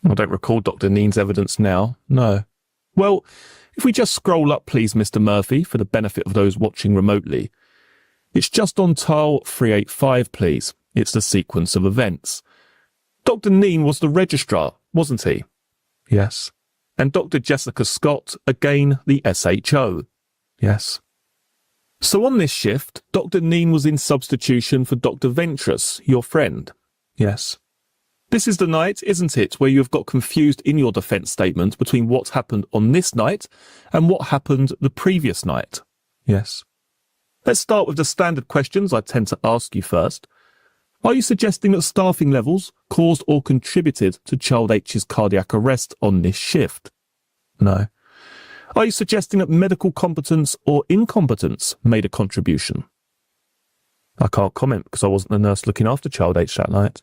[SPEAKER 2] I don't recall Dr. Neen's evidence now, no. Well, if we just scroll up, please, Mr. Murphy, for the benefit of those watching remotely. It's just on tile 385, please. It's the sequence of events. Dr. Neen was the registrar, wasn't he? Yes. And Dr. Jessica Scott, again, the SHO. Yes. So on this shift, Dr. Neen was in substitution for Dr. Ventress, your friend. Yes. This is the night, isn't it, where you have got confused in your defence statement between what happened on this night and what happened the previous night? Yes. Let's start with the standard questions I tend to ask you first. Are you suggesting that staffing levels caused or contributed to child H's cardiac arrest on this shift? No. Are you suggesting that medical competence or incompetence made a contribution? I can't comment because I wasn't the nurse looking after child H that night.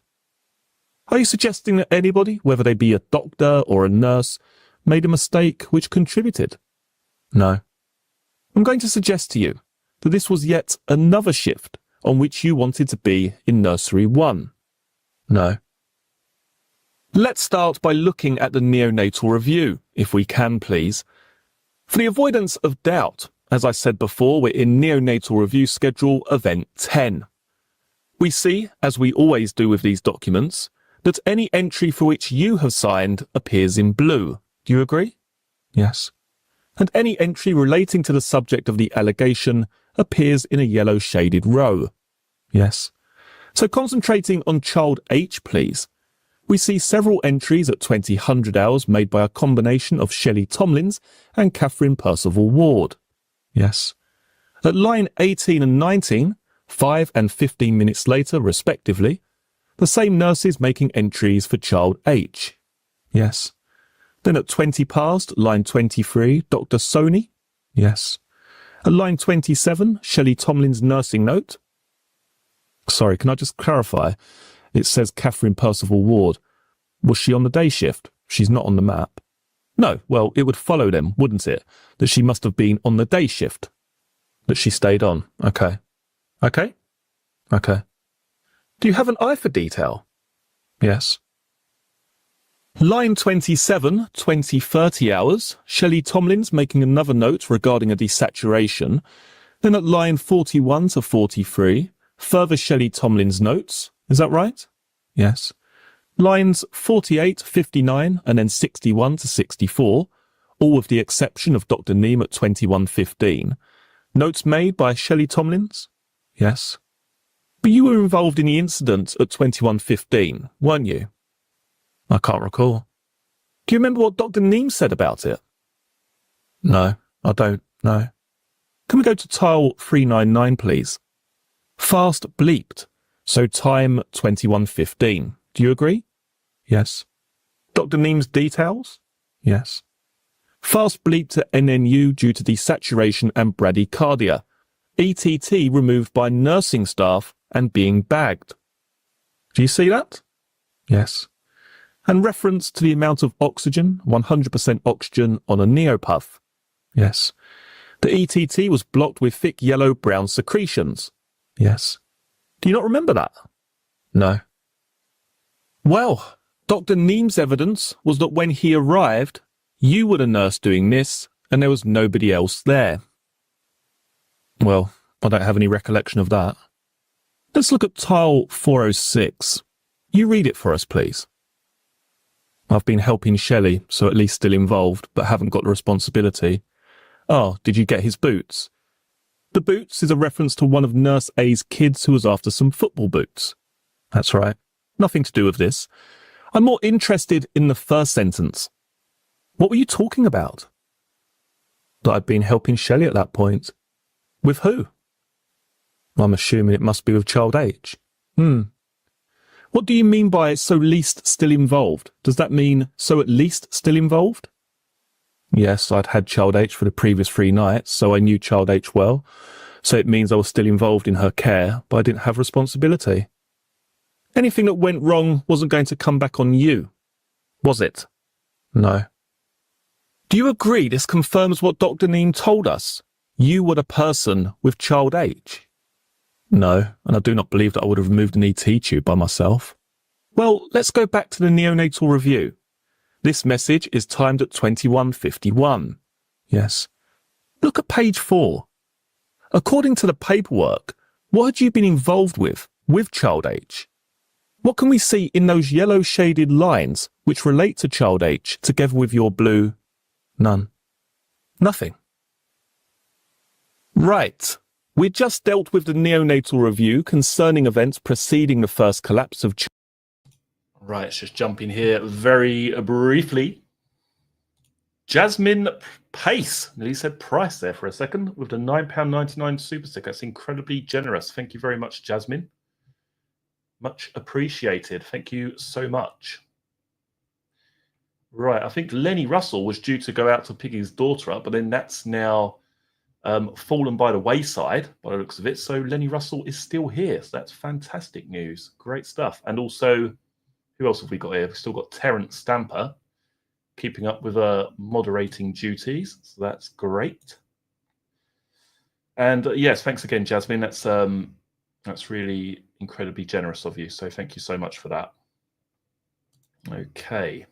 [SPEAKER 2] Are you suggesting that anybody, whether they be a doctor or a nurse, made a mistake which contributed? No. I'm going to suggest to you that this was yet another shift on which you wanted to be in nursery 1. No. Let's start by looking at the neonatal review, if we can, please. For the avoidance of doubt, as I said before, we're in neonatal review schedule event 10. We see, as we always do with these documents, that any entry for which you have signed appears in blue. Do you agree? Yes. And any entry relating to the subject of the allegation appears in a yellow shaded row. Yes. So concentrating on child H, please. We see several entries at 2000 hours made by a combination of Shelley Tomlins and Catherine Percival Ward. Yes. At line 18 and 19, 5 and 15 minutes later, respectively, the same nurses making entries for child H. Yes. Then at 20 past, line 23, Dr. Sony. Yes. At line 27, Shelley Tomlin's nursing note. Sorry, can I just clarify? It says Catherine Percival Ward. Was she on the day shift? She's not on the map. No, well, it would follow then, wouldn't it? That she must have been on the day shift. That she stayed on. Okay. Okay? Okay. Do you have an eye for detail? Yes. Line 27, 20-30 hours, Shelley Tomlins making another note regarding a desaturation. Then at line 41 to 43, further Shelley Tomlins notes. Is that right? Yes. Lines 48, 59, and then 61 to 64, all with the exception of Dr. Neame at 21:15. Notes made by Shelley Tomlins? Yes. But you were involved in the incident at 21:15, weren't you? I can't recall. Do you remember what Dr. Neame said about it? No, I don't, no. Can we go to tile 399, please? Fast bleeped, so time 21:15. Do you agree? Yes. Dr. Neame's details? Yes. Fast bleeped to NNU due to desaturation and bradycardia. ETT removed by nursing staff and being bagged. Do you see that? Yes. And reference to the amount of oxygen, 100% oxygen on a neopuff. Yes. The ETT was blocked with thick yellow-brown secretions. Yes. Do you not remember that? No. Well, Dr. Neame's evidence was that when he arrived, you were the nurse doing this, and there was nobody else there. Well, I don't have any recollection of that. Let's look at tile 406. You read it for us, please. I've been helping Shelley, so at least still involved, but haven't got the responsibility. Oh, did you get his boots? The boots is a reference to one of Nurse A's kids who was after some football boots. That's right. Nothing to do with this. I'm more interested in the first sentence. What were you talking about? That I'd been helping Shelley at that point. With who? I'm assuming it must be with Child H. What do you mean by so least still involved? Does that mean so at least still involved? Yes, I'd had Child H for the previous 3 nights, so I knew Child H well. So it means I was still involved in her care, but I didn't have responsibility. Anything that went wrong wasn't going to come back on you, was it? No. Do you agree this confirms what Dr. Neame told us? You were the person with Child H? No, and I do not believe that I would have removed an ET tube by myself. Well, let's go back to the neonatal review. This message is timed at 21:51. Yes. Look at page 4. According to the paperwork, what had you been involved with Child H? What can we see in those yellow shaded lines which relate to Child H together with your blue? None. Nothing. Right. We just dealt with the neonatal review concerning events preceding the first collapse of
[SPEAKER 1] Right, let's just jump in here very briefly. Jasmine Pace, nearly said price there for a second, with the £9.99 super stick. That's incredibly generous. Thank you very much, Jasmine. Much appreciated. Thank you so much. Right, I think Lenny Russell was due to go out to pick his daughter up, but then that's now fallen by the wayside by the looks of it. So Lenny Russell is still here. So that's fantastic news. Great stuff. And also, who else have we got here? We've still got Terence Stamper keeping up with moderating duties. So that's great. And yes, thanks again, Jasmine. That's really incredibly generous of you. So thank you so much for that. Okay.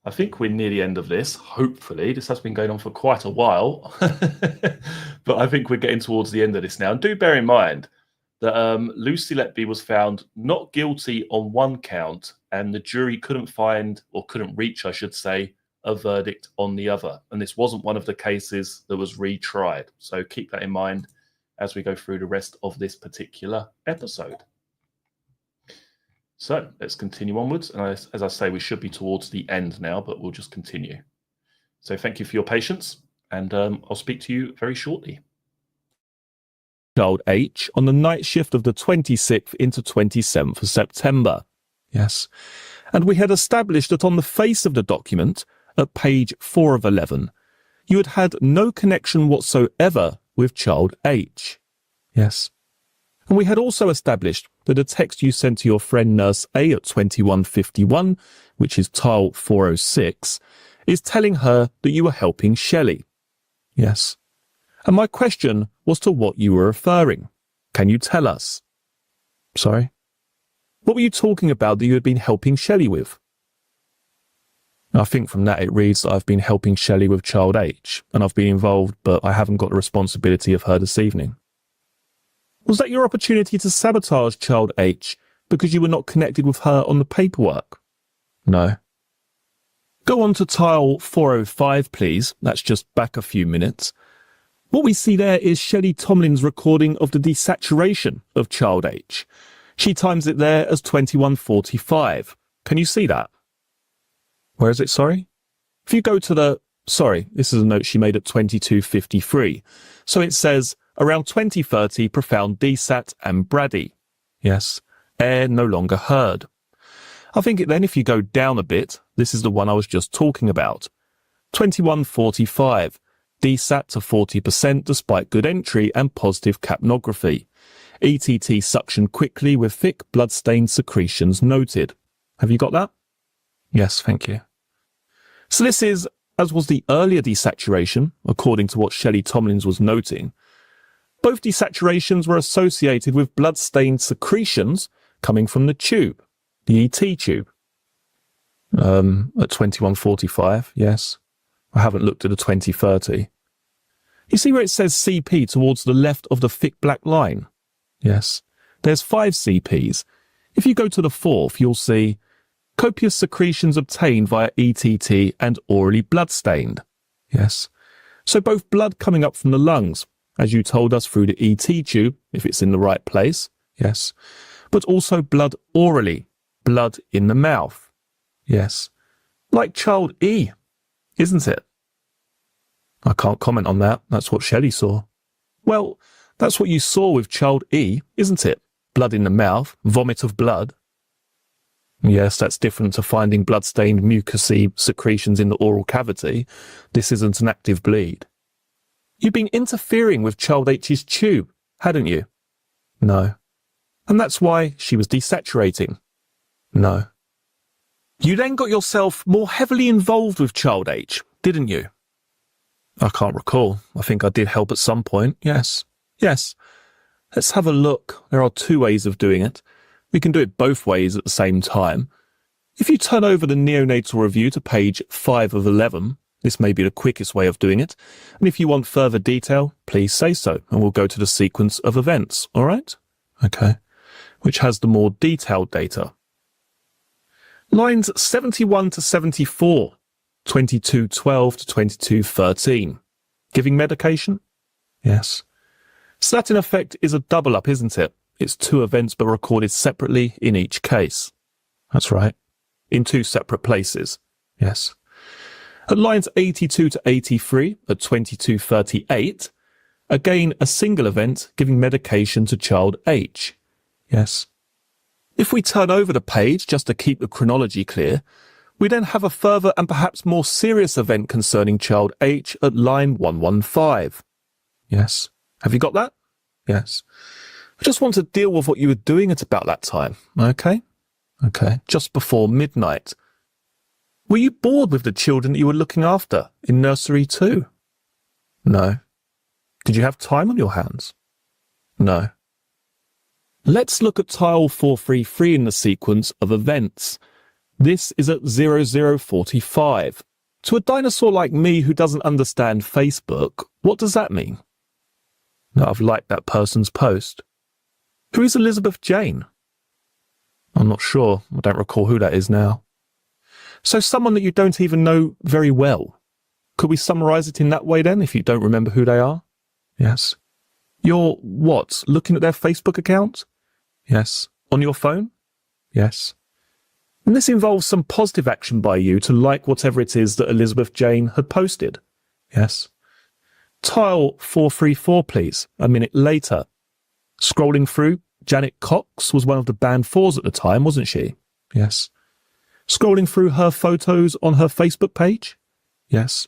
[SPEAKER 1] I think we're near the end of this, hopefully. This has been going on for quite a while, but I think we're getting towards the end of this now. And do bear in mind that Lucy Letby was found not guilty on one count, and the jury couldn't find, or couldn't reach, I should say, a verdict on the other. And this wasn't one of the cases that was retried. So keep that in mind as we go through the rest of this particular episode. So let's continue onwards. And as I say, we should be towards the end now, but we'll just continue. So thank you for your patience, and I'll speak to you very shortly.
[SPEAKER 2] Child H on the night shift of the 26th into 27th of September. Yes. And we had established that on the face of the document, at page 4 of 11, you had had no connection whatsoever with Child H. Yes. And we had also established that a text you sent to your friend Nurse A at 21:51, which is tile 406, is telling her that you were helping Shelley. Yes. And my question was to what you were referring. Can you tell us? Sorry? What were you talking about that you had been helping Shelley with? I think from that it reads that I've been helping Shelley with child H, and I've been involved, but I haven't got the responsibility of her this evening. Was that your opportunity to sabotage child H because you were not connected with her on the paperwork? No. Go on to tile 405, please. That's just back a few minutes. What we see there is Shelley Tomlin's recording of the desaturation of child H. She times it there as 2145. Can you see that? Where is it, sorry? If you go to the... Sorry, this is a note she made at 2253. So it says, around 2030, profound desat and Brady. Yes, air no longer heard. I think then if you go down a bit, this is the one I was just talking about. 2145, desat to 40% despite good entry and positive capnography. ETT suction quickly with thick blood-stained secretions noted. Have you got that? Yes, thank you. So this is, as was the earlier desaturation, according to what Shelley Tomlins was noting. Both desaturations were associated with blood-stained secretions coming from the tube, the ET tube. At 2145, yes. I haven't looked at the 2030. You see where it says CP towards the left of the thick black line? Yes. There's 5 CPs. If you go to the 4th, you'll see copious secretions obtained via ETT and orally blood-stained. Yes. So both blood coming up from the lungs, as you told us through the ET tube, if it's in the right place. Yes. But also blood orally, blood in the mouth. Yes. Like child E, isn't it? I can't comment on that. That's what Shelley saw. Well, that's what you saw with child E, isn't it? Blood in the mouth, vomit of blood. Yes, that's different to finding blood-stained mucousy secretions in the oral cavity. This isn't an active bleed. You've been interfering with child H's tube, hadn't you? No. And that's why she was desaturating? No. You then got yourself more heavily involved with child H, didn't you? I can't recall. I think I did help at some point, yes. Yes. Let's have a look. There are 2 ways of doing it. We can do it both ways at the same time. If you turn over the neonatal review to page 5 of 11, this may be the quickest way of doing it. And if you want further detail, please say so, and we'll go to the sequence of events, all right? Okay. Which has the more detailed data. Lines 71 to 74, 2212 to 2213. Giving medication? Yes. So that in effect is a double up, isn't it? It's 2 events but recorded separately in each case. That's right. In 2 separate places. Yes. At lines 82 to 83 at 2238, again a single event giving medication to child H. Yes. If we turn over the page just to keep the chronology clear, we then have a further and perhaps more serious event concerning child H at line 115. Yes. Have you got that? Yes. I just want to deal with what you were doing at about that time, okay? Okay, just before midnight. Were you bored with the children that you were looking after in nursery too? No. Did you have time on your hands? No. Let's look at tile 433 in the sequence of events. This is at 0045. To a dinosaur like me who doesn't understand Facebook, what does that mean? That I've liked that person's post. Who is Elizabeth Jane? I'm not sure. I don't recall who that is now. So someone that you don't even know very well. Could we summarise it in that way then, if you don't remember who they are? Yes. You're, what, looking at their Facebook account? Yes. On your phone? Yes. And this involves some positive action by you to like whatever it is that Elizabeth Jane had posted? Yes. Tile 434, please, a minute later. Scrolling through, Janet Cox was one of the band 4s at the time, wasn't she? Yes. Scrolling through her photos on her Facebook page? Yes.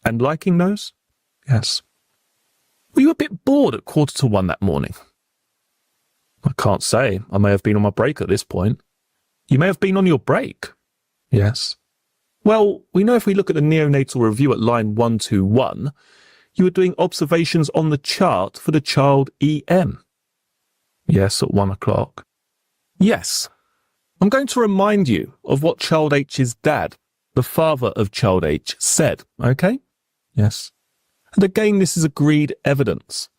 [SPEAKER 2] And liking those? Yes. Were you a bit bored at 1:45 that morning? I can't say. I may have been on my break at this point. You may have been on your break? Yes. Well, we know if we look at the neonatal review at line 121, you were doing observations on the chart for the child EM. Yes, at 1 o'clock. Yes. I'm going to remind you of what child H's dad, the father of child H, said, okay? Yes. And again, this is agreed evidence.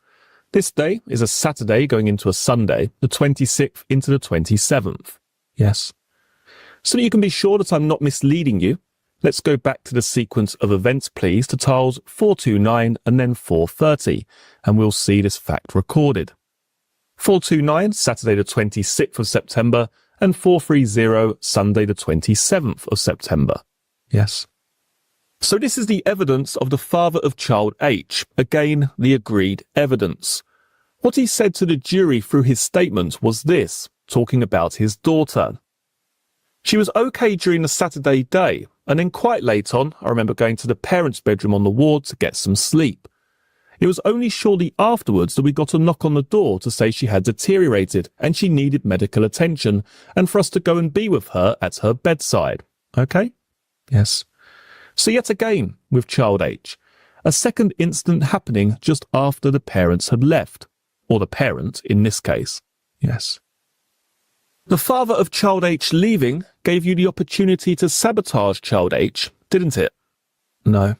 [SPEAKER 2] This day is a Saturday going into a Sunday, the 26th into the 27th. Yes. So that you can be sure that I'm not misleading you, let's go back to the sequence of events, please, to tiles 429 and then 430, and we'll see this fact recorded. 429, Saturday the 26th of September, and 430, Sunday the 27th of September. Yes. So this is the evidence of the father of child H. Again, the agreed evidence. What he said to the jury through his statement was this, talking about his daughter. She was okay during the Saturday day, and then quite late on, I remember going to the parents' bedroom on the ward to get some sleep. It was only shortly afterwards that we got a knock on the door to say she had deteriorated and she needed medical attention, and for us to go and be with her at her bedside. Okay? Yes. So yet again, with child H, a second incident happening just after the parents had left. Or the parent, in this case. Yes. The father of child H leaving gave you the opportunity to sabotage child H, didn't it? No.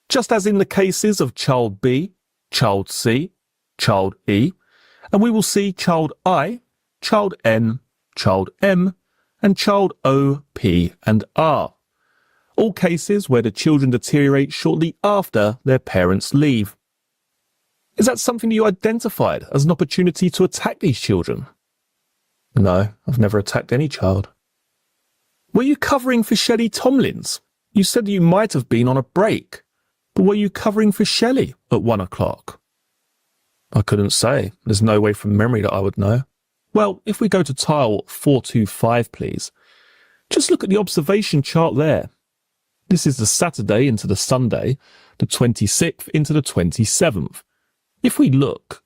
[SPEAKER 2] Just as in the cases of child B, child C, child E, and we will see child I, child N, child M, and child O, P, and R. All cases where the children deteriorate shortly after their parents leave. Is that something that you identified as an opportunity to attack these children? No, I've never attacked any child. Were you covering for Shelley Tomlins? You said that you might have been on a break, but were you covering for Shelley at 1 o'clock? I couldn't say. There's no way from memory that I would know. Well, if we go to tile 425, please, just look at the observation chart there. This is the Saturday into the Sunday, the 26th into the 27th. If we look,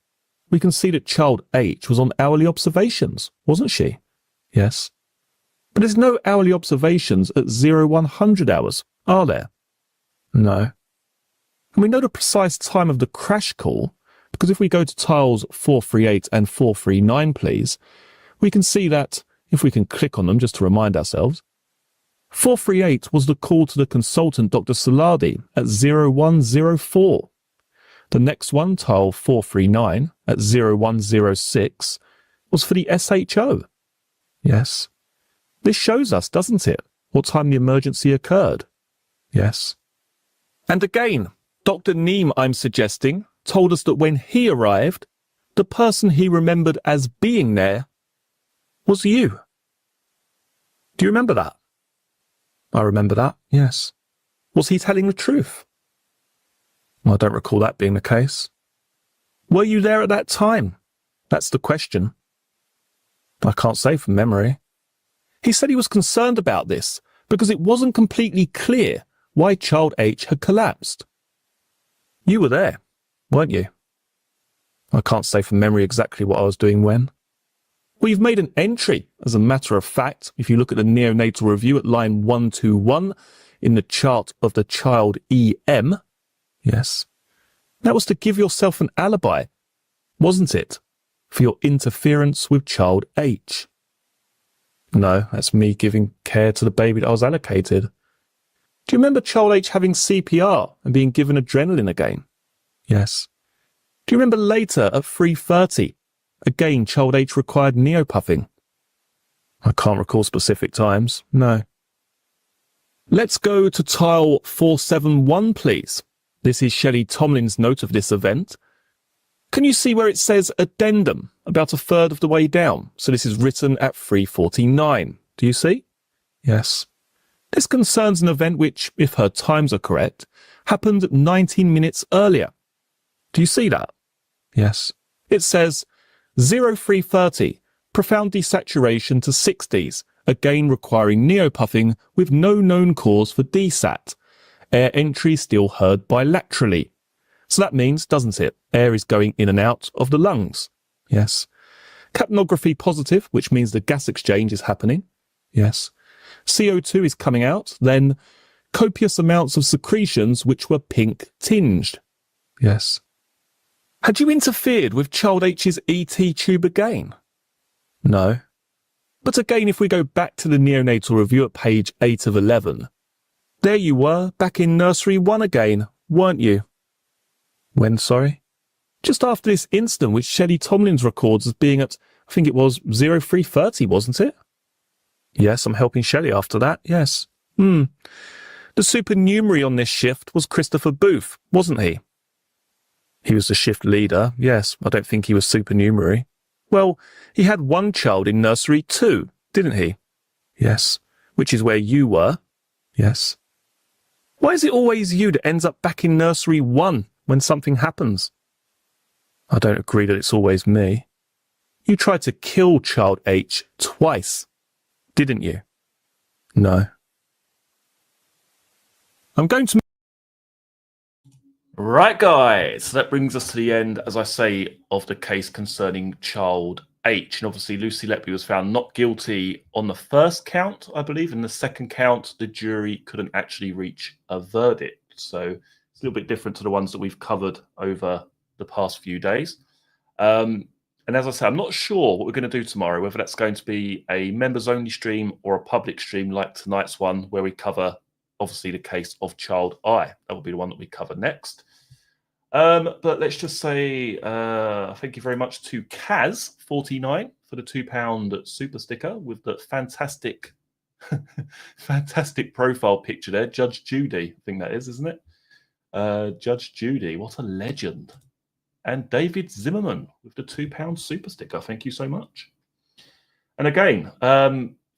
[SPEAKER 2] we can see that child H was on hourly observations, wasn't she? Yes. But there's no hourly observations at 0100 hours, are there? No. And we know the precise time of the crash call, because if we go to tiles 438 and 439, please, we can see that, if we can click on them just to remind ourselves, 438 was the call to the consultant Dr. Saladi at 0104. The next one, tile 439, at 0106, was for the SHO. Yes. This shows us, doesn't it, what time the emergency occurred? Yes. And again, Dr. Neem, I'm suggesting, told us that when he arrived, the person he remembered as being there was you. Do you remember that? I remember that, yes. Was he telling the truth? I don't recall that being the case. Were you there at that time? That's the question. I can't say from memory. He said he was concerned about this because it wasn't completely clear why child H had collapsed. You were there, weren't you? I can't say from memory exactly what I was doing when. Well, you've made an entry, as a matter of fact, if you look at the neonatal review at line 121 in the chart of the child EM. Yes. That was to give yourself an alibi, wasn't it, for your interference with child H? No, that's me giving care to the baby that I was allocated. Do you remember child H having CPR and being given adrenaline again? Yes. Do you remember later at 3:30, again child H required neopuffing? I can't recall specific times, no. Let's go to tile 471, please. This is Shelley Tomlin's note of this event. Can you see where it says addendum about a third of the way down? So this is written at 3:49. Do you see? Yes. This concerns an event which, if her times are correct, happened 19 minutes earlier. Do you see that? Yes. It says 0330, profound desaturation to 60s, again requiring neopuffing with no known cause for desat. Air entry still heard bilaterally. So that means, doesn't it, air is going in and out of the lungs. Yes. Capnography positive, which means the gas exchange is happening. Yes. CO2 is coming out, then copious amounts of secretions which were pink tinged. Yes. Had you interfered with child H's ET tube again? No. But again, if we go back to the neonatal review at page 8 of 11, there you were, back in nursery 1 again, weren't you? When, sorry? Just after this incident which Shelley Tomlins records as being at, I think it was 0330, wasn't it? Yes, I'm helping Shelley after that, yes. The supernumerary on this shift was Christopher Booth, wasn't he? He was the shift leader, yes, I don't think he was supernumerary. Well, he had one child in nursery 2, didn't he? Yes. Which is where you were? Yes. Why is it always you that ends up back in nursery 1 when something happens? I don't agree that it's always me. You tried to kill child H twice, didn't you? No. I'm going to...
[SPEAKER 1] Right, guys, so that brings us to the end, as I say, of the case concerning child H. And obviously, Lucy Letby was found not guilty on the first count, I believe. In the second count, the jury couldn't actually reach a verdict. So it's a little bit different to the ones that we've covered over the past few days. And as I say, I'm not sure what we're going to do tomorrow, whether that's going to be a members-only stream or a public stream like tonight's one, where we cover, obviously, the case of child I. That will be the one that we cover next. But let's just say thank you very much to Kaz49 for the £2 super sticker with the fantastic, fantastic profile picture there. Judge Judy, I think that is, isn't it? Judge Judy, what a legend. And David Zimmerman with the £2 super sticker. Thank you so much. And again,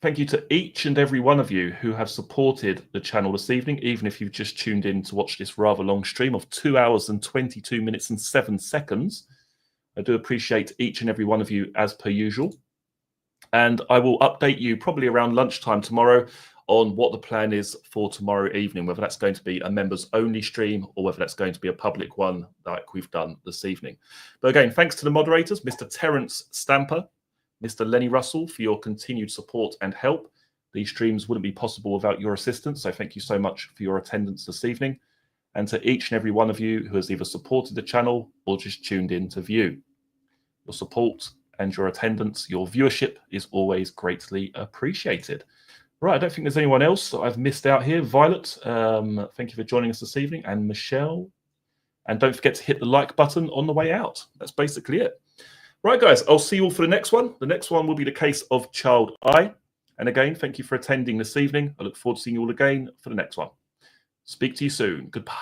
[SPEAKER 1] thank you to each and every one of you who have supported the channel this evening, even if you've just tuned in to watch this rather long stream of 2 hours and 22 minutes and 7 seconds. I do appreciate each and every one of you as per usual. And I will update you probably around lunchtime tomorrow on what the plan is for tomorrow evening, whether that's going to be a members only stream or whether that's going to be a public one like we've done this evening. But again, thanks to the moderators, Mr. Terence Stamper, Mr. Lenny Russell, for your continued support and help. These streams wouldn't be possible without your assistance, so thank you so much for your attendance this evening. And to each and every one of you who has either supported the channel or just tuned in to view. Your support and your attendance, your viewership is always greatly appreciated. Right, I don't think there's anyone else that I've missed out here. Violet, thank you for joining us this evening, and Michelle. And don't forget to hit the like button on the way out. That's basically it. Right, guys, I'll see you all for the next one. The next one will be the case of child I. And again, thank you for attending this evening. I look forward to seeing you all again for the next one. Speak to you soon. Goodbye.